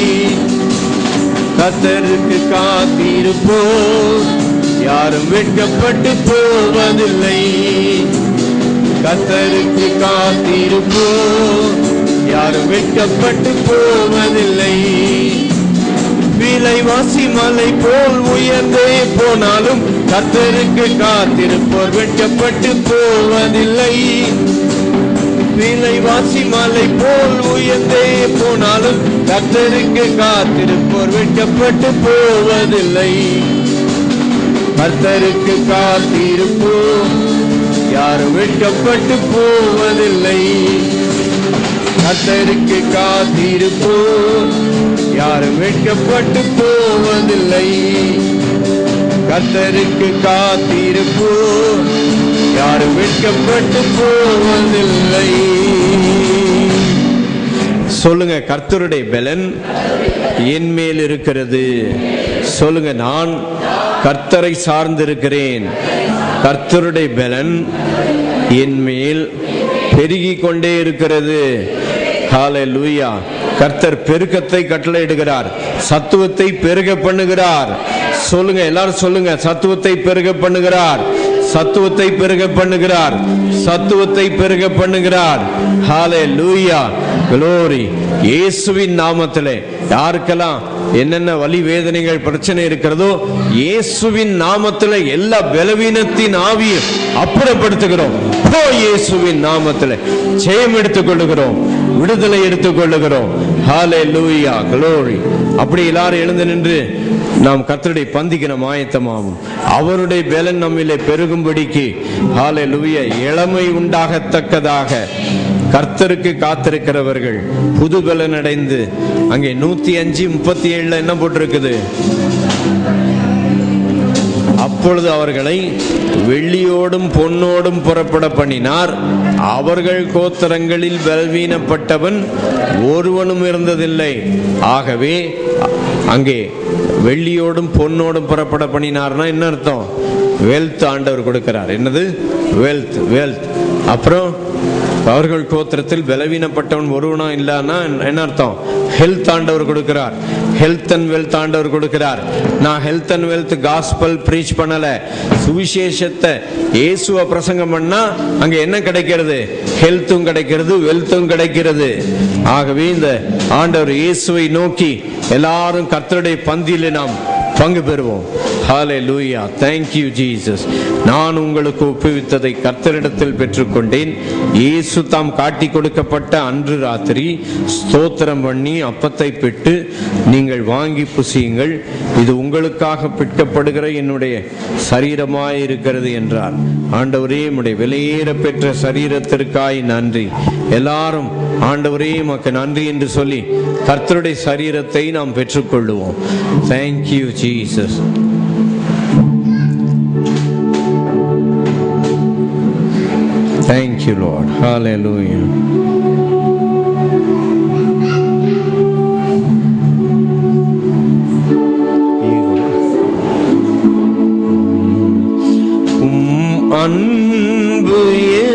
Speaker 1: கர்த்தருக்கு காத்திருப்போர் யாரும் வெட்கப்பட்டு போவதில்லை. கர்த்தருக்கு காத்திருப்போர் யாரும் வெட்கப்பட்டு போவதில்லை. விலைவாசி மலை போல் உயர்ந்தே போனாலும் கர்த்தருக்கு காத்திருப்போர் வெட்கப்பட்டு போவதில்லை. விலைவாசி மலை போல் உயர்ந்தே போனாலும் கர்த்தருக்கு காத்திருப்போர் வெட்கப்பட்டு போவதில்லை. கர்த்தருக்கு காத்திருப்போர் யாரும் வெட்கப்பட்டு போவதில்லை. கர்த்தருக்கு காத்திருப்போர் யாரும் வெட்கப்பட்டு போவதில்லை. கர்த்தருக்கு காத்திருப்போர் யாரும் வெட்கப்பட்டு போவதில்லை. சொல்லுங்க, கர்த்தருடைய பலன் என் மேல் இருக்கிறது. சொல்லுங்க, நான் கர்த்தரை சார்ந்திருக்கிறேன். கர்த்தருடைய பலன் என் மேல் பெருகிக் கொண்டே இருக்கிறது. ஹல்லேலூயா. கர்த்தர் பெருக்கத்தை கட்டளையிடுகிறார், சத்துவத்தை பெருக பண்ணுகிறார். சொல்லுங்க, எல்லாரும் சொல்லுங்க, சத்துவத்தை பெருக பண்ணுகிறார், சத்துவத்தை பெருக பண்ணுகிறார், சத்துவத்தை பெருக பண்ணுகிறார். ஹல்லேலூயா. glory. இயேசுவின் நாமத்திலே யாருக்கெல்லாம் என்னென்ன வலி வேதனைகள் பிரச்சனை இருக்கிறதோ இயேசுவின் நாமத்திலே எல்லா பலவீனத்தின் ஆவியை அப்புறப்படுத்துகிறோம். இயேசுவின் நாமத்திலே ஜெயம் எடுத்துக் கொள்ளுகிறோம், விடுதலை எடுத்துக் கொள்ளுகிறோம். ஹல்லேலூயா. glory. அப்படி எல்லாரும் எழுந்து நின்று நாம் கர்த்தருடைய பந்திக்கு நாம் ஆயத்தமாகும். அவருடைய பலன் நம்மிலே பெருகும்படிக்கு ஹல்லேலூயா இளமை உண்டாகத்தக்கதாக கர்த்தருக்கு காத்திருக்கிறவர்கள் புது பலன் அடைந்து, அங்கே 105:37 என்ன போட்டிருக்குது? அப்பொழுது அவர்களை வெள்ளியோடும் பொன்னோடும் புறப்பட பண்ணினார். அவர்கள் கோத்திரங்களில் பலவீனப்பட்டவன் ஒருவனும் இருந்ததில்லை. ஆகவே அங்கே வெள்ளியோடும் பொன்னோடும் புறப்பட பண்ணினார்னா என்ன அர்த்தம்? வெல்த் ஆண்டவர் கொடுக்கிறார். என்னது? வெல்த். அப்புறம் அவர்கள் கோத்திரத்தில் பலவீனப்பட்டவன் ஒருவனா இல்லைன்னா என்ன அர்த்தம்? ஹெல்த் ஆண்டவர் கொடுக்கிறார். ஹெல்த் அண்ட் வெல்த் ஆண்டவர் கொடுக்கிறார். நான் health and wealth gospel breach பண்ணல, சுவிசேஷத்தை இயேசுவை பிரசங்கம் பண்ணா அங்க என்ன கிடைக்கிறது? ஹெல்த்தும் கிடைக்கிறது, வெல்த்தும் கிடைக்கிறது. ஆகவே இந்த ஆண்டவர் இயேசுவை நோக்கி எல்லாரும் கர்த்தருடைய பந்தியிலே நாம் பங்கு பெறுவோம். ஹல்லேலூயா, thank you Jesus. நான் உங்களுக்கு ஒப்புவித்ததை கர்த்தரிடத்தில் பெற்றுக்கொண்டேன். இயேசு தாம் காட்டி கொடுக்கப்பட்ட அன்று ராத்திரி ஸ்தோத்திரம் பண்ணி அப்பத்தை பிட்டு, நீங்கள் வாங்கி புசியுங்கள், இது உங்களுக்காக பிற்கப்படுகிற என்னுடைய சரீரமாய் இருக்கிறது என்றார். ஆண்டவரே, உம்முடைய விலையேற பெற்ற சரீரத்திற்காய் நன்றி. எல்லாரும் ஆண்டவரே உமக்கு நன்றி என்று சொல்லி கர்த்தருடைய சரீரத்தை நாம் பெற்றுக்கொள்ளுவோம். Thank you Jesus. Thank you Lord. Hallelujah. அன்பு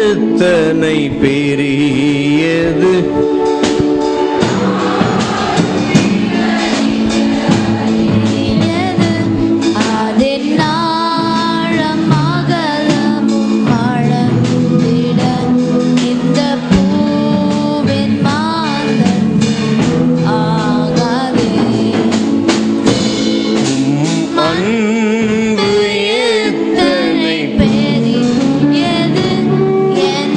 Speaker 1: எத்தனை பெரியது,
Speaker 2: என்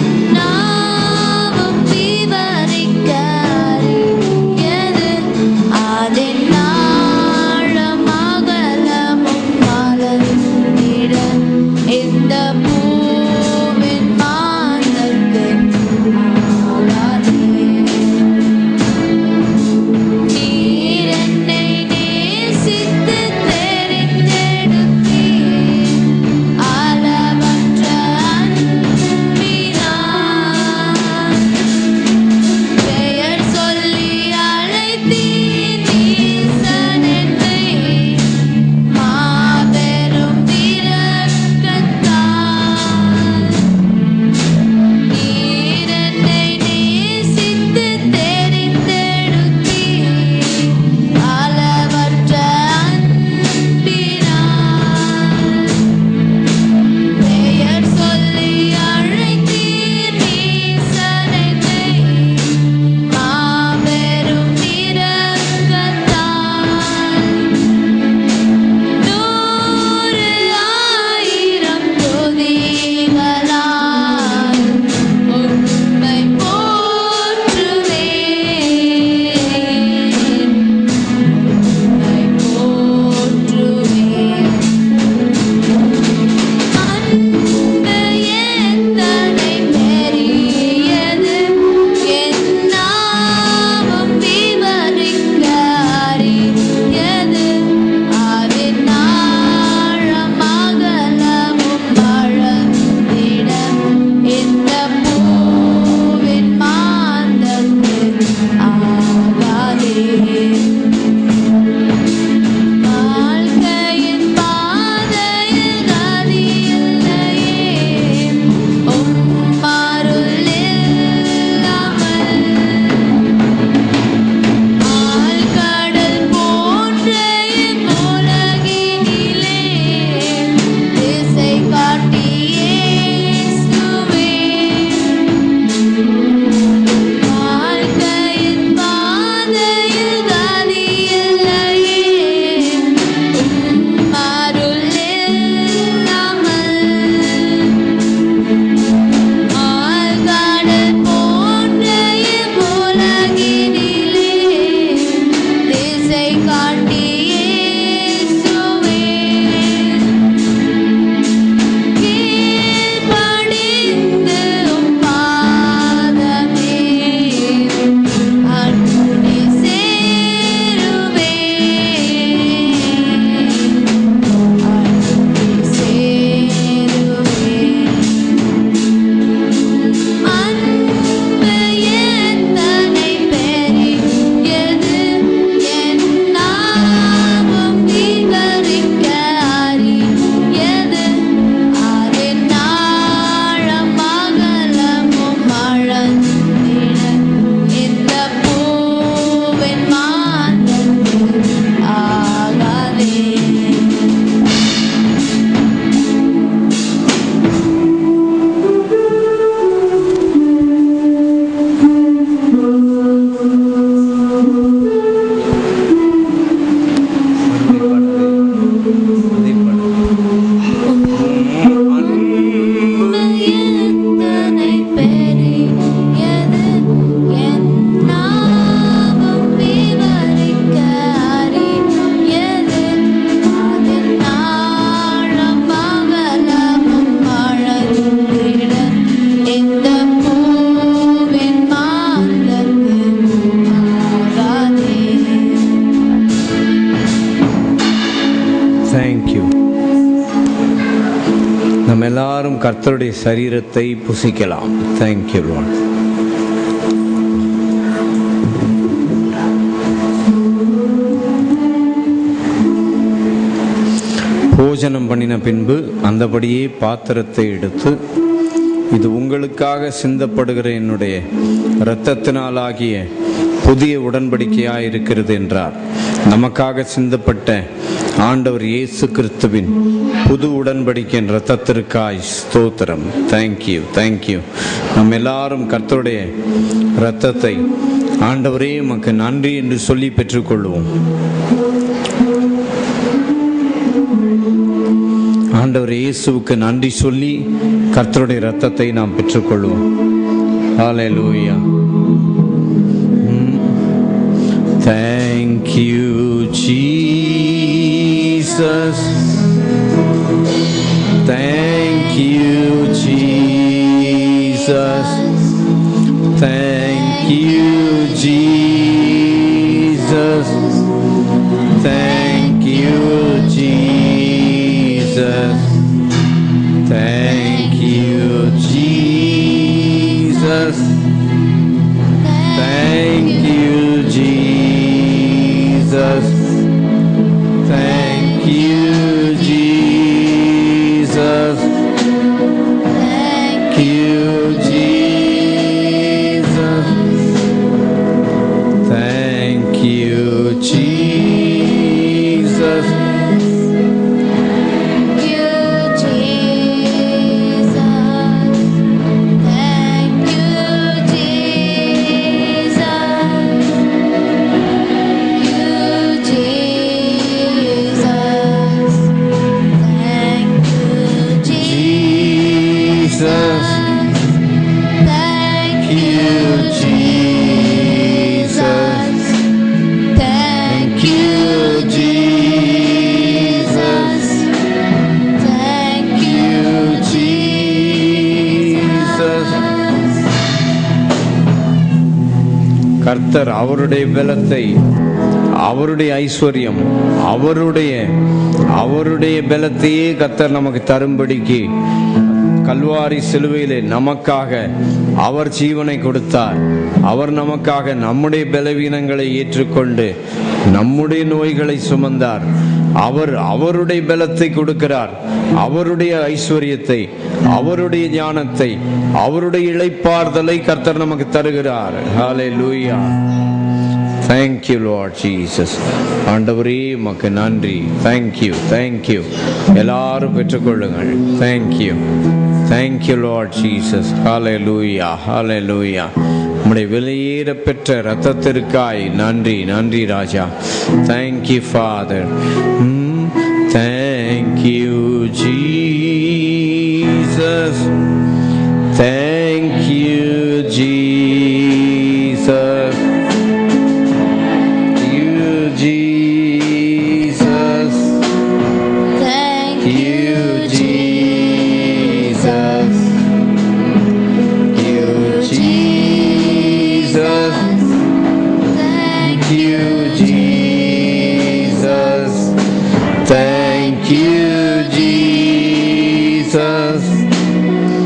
Speaker 1: நம்ம எல்லாரும் கர்த்தருடைய சரீரத்தை புசிக்கலாம். Thank you Lord. போஜனம் பண்ணின பின்பு அந்தபடியே பாத்திரத்தை எடுத்து, இது உங்களுக்காக சிந்தப்படுகிற என்னுடைய இரத்தத்தினாலாகிய புதிய உடன்படிக்கையாயிருக்கிறது என்றார். நமக்காக சிந்தப்பட்ட ஆண்டவர் இயேசு கிறிஸ்துவின் புது உடன்படிக்கையின் இரத்தத்திற்காய் ஸ்தோத்திரம். Thank you, thank you. நம்ம எல்லாரும் கர்த்தருடைய இரத்தத்தை ஆண்டவரே உமக்கு நன்றி என்று சொல்லி பெற்றுக்கொள்வோம். ஆண்டவர் இயேசுவுக்கு நன்றி சொல்லி கர்த்தருடைய இரத்தத்தை நாம் பெற்றுக்கொள்வோம். ஹல்லேலூயா. Thank you Jesus. Thank you Jesus. Thank you Jesus. Thank you Jesus. Thank you Jesus. Thank you Jesus. Thank you Jesus. Thank you Jesus. Thank you Jesus. கர்த்தர் அவருடைய பலத்தை, அவருடைய ஐஸ்வர்யம், அவருடைய பலத்தையே கர்த்தர் நமக்கு தரும்படிக்கு கல்வாரி சிலுவையிலே நமக்காக அவர் ஜீவனை கொடுத்தார். அவர் நமக்காக நம்முடைய பலவீனங்களை ஏற்றுக்கொண்டு நம்முடைய நோய்களை சுமந்தார். அவருடைய பலத்தை கொடுக்கிறார், அவருடைய ஐஸ்வர்யத்தை, அவருடைய ஞானத்தை, அவருடைய இளைப்பாறுதலை கர்த்தர் நமக்கு தருகிறார். ஹல்லேலூயா. Thank you Lord Jesus. ஆண்டவரே உமக்கு நன்றி. Thank you, thank you. எல்லாரும் பெற்றுக்கொள்ளுங்கள். Thank you, thank you Lord Jesus. Hallelujah, hallelujah. உம்முடைய வெளியேற பெற்ற இரத்தத்திற்காய் நன்றி, நன்றி ராஜா. Thank you Father. Thank you Jesus. Thank you Jesus. Jesus. Thank you Jesus. You Jesus. Thank you Jesus. Thank you Jesus.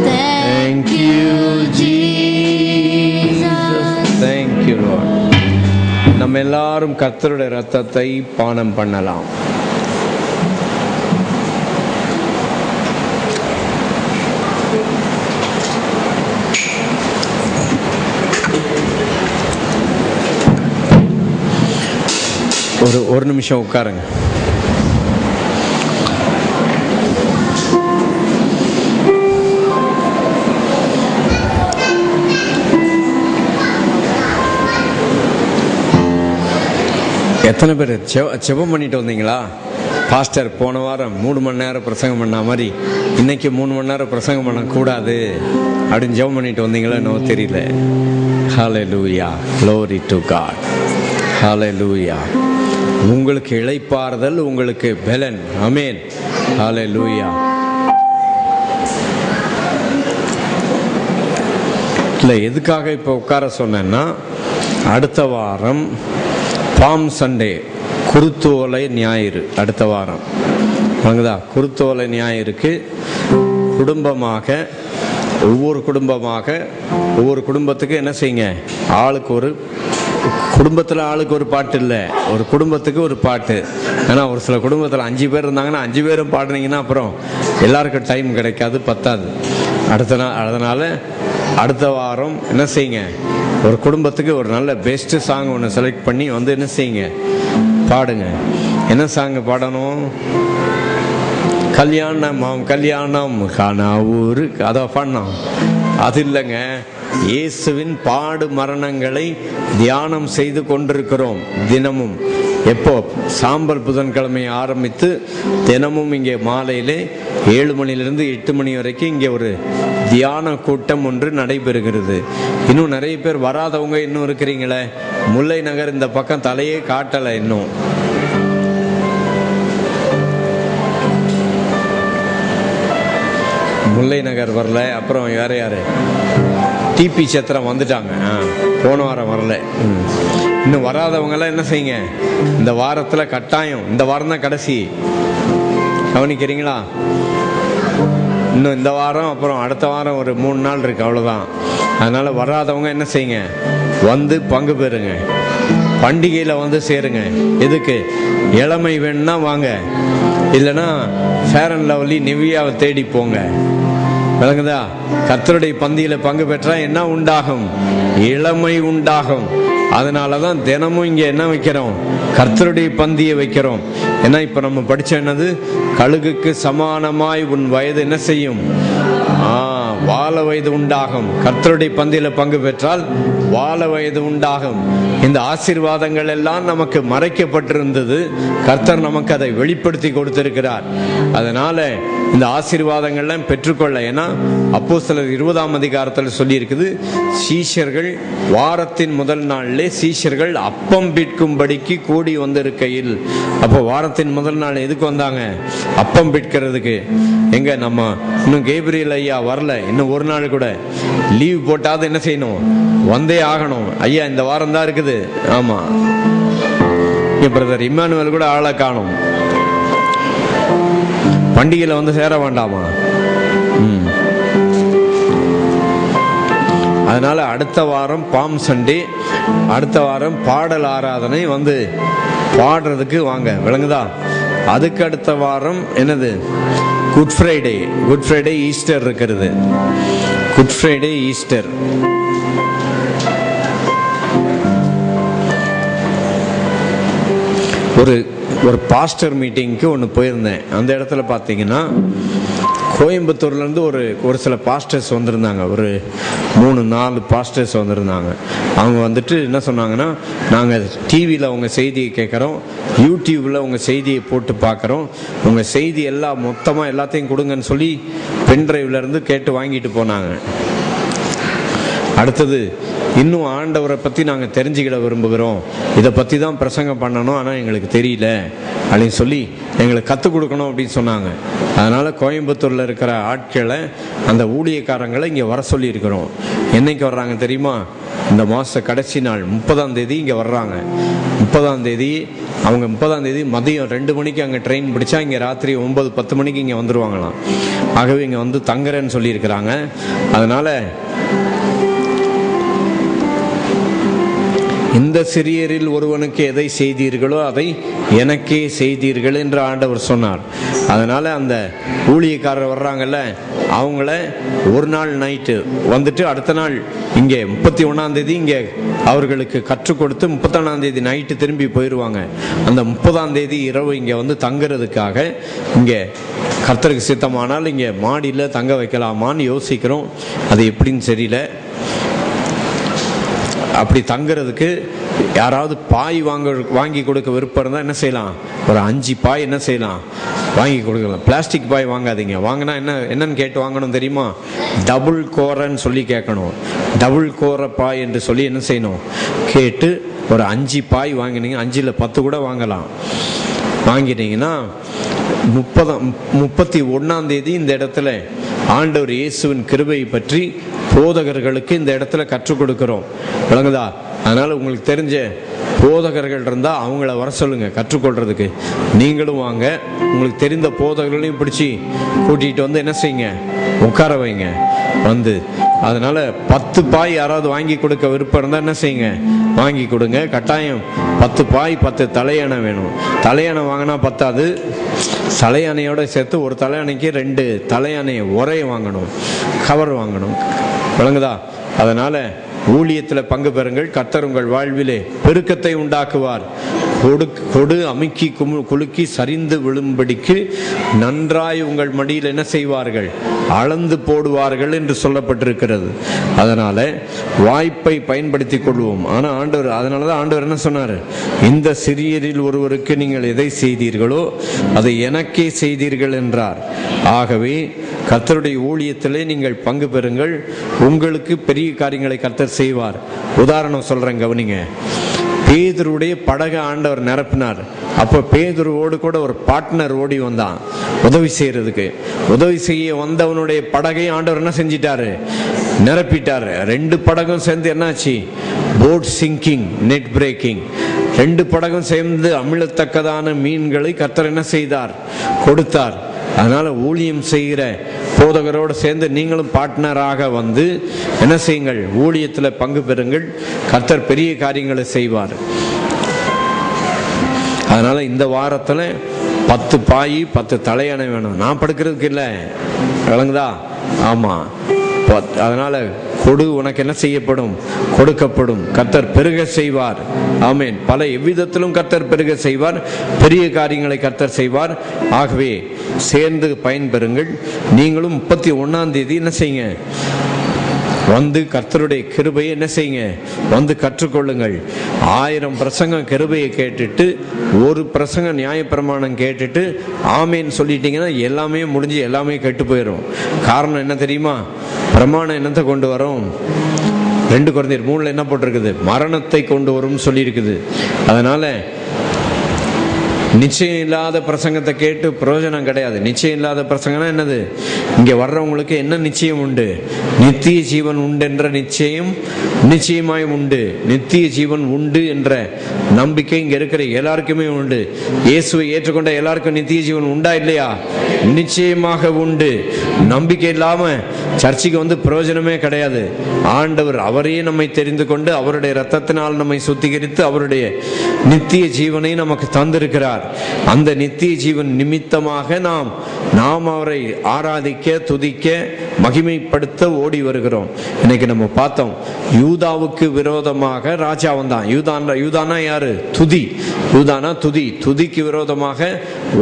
Speaker 1: Thank you Jesus. Thank you Lord. நம்ம எல்லாரும் கர்த்தருடைய இரத்தத்தை பானம் பண்ணலாம். ஒரு நிமிஷம் உட்காருங்க. எத்தனை பேர் ஜெபம் பண்ணிட்டு வந்தீங்களா? பாஸ்டர் போன வாரம் 3 மணி நேரம் பிரசங்கம் பண்ண மாதிரி இன்னைக்கு 3 மணி நேரம் பிரசங்கம் பண்ணக்கூடாது அப்படின்னு ஜெபம் பண்ணிட்டு வந்தீங்களா? இன்னும் தெரியல. ஹல்லேலூயா, glory to God. ஹல்லேலூயா. உங்களுக்கு இளைப்பாறுதல், உங்களுக்கு பலன். ஆமென். ஹல்லேலூயா. இல்லை, எதுக்காக இப்போ உட்கார சொன்னேன்னா, அடுத்த வாரம் பாம் சண்டே, குருத்தோலை ஞாயிறு. அடுத்த வாரம் வாங்குதா, குருத்தோலை ஞாயிறுக்கு ஒவ்வொரு குடும்பத்துக்கு என்ன செய்யுங்க, ஆளுக்கு ஒரு பாட்டு இல்லை, ஒரு குடும்பத்துக்கு ஒரு பாட்டு. ஏன்னா ஒரு சில குடும்பத்தில் 5 பேர் இருந்தாங்கன்னா 5 பேரும் பாடுனீங்கன்னா அப்புறம் எல்லாருக்கும் டைம் கிடைக்காது, பத்தாது. அதனால் அடுத்த வாரம் என்ன செய்யுங்க, ஒரு குடும்பத்துக்கு ஒரு நல்ல பெஸ்ட் சாங் ஒன்று செலக்ட் பண்ணி வந்து என்ன செய்யுங்க, பாடுங்க. என்ன சாங் பாடணும்? கல்யாணம் காணா ஊரு, அதை பாடணும். அது இல்லைங்க, இயேசுவின் பாடு மரணங்களை தியானம் செய்து கொண்டிருக்கிறோம் தினமும். எப்போ? சாம்பல் புதன்கிழமை ஆரம்பித்து தினமும் இங்கே மாலையிலே 7 மணிலிருந்து 8 மணி வரைக்கும் இங்கே ஒரு தியான கூட்டம் ஒன்று நடைபெறுகிறது. இன்னும் நிறைய பேர் வராதவங்க இன்னும் இருக்கிறீங்களே. முல்லை நகர் இந்த பக்கம் தலையே காட்டலை இன்னும். முல்லை நகர் வரல. அப்புறம் வேற யாரு? டிபி சத்திரம் வந்துட்டாங்க, போன வாரம் வரல. இன்னும் வராதவங்கெல்லாம் என்ன செய்யுங்க, இந்த வாரத்தில் கட்டாயம், இந்த வாரம் தான் கடைசி, கவனிக்கிறீங்களா? இன்னும் இந்த வாரம் அப்புறம் அடுத்த வாரம் ஒரு 3 நாள் இருக்கு, அவ்வளோதான். அதனால வராதவங்க என்ன செய்யுங்க, வந்து பங்கு பெறுங்க, பண்டிகையில் வந்து சேருங்க. எதுக்கு? இளமை வேணும்னா வாங்க, இல்லைன்னா ஃபேர் அண்ட் லவ்லி நிவ்யாவை தேடி போங்க. விளங்குதா? கர்த்தருடைய பந்தியில பங்கு பெற்றா என்ன உண்டாகும்? இளமை உண்டாகும். அதனாலதான் தினமும் இங்க என்ன வைக்கிறோம்? கர்த்தருடைய பந்தியை வைக்கிறோம். ஏன்னா இப்ப நம்ம படிச்ச என்னது? கழுகுக்கு சமானமாய் உன் வயது என்ன செய்யும்? வாழ வயது உண்டாகும். கர்த்தருடைய பந்தியில பங்கு பெற்றால் வாழ வயது உண்டாகும். இந்த ஆசீர்வாதங்கள் எல்லாம் நமக்கு மறைக்கப்பட்டிருந்தது, கர்த்தர் நமக்கு அதை வெளிப்படுத்தி கொடுத்திருக்கிறார். அதனால இந்த ஆசீர்வாதங்கள்லாம் பெற்றுக்கொள்ள. ஏன்னா அப்போஸ்தலர் 20ஆம் அதிகாரத்தில் சொல்லி இருக்குது, சீஷர்கள் வாரத்தின் முதல் நாளிலே சீஷர்கள் அப்பம் பிற்கும்படிக்கு கூடி வந்திருக்கையில். அப்போ வாரத்தின் முதல் நாள் எதுக்கு வந்தாங்க? அப்பம் பிற்கிறதுக்கு. எங்க நம்ம இன்னும் கேப்ரியல் ஐயா வரல, இன்னும் ஒரு நாள் கூட லீவ் போட்டாவது என்ன செய்யணும்? வந்தே ஆகணும். ஐயா இந்த வாரம் தான் இருக்குது. ஆமா, பிரதர் இம்மானுவேல் கூட ஆளை காணும். பண்டிகையில வந்து சேர வேண்டாமா? அதனால அடுத்த வாரம் பாம் சண்டே, அடுத்த வாரம் பாடல் ஆராதனை, வந்து பாடுறதுக்கு வாங்க. விளங்குதா? அதுக்கு அடுத்த வாரம் என்னது? Good Friday. Good Friday Easter இருக்கிறது. Good Friday Easter. ஒரு பாஸ்டர் மீட்டிங்க்கு ஒன்று போயிருந்தேன். அந்த இடத்துல பார்த்தீங்கன்னா கோயம்புத்தூர்லேருந்து ஒரு சில பாஸ்டர்ஸ் வந்திருந்தாங்க. ஒரு 3-4 பாஸ்டர்ஸ் வந்திருந்தாங்க. அவங்க வந்துட்டு என்ன சொன்னாங்கன்னா, நாங்கள் டிவியில் அவங்க செய்தியை கேட்குறோம், யூடியூப்பில் உங்கள் செய்தியை போட்டு பார்க்குறோம், உங்கள் செய்தி எல்லாம் மொத்தமாக எல்லாத்தையும் கொடுங்கன்னு சொல்லி பென்ட்ரைவ்லேருந்து கேட்டு வாங்கிட்டு போனாங்க. அடுத்தது, இன்னும் ஆண்டவரை பற்றி நாங்கள் தெரிஞ்சுக்கிட விரும்புகிறோம், இதை பற்றி தான் பிரசங்கம் பண்ணணும், ஆனால் எங்களுக்கு தெரியல அப்படின்னு சொல்லி எங்களுக்கு கற்றுக் கொடுக்கணும் அப்படின்னு சொன்னாங்க. அதனால் கோயம்புத்தூரில் இருக்கிற ஆட்களை, அந்த ஊழியக்காரங்களை இங்கே வர சொல்லியிருக்கிறோம். என்னைக்கு வர்றாங்க தெரியுமா? இந்த மாத கடைசி நாள் 30ஆம் தேதி இங்கே வர்றாங்க. 30ஆம் தேதி அவங்க 30ஆம் தேதி மதியம் 2 மணிக்கு அங்கே ட்ரெயின் பிடிச்சா இங்கே ராத்திரி 9-10 மணிக்கு இங்கே வந்துடுவாங்களாம். ஆகவே இங்கே வந்து தங்குறேன்னு சொல்லியிருக்கிறாங்க. அதனால் இந்த சிறியரில் ஒருவனுக்கு எதை செய்தீர்களோ அதை எனக்கே செய்தீர்கள் என்று ஆண்டவர் சொன்னார். அதனால அந்த ஊழியக்காரர் வர்றாங்கல்ல, அவங்கள ஒரு நாள் நைட்டு வந்துட்டு அடுத்த நாள் இங்கே 31ஆம் தேதி இங்கே அவர்களுக்கு கற்றுக் கொடுத்து 31ஆம் தேதி நைட்டு திரும்பி போயிடுவாங்க. அந்த 30ஆம் தேதி இரவு இங்கே வந்து தங்குறதுக்காக இங்கே கர்த்தருக்கு சித்தமானால் இங்கே மாடியில் தங்க வைக்கலாமான்னு யோசிக்கிறோம். அது எப்படின்னு தெரியல. அப்படி தங்குறதுக்கு யாராவது பாய் வாங்கி கொடுக்க விருப்பம் இருந்தால் என்ன செய்யலாம்? ஒரு 5 பாய் என்ன செய்யலாம்? வாங்கி கொடுக்கலாம். பிளாஸ்டிக் பாய் வாங்காதீங்க. வாங்கினா என்னன்னு கேட்டு வாங்கணும் தெரியுமா? டபுள் கோரன்னு சொல்லி கேட்கணும். டபுள் கோர பாய் என்று சொல்லி என்ன செய்யணும்? கேட்டு ஒரு 5 பாய் வாங்கினீங்க, 5ல் 10 கூட வாங்கலாம். வாங்கிட்டீங்கன்னா 31ஆம் தேதி இந்த இடத்துல ஆண்டவர் இயேசுவின் கிருபையை பற்றி போதகர்களுக்கு இந்த இடத்துல கற்றுக் கொடுக்கிறோம். விளங்குதா? அதனால உங்களுக்கு தெரிஞ்ச போதகர்கள் இருந்தால் அவங்கள வர சொல்லுங்க கற்றுக்கொள்றதுக்கு. நீங்களும் வாங்க, உங்களுக்கு தெரிந்த போதகர்களையும் பிடிச்சி கூட்டிகிட்டு வந்து என்ன செய்யுங்க, உட்கார வைங்க வந்து. அதனால 10 பாய் யாராவது வாங்கி கொடுக்க விருப்பம் இருந்தால் என்ன செய்யுங்க, வாங்கி கொடுங்க. கட்டாயம் 10 பாய் 10 தலையணை வேணும். தலையணை வாங்கினா பத்தாது, தலையணையோட சேர்த்து ஒரு தலையணைக்கு 2 தலையணை உரையை வாங்கணும், கவர் வாங்கணும். விளங்குதா? அதனால ஊழியத்தில் பங்கு பெறுங்கள். கர்த்தர் உங்கள் வாழ்விலே பெருக்கத்தை உண்டாக்குவார். கொடு அமுக்கி குலுக்கி சரிந்து விழும்படிக்கு நன்றாய் உங்கள் மடியில் என்ன செய்வார்கள், அளந்து போடுவார்கள் என்று சொல்லப்பட்டிருக்கிறது. அதனால வாய்ப்பை பயன்படுத்தி கொள்வோம். ஆனால் ஆண்டவர், அதனாலதான் ஆண்டவர் என்ன சொன்னார், இந்த சிறியரில் ஒருவருக்கு நீங்கள் எதை செய்தீர்களோ அதை எனக்கே செய்தீர்கள் என்றார். ஆகவே கர்த்தருடைய ஊழியத்திலே நீங்கள் பங்கு பெறுங்கள். உங்களுக்கு பெரிய காரியங்களை கர்த்தர் செய்வார். உதாரணம் சொல்றேன், கவனிங்க. பேதுருடைய படகை ஆண்டவர் நிரப்பினார். அப்போ பேதுருவோடு கூட ஒரு பார்ட்னர் ஓடி வந்தான் உதவி செய்யறதுக்கு. உதவி செய்ய வந்தவனுடைய படகை ஆண்டவர் என்ன செஞ்சிட்டாரு, நிரப்பிட்டாரு. 2 படகும் சேர்ந்து என்னாச்சு, போட் சிங்கிங், நெட் பிரேக்கிங். 2 படகும் சேர்ந்து அமிழத்தக்கதான மீன்களை கர்த்தர் என்ன செய்தார், கொடுத்தார். அதனால ஊழியம் செய்கிற போதகரோடு சேர்ந்து நீங்களும் பார்ட்னராக வந்து என்ன செய்யுங்கள், ஊழியத்தில் பங்கு பெறுங்கள். கர்த்தர் பெரிய காரியங்களை செய்வார். அதனால இந்த வாரத்தில் 10 பாய் 10 தலையணை வேணும். நான் படுக்கிறதுக்கு இல்லை, விளங்குதா? ஆமா. அதனால கொடு, உனக்கு என்ன செய்யப்படும், கொடுக்கப்படும். கர்த்தர் பெருக செய்வார். ஆமேன். பல எவ்விதத்திலும் கர்த்தர் பெருக செய்வார். பெரிய காரியங்களை கர்த்தர் செய்வார். ஆகவே சேர்ந்து பயன்பெறுங்கள். நீங்களும் 31ஆம் தேதி என்ன செய்யுங்க, வந்து கர்த்தருடைய கிருபையை என்ன செய்யுங்க, வந்து கற்றுக்கொள்ளுங்கள். 1000 பிரசங்கம் கிருபையை கேட்டுட்டு, ஒரு பிரசங்கம் நியாயப்பிரமாணம் கேட்டுட்டு ஆமேன்னு சொல்லிட்டீங்கன்னா எல்லாமே முடிஞ்சு எல்லாமே கெட்டு போயிடும். காரணம் என்ன தெரியுமா, பிரமாணம் என்னத்தை கொண்டு வரும், 2 கொரிந்தியர் 3 என்ன போட்டிருக்குது, மரணத்தை கொண்டு வரும் சொல்லி இருக்குது. அதனால நிச்சயம் இல்லாத பிரசங்கத்தை கேட்டு பிரயோஜனம் கிடையாது. நிச்சயம் இல்லாத பிரசங்கம்னா என்னது, இங்க வர்றவங்களுக்கு என்ன நிச்சயம் உண்டு, நித்திய ஜீவன் உண்டு என்ற நிச்சயம் நிச்சயமாய் உண்டு. நித்திய ஜீவன் உண்டு என்ற நம்பிக்கை இங்க இருக்கிற எல்லாருக்குமே உண்டு. இயேசுவை ஏற்றுக்கொண்ட எல்லாருக்கும் நித்திய ஜீவன் உண்டா இல்லையா? நிச்சயமாக உண்டு. நம்பிக்கை இல்லாம சர்ச்சைக்கு வந்து பிரயோஜனமே கிடையாது. ஆண்டவர் அவரையே நம்மை தெரிந்து கொண்டு அவருடைய இரத்தத்தினால் நம்மை சுத்திகரித்து அவருடைய நித்திய ஜீவனை நமக்கு தந்திருக்கிறார். அந்த நித்திய ஜீவன் நிமித்தமாக நாம் அவரை ஆராதிக்க, துதிக்க, மகிமைப்படுத்த ஓடி வருகிறோம். இன்னைக்கு நம்ம பார்த்தோம், யூதாவுக்கு விரோதமாக ராஜா வந்தான். யூதானா யாரு, துதி. யூதானா துதி. துதிக்கு விரோதமாக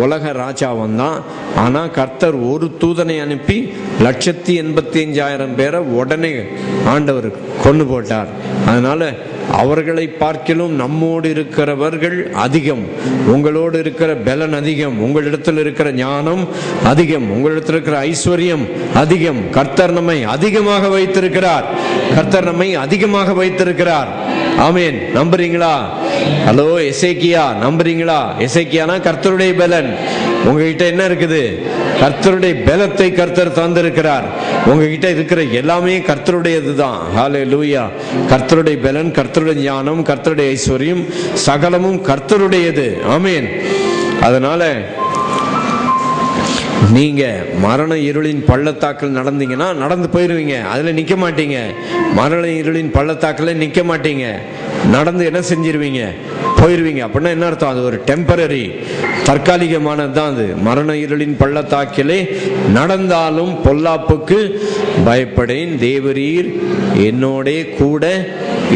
Speaker 1: உலக ராஜா வந்தான். ஆனா கர்த்தர் ஒரு தூதனை அனுப்பி 185,000 பேரை உடனே ஆண்டவர் கொண்டு போட்டார். அதனால அவர்களை பார்க்கிலும் நம்மோடு இருக்கிறவர்கள் அதிகம். உங்களோடு இருக்கிற பலன் அதிகம், உங்களிடத்தில் இருக்கிற ஞானம் அதிகம், உங்களிடத்தில் இருக்கிற ஐஸ்வர்யம் அதிகம். கர்த்தர் நம்மை அதிகமாக வைத்திருக்கிறார். கர்த்தர் நம்மை அதிகமாக வைத்திருக்கிறார். ஆமேன். நம்புறீங்களா? ஹலோ எசேக்கியா, நம்புறீங்களா? எசேக்கியானா கர்த்தருடைய பலன். உங்ககிட்ட என்ன இருக்குது? கர்த்தருடைய பலத்தை கர்த்தர் தந்திருக்கிறார். உங்ககிட்ட இருக்கிற எல்லாமே கர்த்தருடையதுதான். ஹல்லேலூயா. கர்த்தருடைய பலன், கர்த்தருடைய ஞானம், கர்த்தருடைய ஐஸ்வர்யம் சகலமும் கர்த்தருடையது. ஆமேன். அதனால நீங்க மரண இருளின் பள்ளத்தாக்கில் நடந்தீங்கன்னா நடந்து போயிருவீங்க, அதுல நிக்க மாட்டீங்க. மரண இருளின் பள்ளத்தாக்கில் நிக்க மாட்டீங்க, நடந்து என்ன செஞ்சிருவீங்க, போயிருவீங்க. அப்படின்னா என்ன அர்த்தம்? அது ஒரு டெம்பரரி, தற்காலிகமானது தான் அது. மரண இருளின் பள்ளத்தாக்கிலே நடந்தாலும் பொல்லாப்புக்கு பயப்படேன், தேவரீர் என்னோட கூட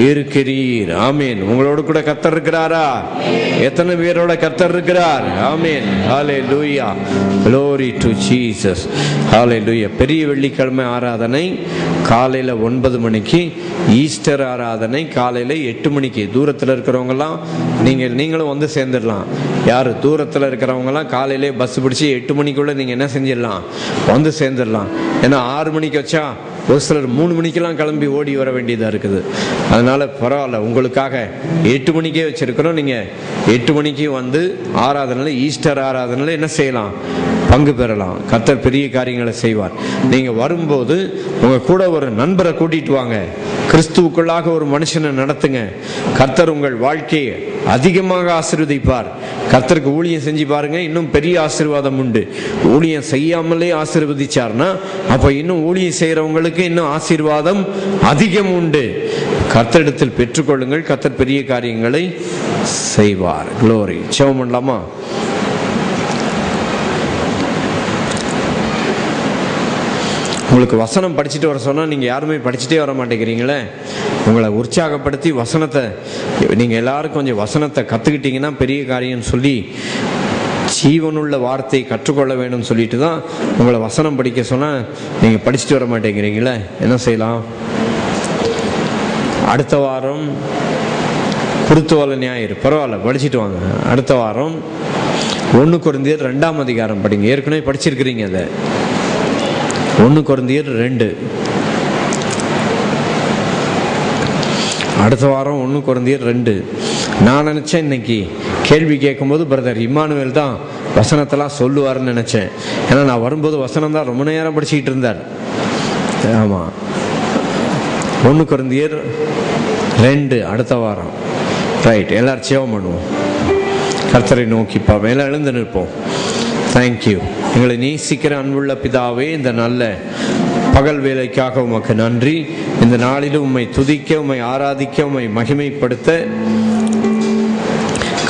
Speaker 1: இருக்கிறீர். ஆமீன். உங்களோட கூட கர்த்தர் இருக்கிறாரா? எத்தனை பேரோட கர்த்தர் இருக்கிறார்? ஆமீன். ஹல்லேலூயா. Glory to Jesus. ஹல்லேலூயா. பெரிய வெள்ளிக்கிழமை ஆராதனை காலையில 9 மணிக்கு, ஈஸ்டர் ஆராதனை காலையில 8 மணிக்கு. தூரத்தில் இருக்கிறவங்கலாம் நீங்களும் வந்து சேர்ந்துடலாம். யாரு தூரத்தில் இருக்கிறவங்கலாம் காலையிலே பஸ் பிடிச்சி 8 மணிக்குள்ள நீங்க என்ன செஞ்சிடலாம், வந்து சேர்ந்துடலாம். ஏன்னா 6 மணிக்கு வச்சா ஒரு சிலர் 3 மணிக்கெல்லாம் கிளம்பி ஓடி வர வேண்டியதா இருக்குது. அதனால பரவாயில்ல, உங்களுக்காக 8 மணிக்கே வச்சிருக்கிறோம். நீங்க 8 மணிக்கு வந்து ஆராதனையில், ஈஸ்டர் ஆராதனையில் என்ன செய்யலாம், பங்கு பெறலாம். கர்த்தர் பெரிய காரியங்களை செய்வார். நீங்க வரும்போது உங்க கூட ஒரு நண்பரை கூட்டிட்டு வாங்க. கிறிஸ்துவுக்குள்ளாக ஒரு மனுஷனை நடத்துங்க. கர்த்தர் உங்கள் வாழ்க்கையை அதிகமாக ஆசீர்வதிப்பார். கர்த்தருக்கு ஊழியம் செஞ்சு பாருங்க, இன்னும் பெரிய ஆசீர்வாதம் உண்டு. ஊழியம் செய்யாமலே ஆசீர்வதிச்சார்னா அப்ப இன்னும் ஊழியம் செய்யறவங்களுக்கு இன்னும் ஆசீர்வாதம் அதிகம் உண்டு. கர்த்தரிடத்தில் பெற்றுக்கொள்ளுங்கள், கர்த்தர் பெரிய காரியங்களை செய்வார். க்ளோரி. ஜெபம் பண்ணலாமா? உங்களுக்கு வசனம் படிச்சுட்டு வர சொன்னால் நீங்கள் யாருமே படிச்சுட்டே வர மாட்டேங்கிறீங்களே. உங்களை உற்சாகப்படுத்தி வசனத்தை நீங்கள் எல்லாரும் கொஞ்சம் வசனத்தை கற்றுக்கிட்டீங்கன்னா பெரிய காரியம்னு சொல்லி ஜீவனுள்ள வார்த்தையை கற்றுக்கொள்ள வேணும்னு சொல்லிட்டு தான் உங்களை வசனம் படிக்க சொன்னால் நீங்கள் படிச்சுட்டு வர மாட்டேங்கிறீங்களே. என்ன செய்யலாம்? அடுத்த வாரம் புதுத்தோல ஞாயிறு பரவாயில்ல, படிச்சுட்டு வாங்க. அடுத்த வாரம் 1 கொரிந்தியர் 2ஆம் அதிகாரம் படிங்க. ஏற்கனவே படிச்சிருக்கிறீங்க அதை. 1 கொரிந்தியர் 2. அடுத்த வாரம் 1 கொரிந்தியர் 2. நான் நினச்சேன் இன்னைக்கு கேள்வி கேட்கும்போது பிரதர் இம்மானுவேல் தான் வசனத்தெல்லாம் சொல்லுவார்னு நினச்சேன். ஏன்னா நான் வரும்போது வசனம் தான் ரொம்ப நேரம் படிச்சுக்கிட்டு இருந்தார். ஆமாம், 1 கொரிந்தியர் 2 அடுத்த வாரம். ரைட், எல்லாரும் சேவம் பண்ணுவோம். கர்த்தரை நோக்கிப்பா மேலே எழுந்து நிற்போம். தேங்க்யூ. எங்களை நேசிக்கிற அன்புள்ள பிதாவே, இந்த நல்ல பகல் வேலைக்காக உமக்கு நன்றி. இந்த நாளிலும் உம்மை துதிக்க, உம்மை ஆராதிக்க, உம்மை மகிமைப்படுத்த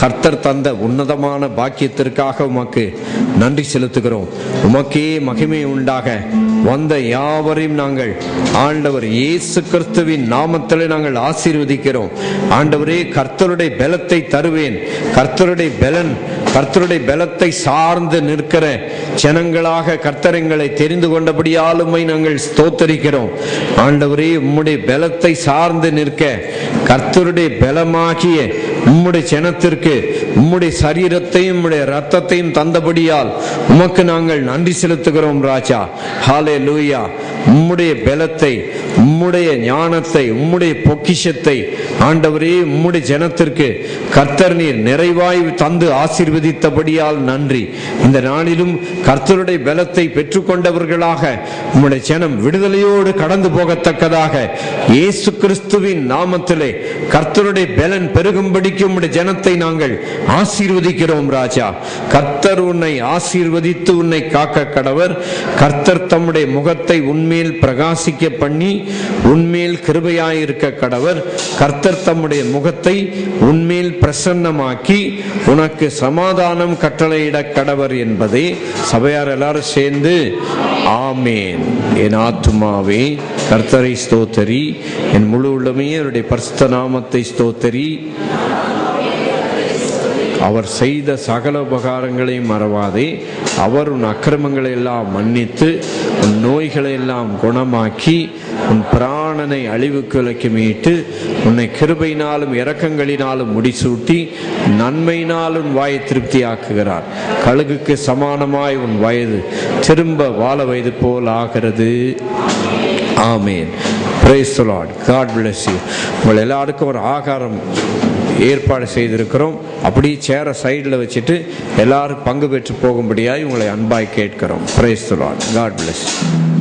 Speaker 1: கர்த்தர் தந்த உன்னதமான பாக்கியத்திற்காக உமக்கு நன்றி செலுத்துகிறோம். உமக்கே மகிமை உண்டாக வந்த யாவரையும் நாங்கள் ஆண்டவர் இயேசு கிறிஸ்துவின் நாமத்தில் நாங்கள் ஆசீர்வதிக்கிறோம். ஆண்டவரே, கர்த்தருடைய பலத்தை தருவேன். கர்த்தருடைய பலத்தை சார்ந்து நிற்கிற ஜனங்களாக கர்த்தர் எங்களை தெரிந்து கொண்டபடியால் உம்மை நாங்கள் ஸ்தோத்தரிக்கிறோம். ஆண்டவரே, உம்முடைய பலத்தை சார்ந்து நிற்க கர்த்தருடைய பலமாகிய உம்முடைய ஜனத்திற்கு உம்முடைய சரீரத்தையும் உம்முடைய ரத்தத்தையும் தந்தபடியால் உமக்கு நாங்கள் நன்றி செலுத்துகிறோம் ராஜா. ஹல்லேலூயா. உம்முடைய பலத்தை, உம்முடைய ஞானத்தை, உம்முடைய பொக்கிஷத்தை ஆண்டவரே உம்முடைய ஜனத்திற்கு கர்த்தர் நீர் நிறைவாய் தந்து ஆசீர்வதித்தபடியால் நன்றி. இந்த நாளிலும் கர்த்தருடைய பலத்தை பெற்றுக்கொண்டவர்களாக உம்முடைய ஜனம் விடுதலையோடு கடந்து போகத்தக்கதாக இயேசு கிறிஸ்துவின் நாமத்திலே கர்த்தருடைய பலன் பெருகும்படிக்கு உம்முடைய ஜனத்தை நாங்கள் ஆசீர்வதிக்கிறோம் ராஜா. கர்த்தர் உன்னை ஆசீர்வதித்து உன்னை காக்க கடவர். கர்த்தர் தம்முடைய முகத்தை உன்மேல் பிரகாசிக்க பண்ணி உன்மேல் கிருபையாயிருக்க கடவர். கர்த்தர் தம்முடைய முகத்தை உன்மேல் பிரசன்னமாக்கி உனக்கு சமாதானம் கட்டளையிட கடவர் என்பதை சபையார் எல்லாரும் சேர்ந்து ஆமேன். என் ஆத்துமாவே கர்த்தரை ஸ்தோத்தரி, என் முழு உள்ளமே அவருடைய பரிசுத்த நாமத்தை ஸ்தோத்தரி. அவர் செய்த சகல உபகாரங்களை மறவாதே. அவர் உன் அக்கிரமங்களை எல்லாம் மன்னித்து உன் நோய்களை எல்லாம் குணமாக்கி உன் பிராணனை அழிவுக்கு விலக்கி மீட்டு உன்னை கிருபையினாலும் இரக்கங்களினாலும் முடிசூட்டி நன்மையினாலும் வாயை திருப்தி ஆக்குகிறார். கழுகுக்கு சமானமாய் உன் வயது திரும்ப வாழ வயது போல் ஆகிறது. Amen. Praise the Lord. God bless you. உங்கள் எல்லாருக்கும் ஒரு ஆகாரம் ஏற்பாடு செய்திருக்கிறோம். அப்படி சேர சைடில் வச்சுட்டு எல்லாரும் பங்கு பெற்று போகும்படியாய் உங்களை அன்பாய் கேட்கிறோம். Praise the Lord. God bless you.